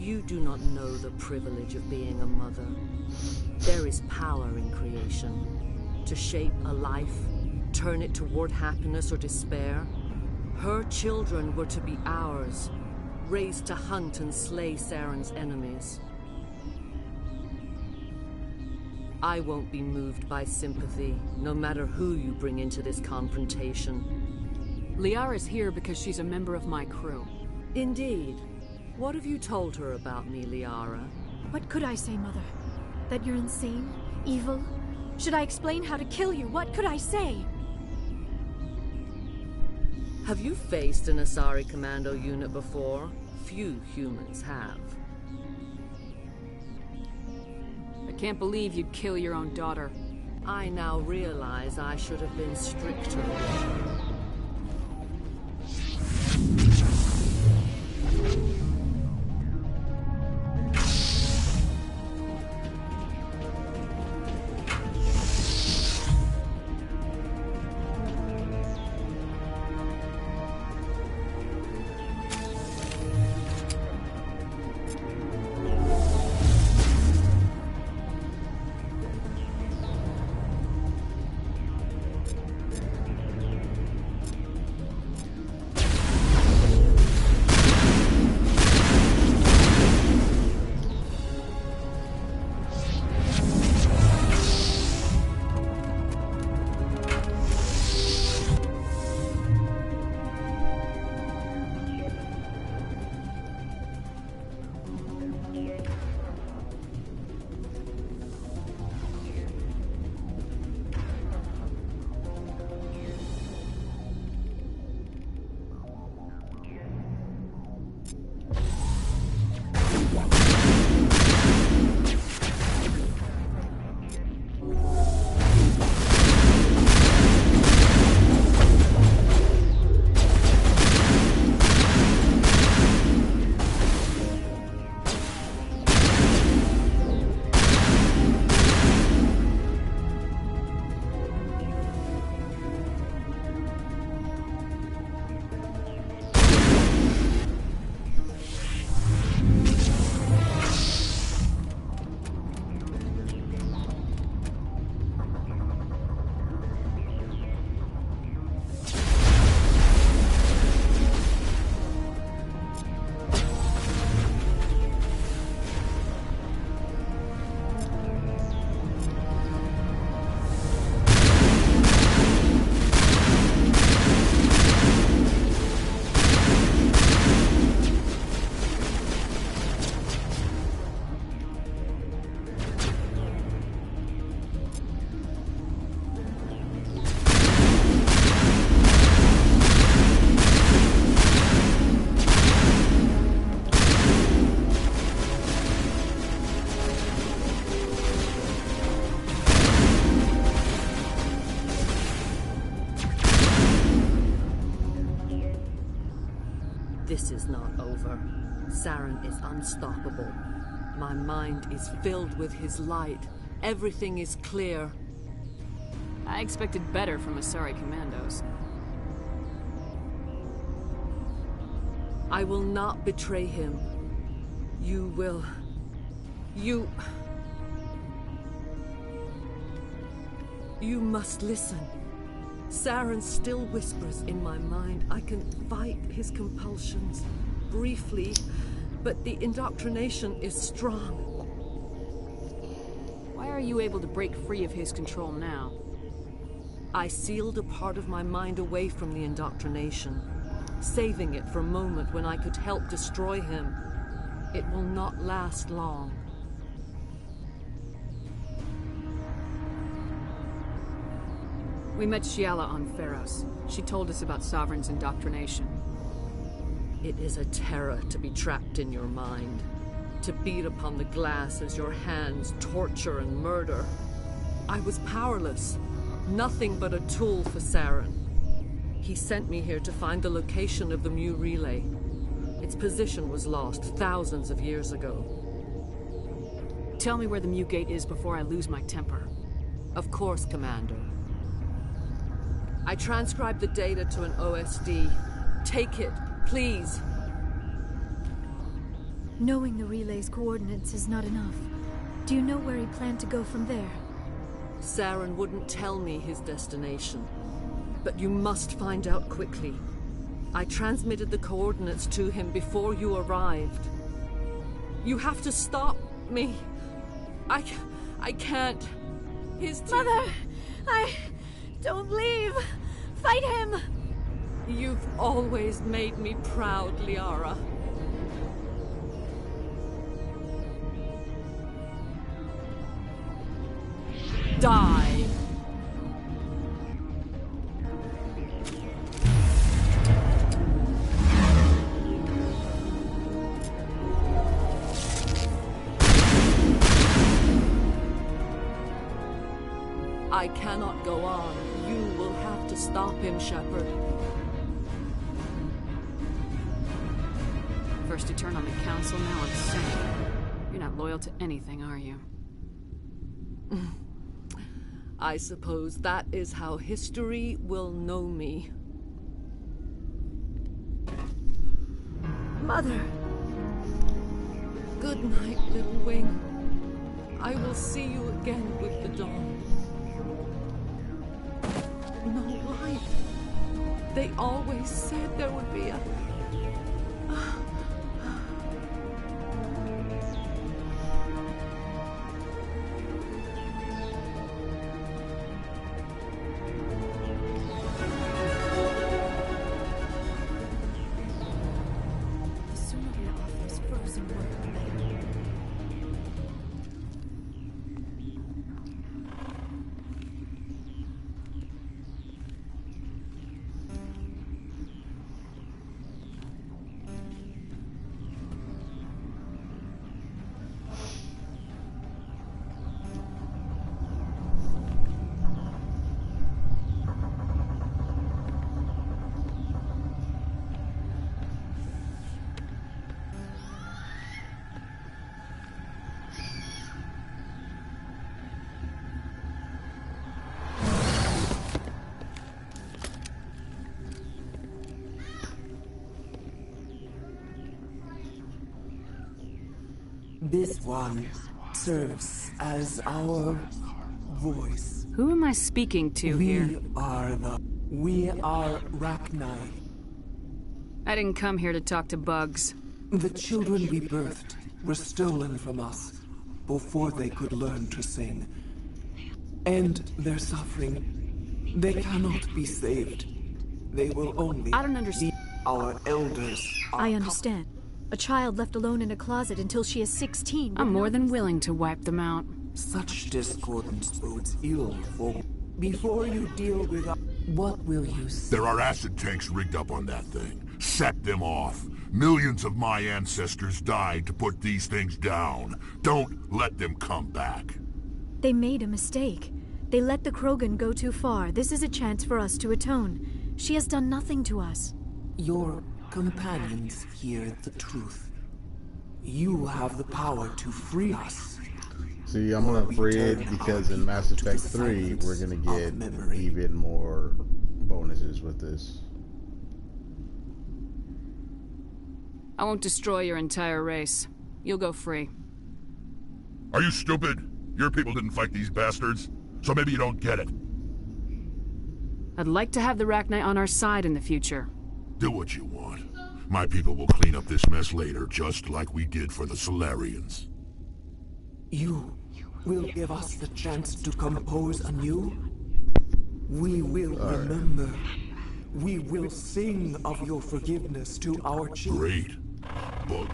You do not know the privilege of being a mother. There is power in creation. To shape a life, turn it toward happiness or despair. Her children were to be ours, raised to hunt and slay Saren's enemies. I won't be moved by sympathy, no matter who you bring into this confrontation. Liara's here because she's a member of my crew. Indeed. What have you told her about me, Liara? What could I say, Mother? That you're insane? Evil? Should I explain how to kill you? What could I say? Have you faced an Asari commando unit before? Few humans have. I can't believe you'd kill your own daughter. I now realize I should have been stricter with her. This is not over. Saren is unstoppable. My mind is filled with his light. Everything is clear. I expected better from Asari commandos. I will not betray him. You will. You must listen. Saren still whispers in my mind. I can fight his compulsions, briefly, but the indoctrination is strong. Why are you able to break free of his control now? I sealed a part of my mind away from the indoctrination, saving it for a moment when I could help destroy him. It will not last long. We met Shiala on Pharos. She told us about Sovereign's indoctrination. It is a terror to be trapped in your mind, to beat upon the glass as your hands torture and murder. I was powerless, nothing but a tool for Saren. He sent me here to find the location of the Mu relay. Its position was lost thousands of years ago. Tell me where the Mu gate is before I lose my temper. Of course, Commander. I transcribed the data to an OSD. Take it, please. Knowing the relay's coordinates is not enough. Do you know where he planned to go from there? Saren wouldn't tell me his destination. But you must find out quickly. I transmitted the coordinates to him before you arrived. You have to stop me. I can't. His team... Mother! Don't leave! Fight him! You've always made me proud, Liara. Die! I cannot go on. You will have to stop him, Shepard. First you turn on the Council, now insane. You're not loyal to anything, are you? I suppose that is how history will know me. Mother! Good night, little wing. I will see you again with the dawn. No life. They always said there would be a... This one serves as our voice. Who am I speaking to here? We are Rachni. I didn't come here to talk to bugs. The children we birthed were stolen from us before they could learn to sing. End their suffering. They cannot be saved. They will only... I don't understand. Our elders I understand. A child left alone in a closet until she is 16. I'm more than willing to wipe them out. Such discordance bodes ill for... Before you deal with... What will you say? There are acid tanks rigged up on that thing. Set them off. Millions of my ancestors died to put these things down. Don't let them come back. They made a mistake. They let the Krogan go too far. This is a chance for us to atone. She has done nothing to us. Your companions hear the truth. You have the power to free us. See, I'm gonna free it because in Mass Effect 3, we're gonna get even more bonuses with this. I won't destroy your entire race. You'll go free. Are you stupid? Your people didn't fight these bastards, so maybe you don't get it. I'd like to have the Rachni on our side in the future. Do what you want. My people will clean up this mess later, just like we did for the Solarians. You will give us the chance to compose anew? We will remember. We will sing of your forgiveness to our children. Great. But...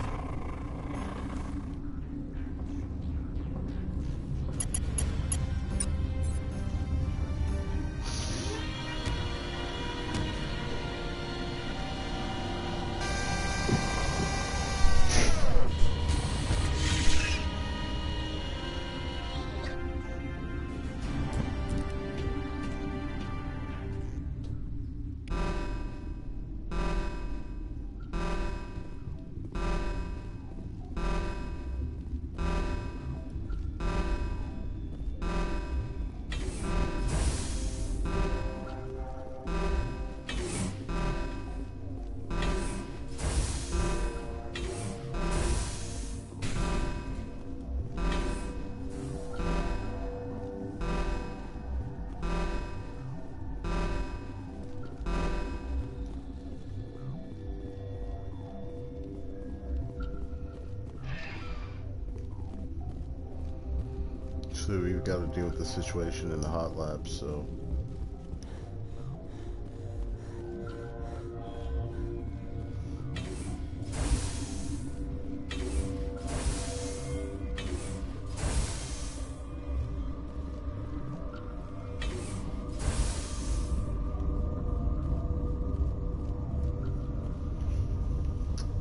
So we've got to deal with the situation in the hot lab, so...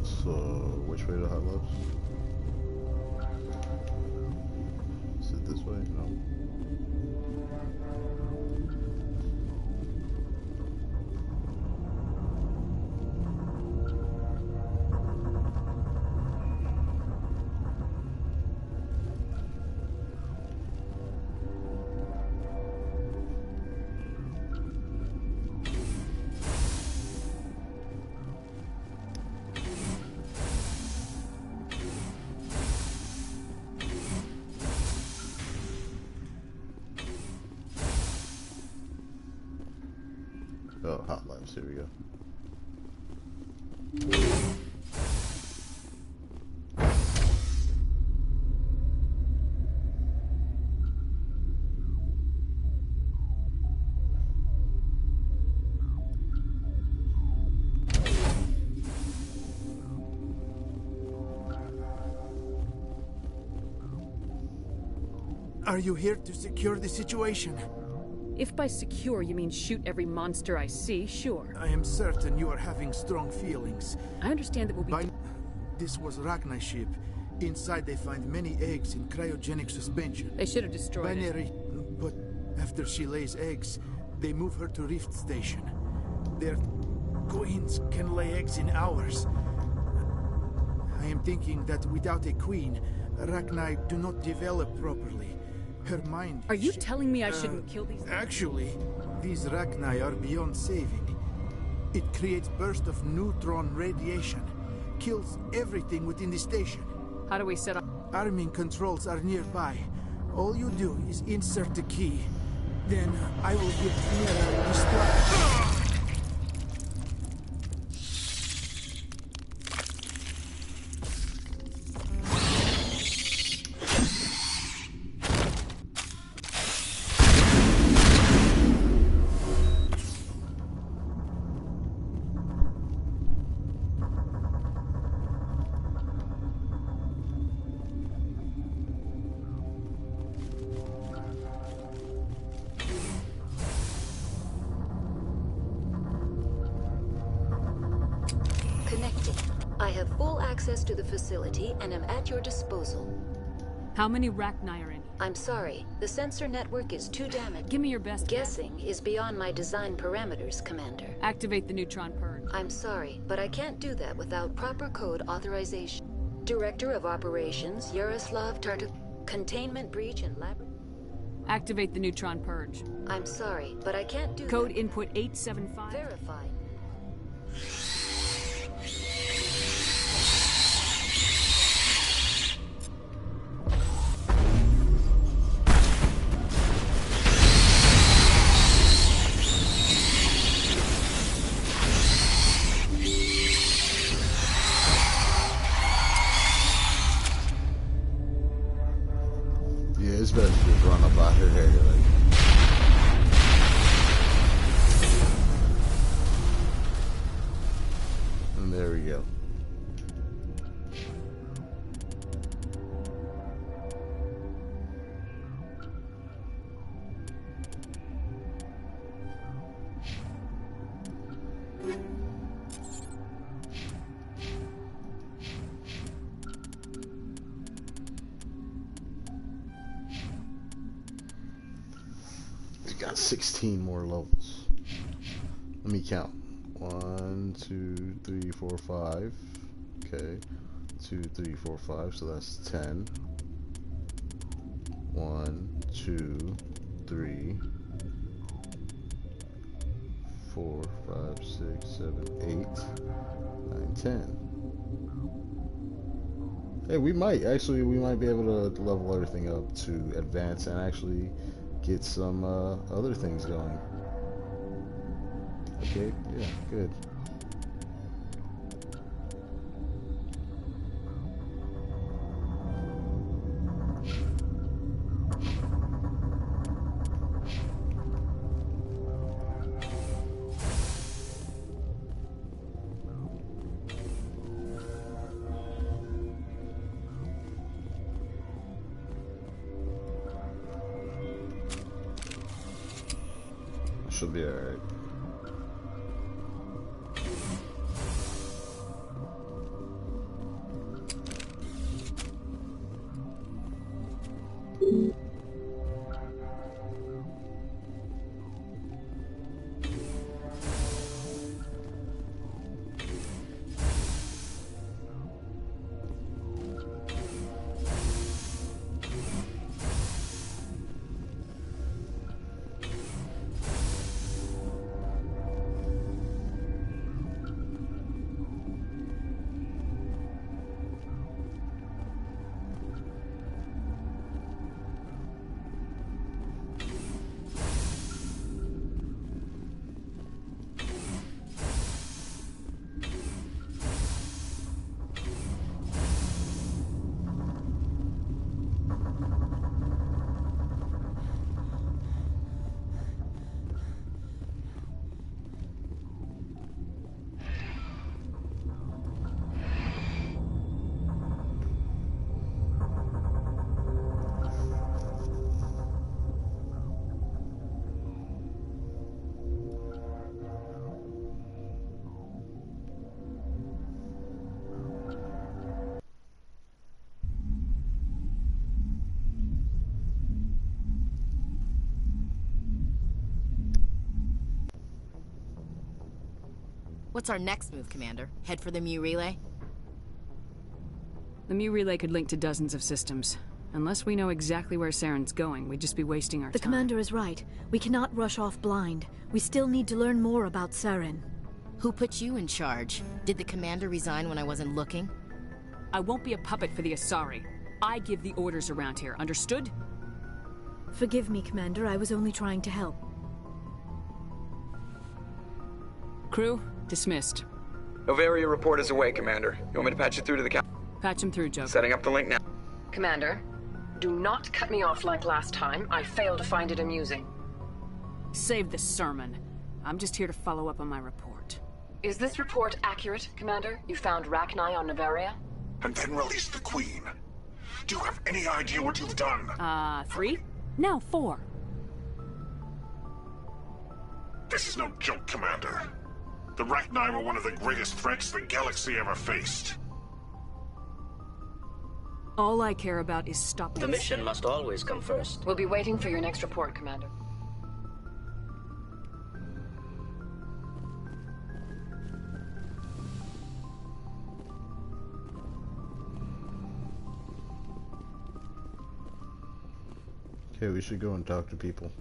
So, which way to the hot labs? Is it this way? No. Oh, hot labs, here we go. Are you here to secure the situation? If by secure you mean shoot every monster I see, sure. I am certain you are having strong feelings. I understand that we'll be... This was Rachni's ship. Inside they find many eggs in cryogenic suspension. They should have destroyed Binary. But after she lays eggs, they move her to Rift Station. Their queens can lay eggs in hours. I am thinking that without a queen, Rachni do not develop properly. Her mind... Are you telling me I shouldn't kill these... Actually, these Rachni are beyond saving. It creates bursts of neutron radiation. Kills everything within the station. How do we set up... Arming controls are nearby. All you do is insert the key. Then I will give Mira destruct... I have full access to the facility and am at your disposal. How many Rachni are in? I'm sorry, the sensor network is too damaged. Give me your best Guessing is beyond my design parameters, Commander. Activate the neutron purge. I'm sorry, but I can't do that without proper code authorization. Director of Operations, Yaroslav Tartu... Containment breach and lab... Activate the neutron purge. I'm sorry, but I can't do Code that. input 875. Verified. It's better to just run up out of here, like. And there we go. Got 16 more levels. Let me count. 1, 2, 3, 4, 5. Okay. 2, 3, 4, 5. So that's 10. 1, 2, 3, 4, 5, 6, 7, 8, 9, 10. Hey, we might be able to level everything up to advance and actually get some other things going. Okay, yeah, good. She'll be alright. What's our next move, Commander? Head for the Mu Relay? The Mu Relay could link to dozens of systems. Unless we know exactly where Saren's going, we'd just be wasting our time. The Commander is right. We cannot rush off blind. We still need to learn more about Saren. Who put you in charge? Did the Commander resign when I wasn't looking? I won't be a puppet for the Asari. I give the orders around here, understood? Forgive me, Commander. I was only trying to help. Crew, dismissed. Novaria report is away, Commander. You want me to patch you through to the Patch him through, Joker. Setting up the link now. Commander, do not cut me off like last time. I failed to find it amusing. Save the sermon. I'm just here to follow up on my report. Is this report accurate, Commander? You found Rachni on Novaria? And then released the Queen. Do you have any idea what you've done? 3? No, 4. This is no joke, Commander. The Rachni were one of the greatest threats the galaxy ever faced. All I care about is stopping The mission must always come first. We'll be waiting for your next report, Commander. Okay, we should go and talk to people.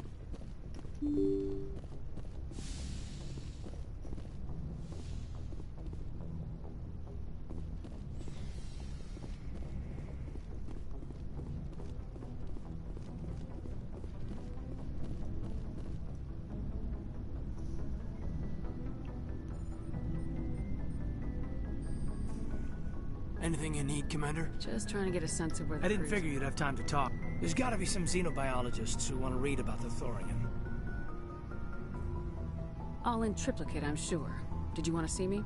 Anything you need, Commander? Just trying to get a sense of where the I didn't crew's- figure you'd have time to talk. There's gotta be some xenobiologists who want to read about the Thorian. All in triplicate, I'm sure. Did you want to see me?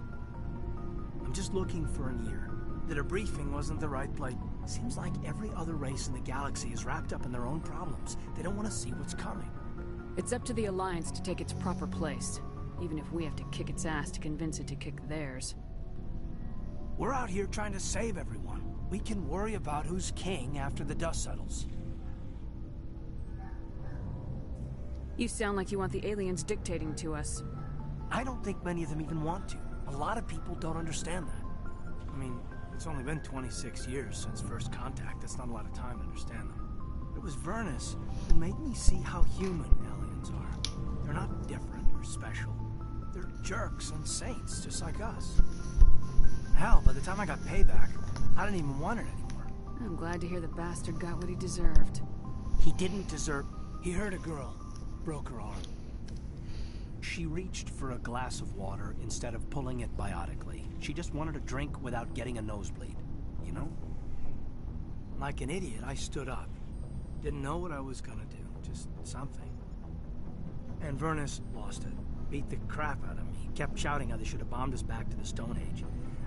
I'm just looking for an ear. The debriefing wasn't the right place. Seems like every other race in the galaxy is wrapped up in their own problems. They don't want to see what's coming. It's up to the Alliance to take its proper place, even if we have to kick its ass to convince it to kick theirs. We're out here trying to save everyone. We can worry about who's king after the dust settles. You sound like you want the aliens dictating to us. I don't think many of them even want to. A lot of people don't understand that. I mean, it's only been 26 years since first contact. That's not a lot of time to understand them. It was Vernus who made me see how human aliens are. They're not different or special. They're jerks and saints, just like us. Hell, by the time I got payback, I didn't even want it anymore. I'm glad to hear the bastard got what he deserved. He didn't deserve... He hurt a girl. Broke her arm. She reached for a glass of water instead of pulling it biotically. She just wanted a drink without getting a nosebleed. You know? Like an idiot, I stood up. Didn't know what I was gonna do. Just something. And Vernus lost it. Beat the crap out of me. Kept shouting how they should have bombed us back to the Stone Age.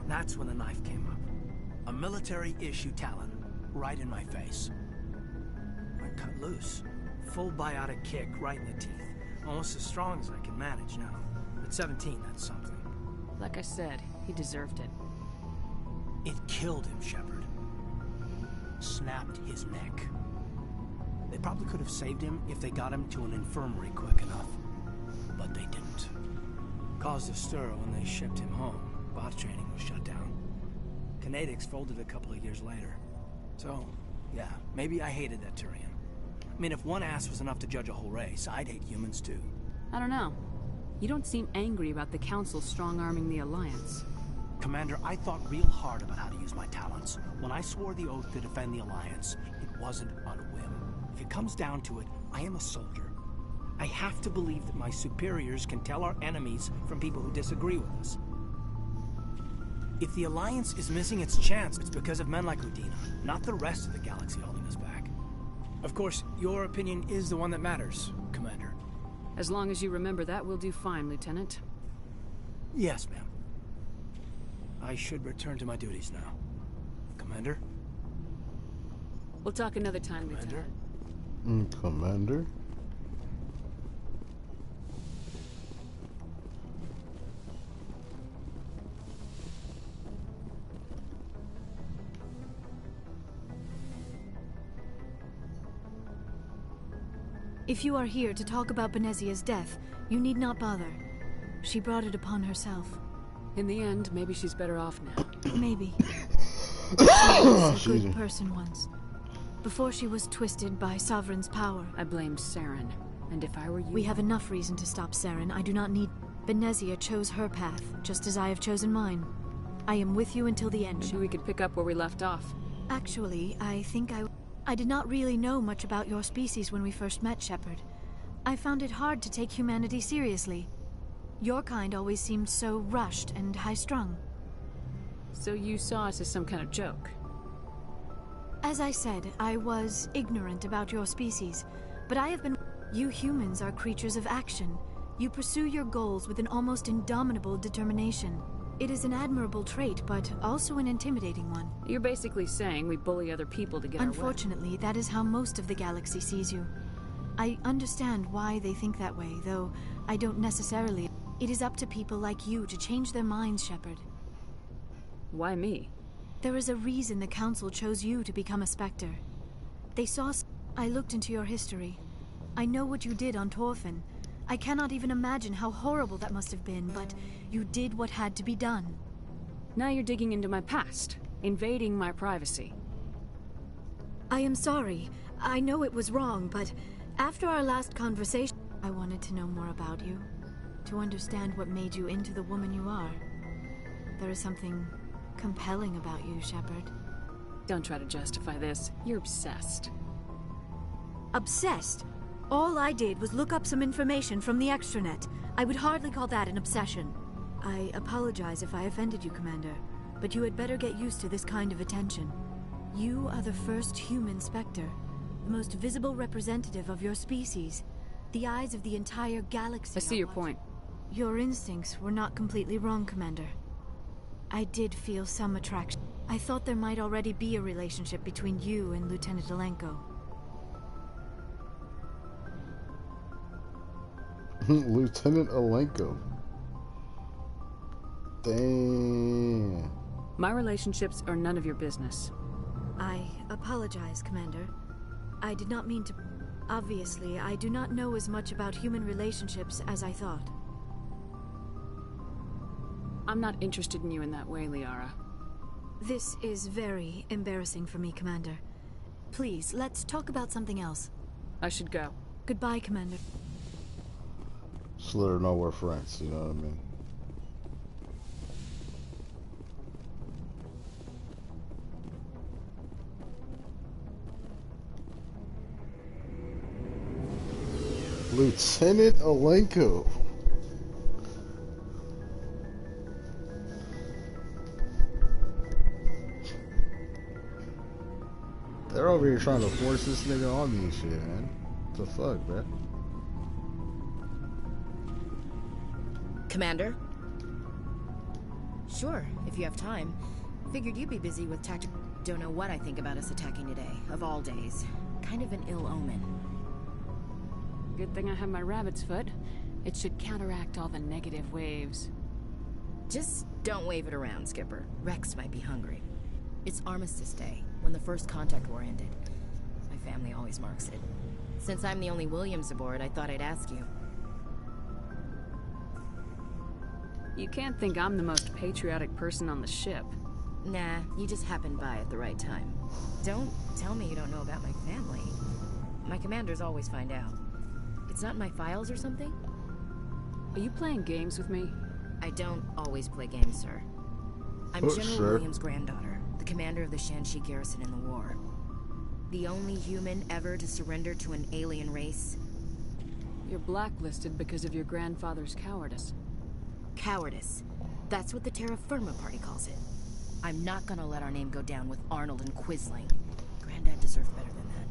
That's when the knife came up. A military-issue talon. Right in my face. I cut loose. Full biotic kick right in the teeth. Almost as strong as I can manage now. At 17, that's something. Like I said, he deserved it. It killed him, Shepard. Snapped his neck. They probably could have saved him if they got him to an infirmary quick enough. But they didn't. Caused a stir when they shipped him home. Bot training was shut down. Kinetics folded a couple of years later. So, yeah, maybe I hated that Turian. I mean, if one ass was enough to judge a whole race, I'd hate humans too. I don't know. You don't seem angry about the Council strong-arming the Alliance. Commander, I thought real hard about how to use my talents. When I swore the oath to defend the Alliance, it wasn't on a whim. If it comes down to it, I am a soldier. I have to believe that my superiors can tell our enemies from people who disagree with us. If the Alliance is missing its chance, it's because of men like Udina, not the rest of the galaxy holding us back. Of course, your opinion is the one that matters, Commander. As long as you remember that, we'll do fine, Lieutenant. Yes, ma'am. I should return to my duties now. Commander? We'll talk another time, Commander? Lieutenant. Commander? If you are here to talk about Benezia's death, you need not bother. She brought it upon herself. In the end, maybe she's better off now. Maybe. She was a good person once. Before she was twisted by Sovereign's power. I blamed Saren. And if I were you... We have enough reason to stop Saren. I do not need... Benezia chose her path, just as I have chosen mine. I am with you until the end. Maybe we could pick up where we left off. Actually, I think I did not really know much about your species when we first met, Shepard. I found it hard to take humanity seriously. Your kind always seemed so rushed and high-strung. So you saw us as some kind of joke? As I said, I was ignorant about your species, but I have been... You humans are creatures of action. You pursue your goals with an almost indomitable determination. It is an admirable trait, but also an intimidating one. You're basically saying we bully other people to get our way. Unfortunately, that is how most of the galaxy sees you. I understand why they think that way, though I don't necessarily... It is up to people like you to change their minds, Shepard. Why me? There is a reason the Council chose you to become a Spectre. They saw... I looked into your history. I know what you did on Torfin. I cannot even imagine how horrible that must have been, but you did what had to be done. Now you're digging into my past, invading my privacy. I am sorry. I know it was wrong, but after our last conversation, I wanted to know more about you. To understand what made you into the woman you are. There is something compelling about you, Shepard. Don't try to justify this. You're obsessed. Obsessed? All I did was look up some information from the extranet. I would hardly call that an obsession. I apologize if I offended you, Commander, but you had better get used to this kind of attention. You are the first human Spectre, the most visible representative of your species. The eyes of the entire galaxy. I see your point. Your instincts were not completely wrong, Commander. I did feel some attraction. I thought there might already be a relationship between you and Lieutenant Alenko. Lieutenant Alenko. Damn. My relationships are none of your business. I apologize, Commander. I did not mean to... Obviously, I do not know as much about human relationships as I thought. I'm not interested in you in that way, Liara. This is very embarrassing for me, Commander. Please, let's talk about something else. I should go. Goodbye, Commander. Just let her know we're friends, you know what I mean? Lieutenant Alenko. They're over here trying to force this nigga on me and shit, man. What the fuck, bruh? Commander? Sure, if you have time. Figured you'd be busy with tactic... Don't know what I think about us attacking today, of all days. Kind of an ill omen. Good thing I have my rabbit's foot. It should counteract all the negative waves. Just don't wave it around, Skipper. Rex might be hungry. It's Armistice Day, when the first contact war ended. My family always marks it. Since I'm the only Williams aboard, I thought I'd ask you. You can't think I'm the most patriotic person on the ship. Nah, you just happened by at the right time. Don't tell me you don't know about my family. My commanders always find out. It's not in my files or something? Are you playing games with me? I don't always play games, sir. I'm General sure. Williams' granddaughter, the commander of the Shanxi garrison in the war. The only human ever to surrender to an alien race. You're blacklisted because of your grandfather's cowardice. Cowardice. That's what the Terra Firma Party calls it. I'm not gonna let our name go down with Arnold and Quisling. Granddad deserved better than that.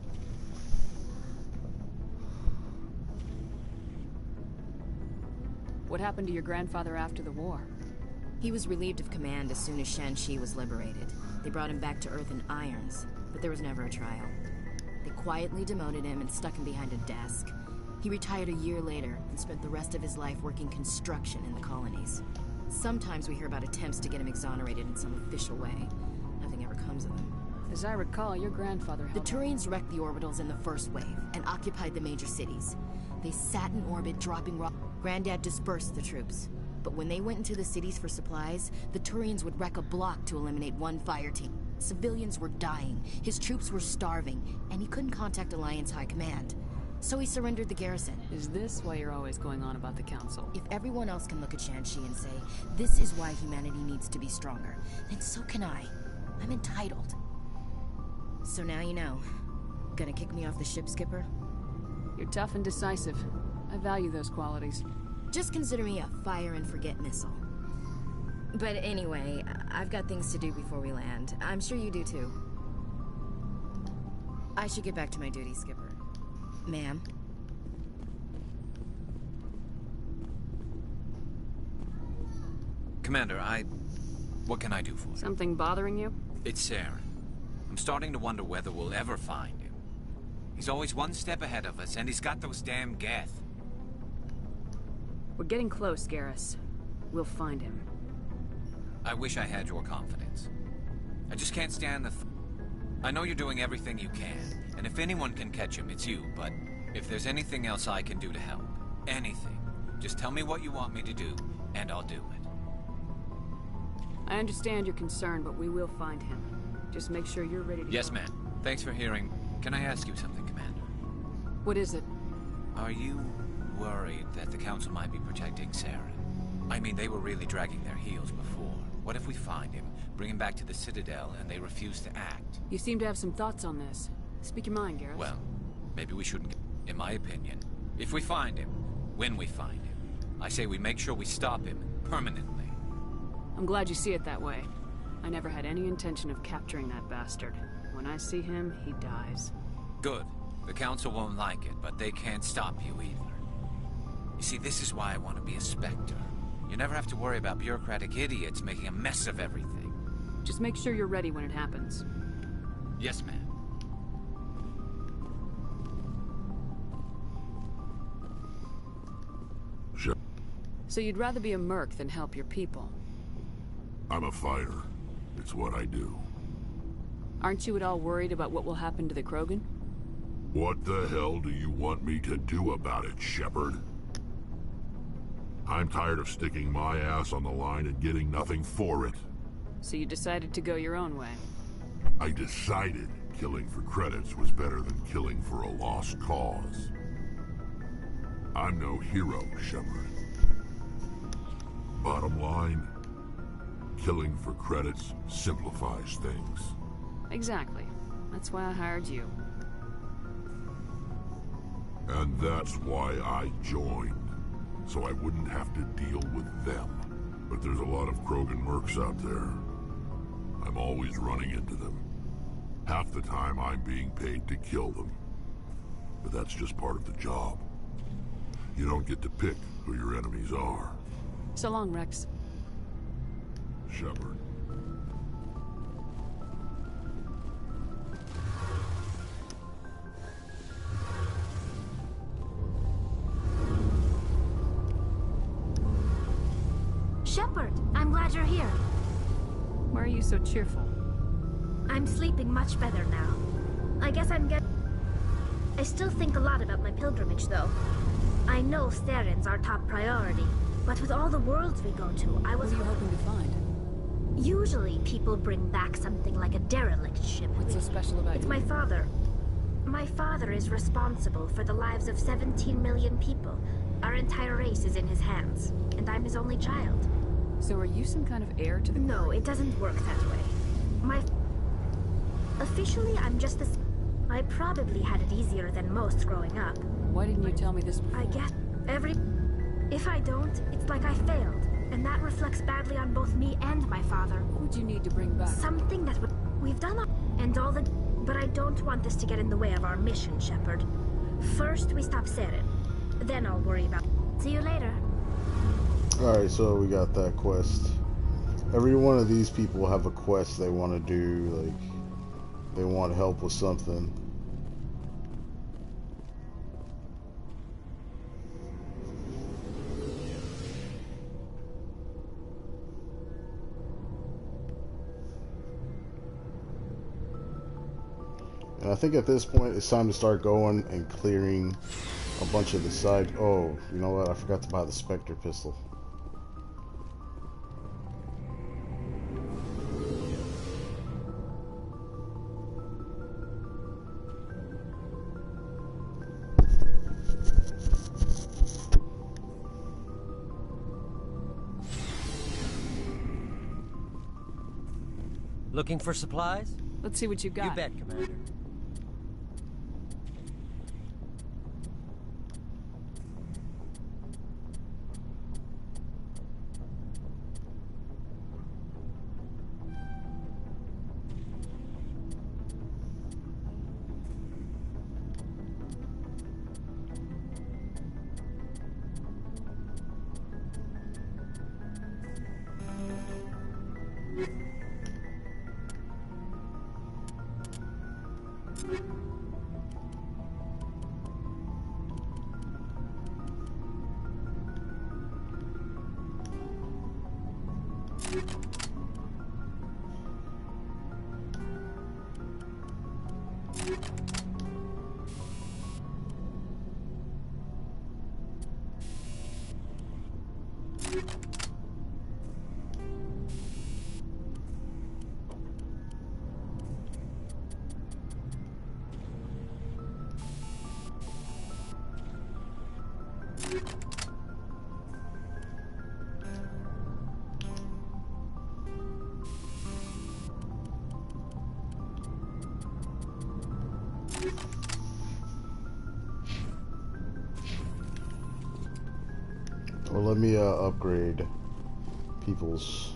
What happened to your grandfather after the war? He was relieved of command as soon as Shanxi was liberated. They brought him back to Earth in irons, but there was never a trial. They quietly demoted him and stuck him behind a desk. He retired a year later and spent the rest of his life working construction in the colonies. Sometimes we hear about attempts to get him exonerated in some official way. Nothing ever comes of them. As I recall, your grandfather The Turians wrecked the orbitals in the first wave and occupied the major cities. They sat in orbit, dropping rock. Granddad dispersed the troops. But when they went into the cities for supplies, the Turians would wreck a block to eliminate one fire team. Civilians were dying, his troops were starving, and he couldn't contact Alliance High Command. So he surrendered the garrison. Is this why you're always going on about the Council? If everyone else can look at Shanxi and say, this is why humanity needs to be stronger, then so can I. I'm entitled. So now you know. Gonna kick me off the ship, Skipper? You're tough and decisive. I value those qualities. Just consider me a fire and forget missile. But anyway, I've got things to do before we land. I'm sure you do too. I should get back to my duties, Skipper. Ma'am? Commander, what can I do for you? Something bothering you? It's Saren. I'm starting to wonder whether we'll ever find him. He's always one step ahead of us, and he's got those damn Geth. We're getting close, Garrus. We'll find him. I wish I had your confidence. I just can't stand I know you're doing everything you can, and if anyone can catch him, it's you, but if there's anything else I can do to help, anything, just tell me what you want me to do, and I'll do it. I understand your concern, but we will find him. Just make sure you're ready to go. Yes, ma'am. Thanks for hearing. Can I ask you something, Commander? What is it? Are you worried that the Council might be protecting Saren? I mean, they were really dragging their heels before. What if we find him, bring him back to the Citadel, and they refuse to act? You seem to have some thoughts on this. Speak your mind, Garrus. Well, maybe we shouldn't. In my opinion, if we find him, when we find him, I say we make sure we stop him permanently. I'm glad you see it that way. I never had any intention of capturing that bastard. When I see him, he dies. Good. The Council won't like it, but they can't stop you either. You see, this is why I want to be a Spectre. You never have to worry about bureaucratic idiots making a mess of everything. Just make sure you're ready when it happens. Yes, ma'am. Sure. So you'd rather be a merc than help your people? I'm a fighter. It's what I do. Aren't you at all worried about what will happen to the Krogan? What the hell do you want me to do about it, Shepard? I'm tired of sticking my ass on the line and getting nothing for it. So you decided to go your own way? I decided killing for credits was better than killing for a lost cause. I'm no hero, Shepard. Bottom line, killing for credits simplifies things. Exactly. That's why I hired you. And that's why I joined. So I wouldn't have to deal with them. But there's a lot of Krogan mercs out there. I'm always running into them. Half the time I'm being paid to kill them. But that's just part of the job. You don't get to pick who your enemies are. So long, Rex. Shepard. Shepard, I'm glad you're here. Why are you so cheerful? I'm sleeping much better now. I guess I still think a lot about my pilgrimage, though. I know Theron's our top priority, but with all the worlds we go to, I was... What are you hoping to find? Usually, people bring back something like a derelict ship. What's so special about It's you? my father. My father is responsible for the lives of 17 million people. Our entire race is in his hands, and I'm his only child. So are you some kind of heir to the... No, it doesn't work that way. Officially, I'm just the... I probably had it easier than most growing up. Why didn't you tell me this before? I get If I don't, it's like I failed. And that reflects badly on both me and my father. What would you need to bring back? Something that would... We've done and all the... But I don't want this to get in the way of our mission, Shepard. First, we stop Saren. Then I'll worry about... See you later. Alright, so we got that quest. Every one of these people have a quest they want to do, like... They want help with something. And I think at this point it's time to start going and clearing a bunch of the side... Oh, you know what? I forgot to buy the Spectre pistol. Looking for supplies? Let's see what you got. You bet, Commander. Well, let me upgrade people's...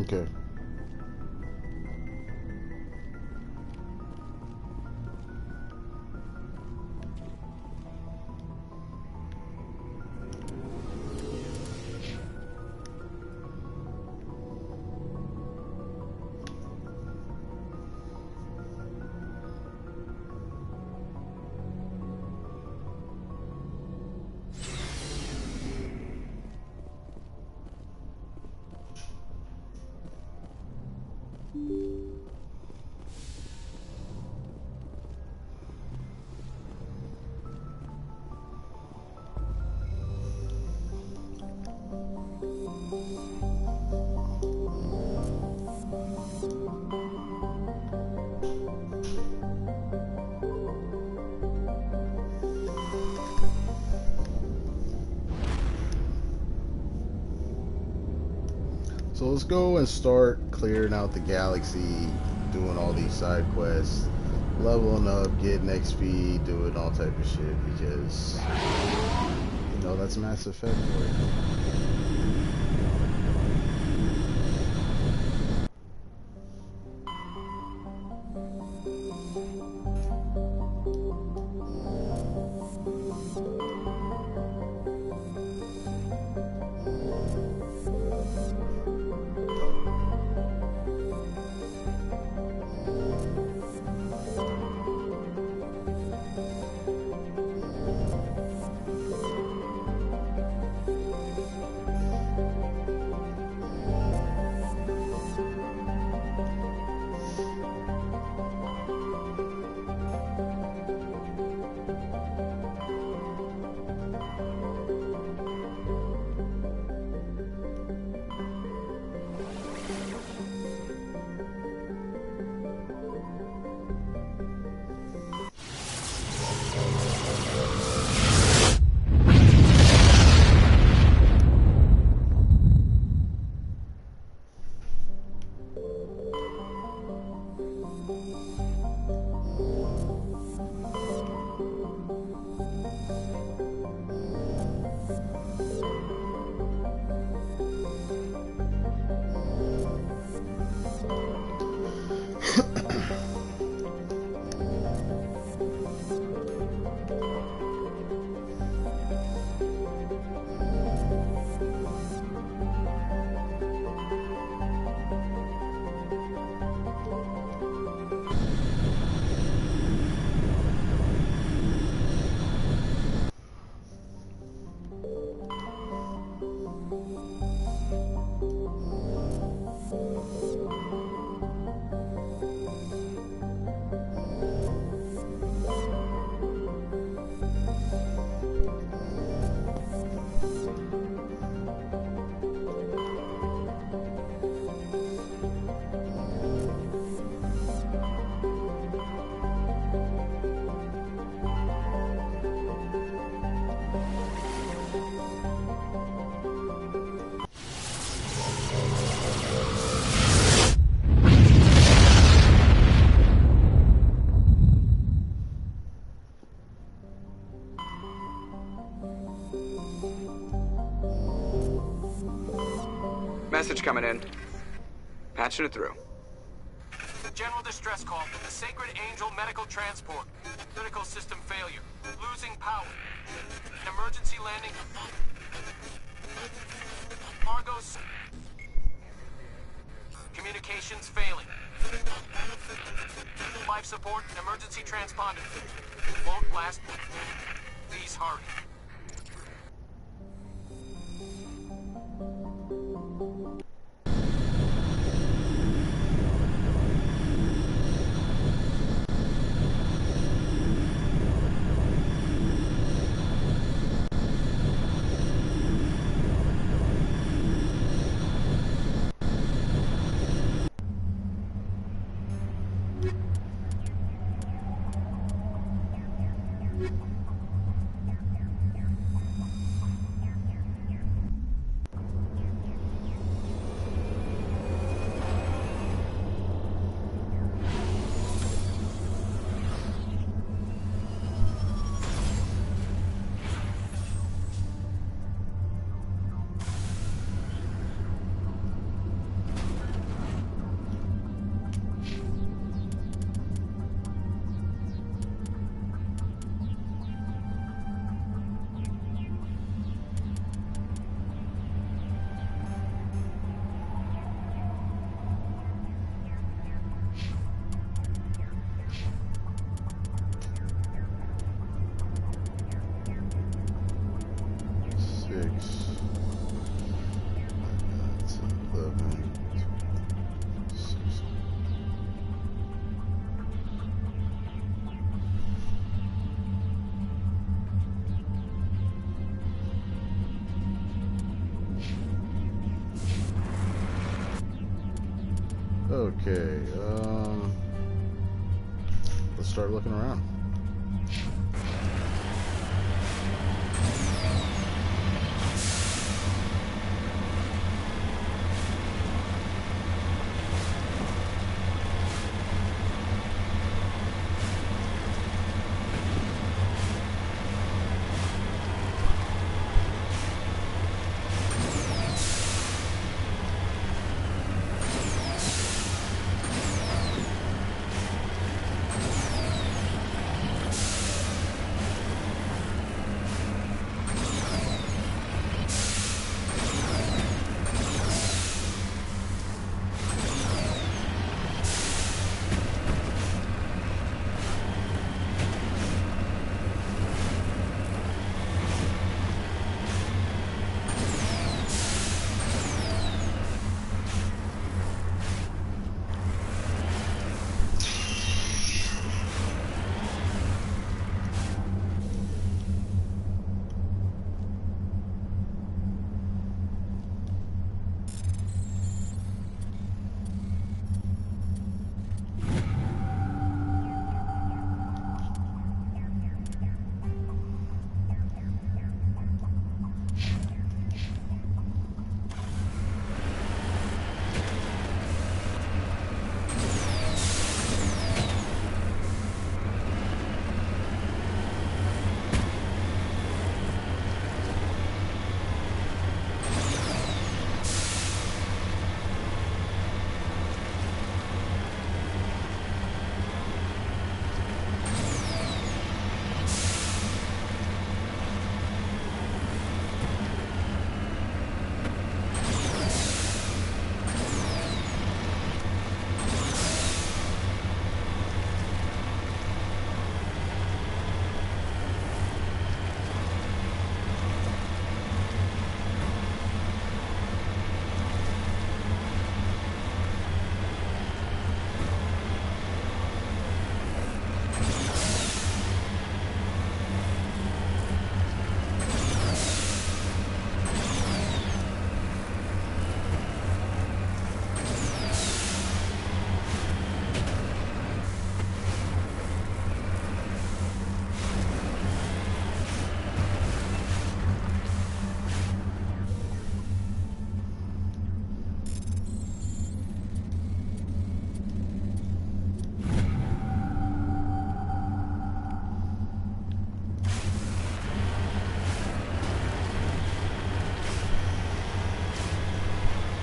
Okay. So let's go and start clearing out the galaxy, doing all these side quests, leveling up, getting XP, doing all type of shit, because, you know, that's Mass Effect for you. Message coming in. Patching it through. General distress call from the Sacred Angel Medical Transport. Critical system failure. Losing power. Emergency landing. Argos. Communications failing. Life support and emergency transponder. Won't last. Please hurry. 11, 6. Okay, let's start looking around.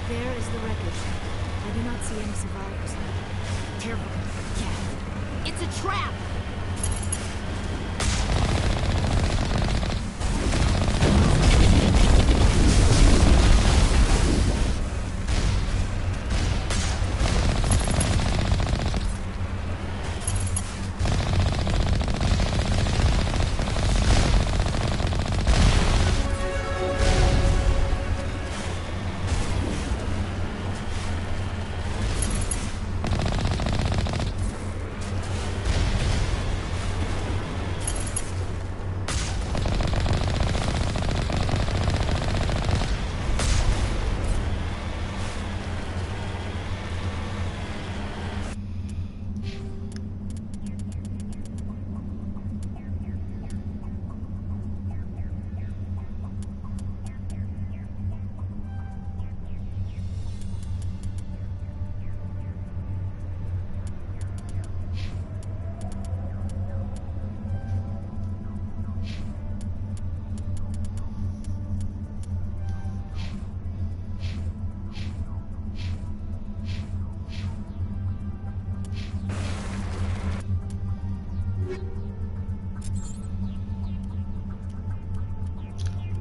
There is the wreckage. I do not see any survivors. Careful. Yeah. It's a trap!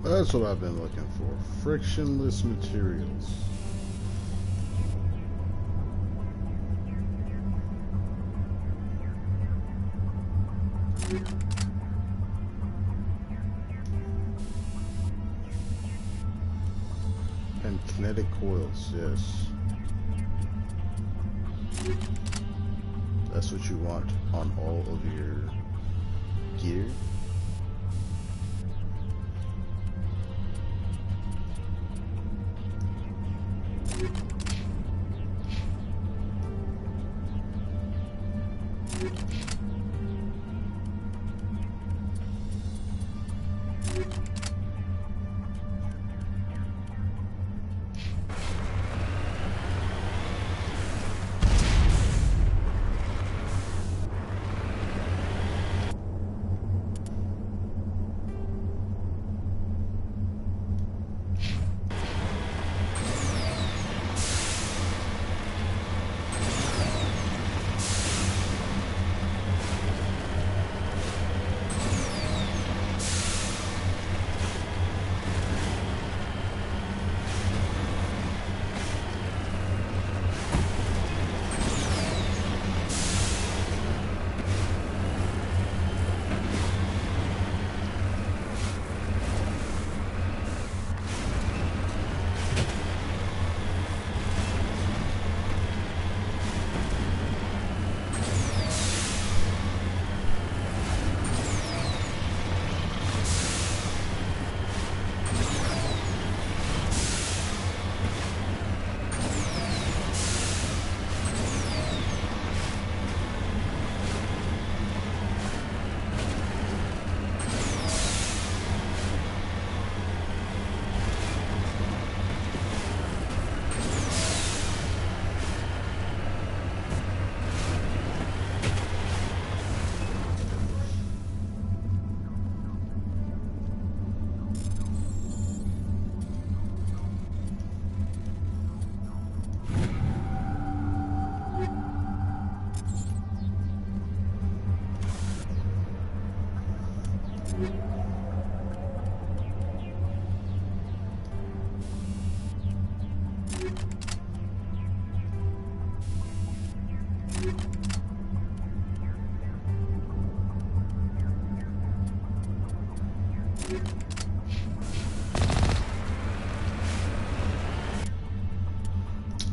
That's what I've been looking for. Frictionless materials. And kinetic coils, yes. That's what you want on all of your gear.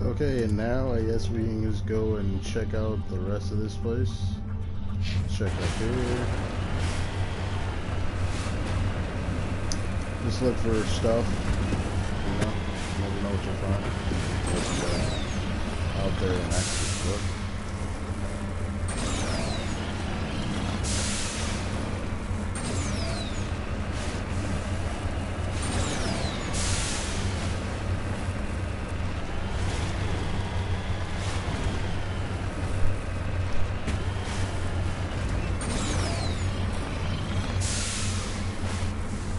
Okay, and now I guess we can just go and check out the rest of this place. Check up here. Just look for stuff, you know, never know what you'll find. Just out there and actually look.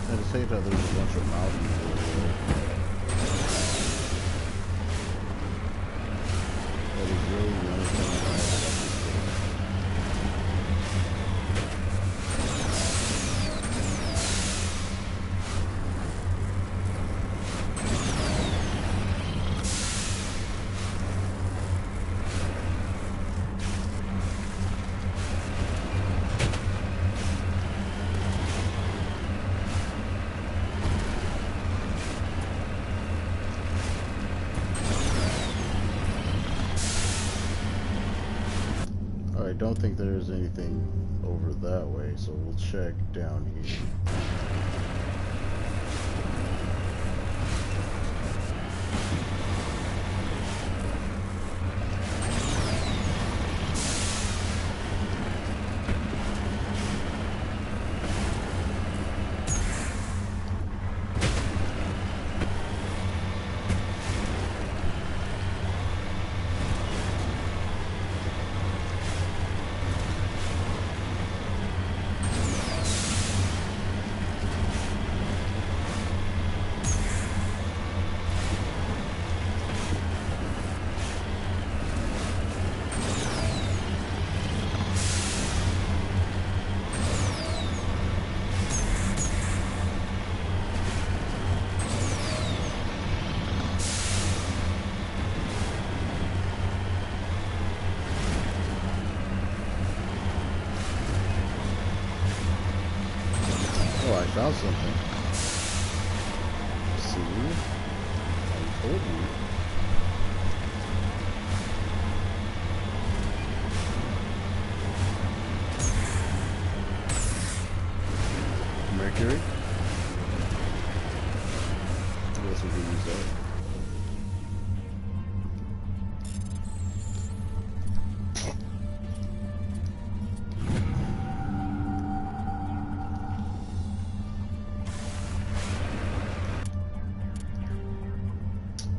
I just hate how there's a bunch of mountains over there. That is really the only thing I like about this I don't think there's anything over that way, so we'll check down here. Oh, I found something. See? I told you. Mercury? I guess we could use that.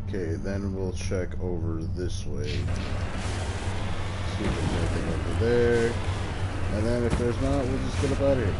Okay, then we'll check over this way. See if there's anything over there. And then if there's not, we'll just get up out of here.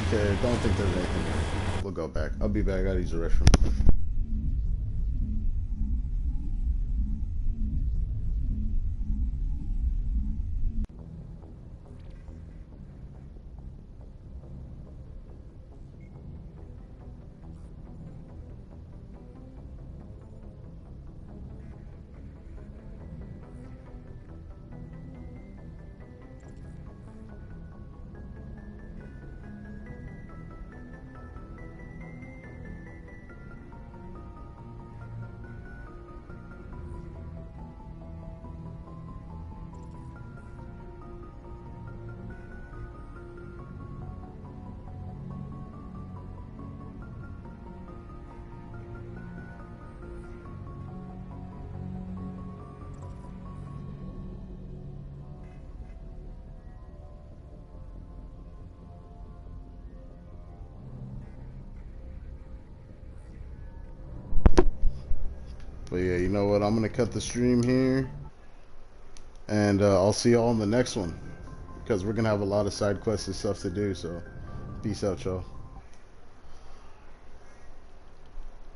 Okay, don't think there's anything here. We'll go back. I'll be back. I gotta use the restroom. But yeah, you know what? I'm gonna cut the stream here, and I'll see y'all in the next one, because we're gonna have a lot of side quests and stuff to do. So, peace out, y'all.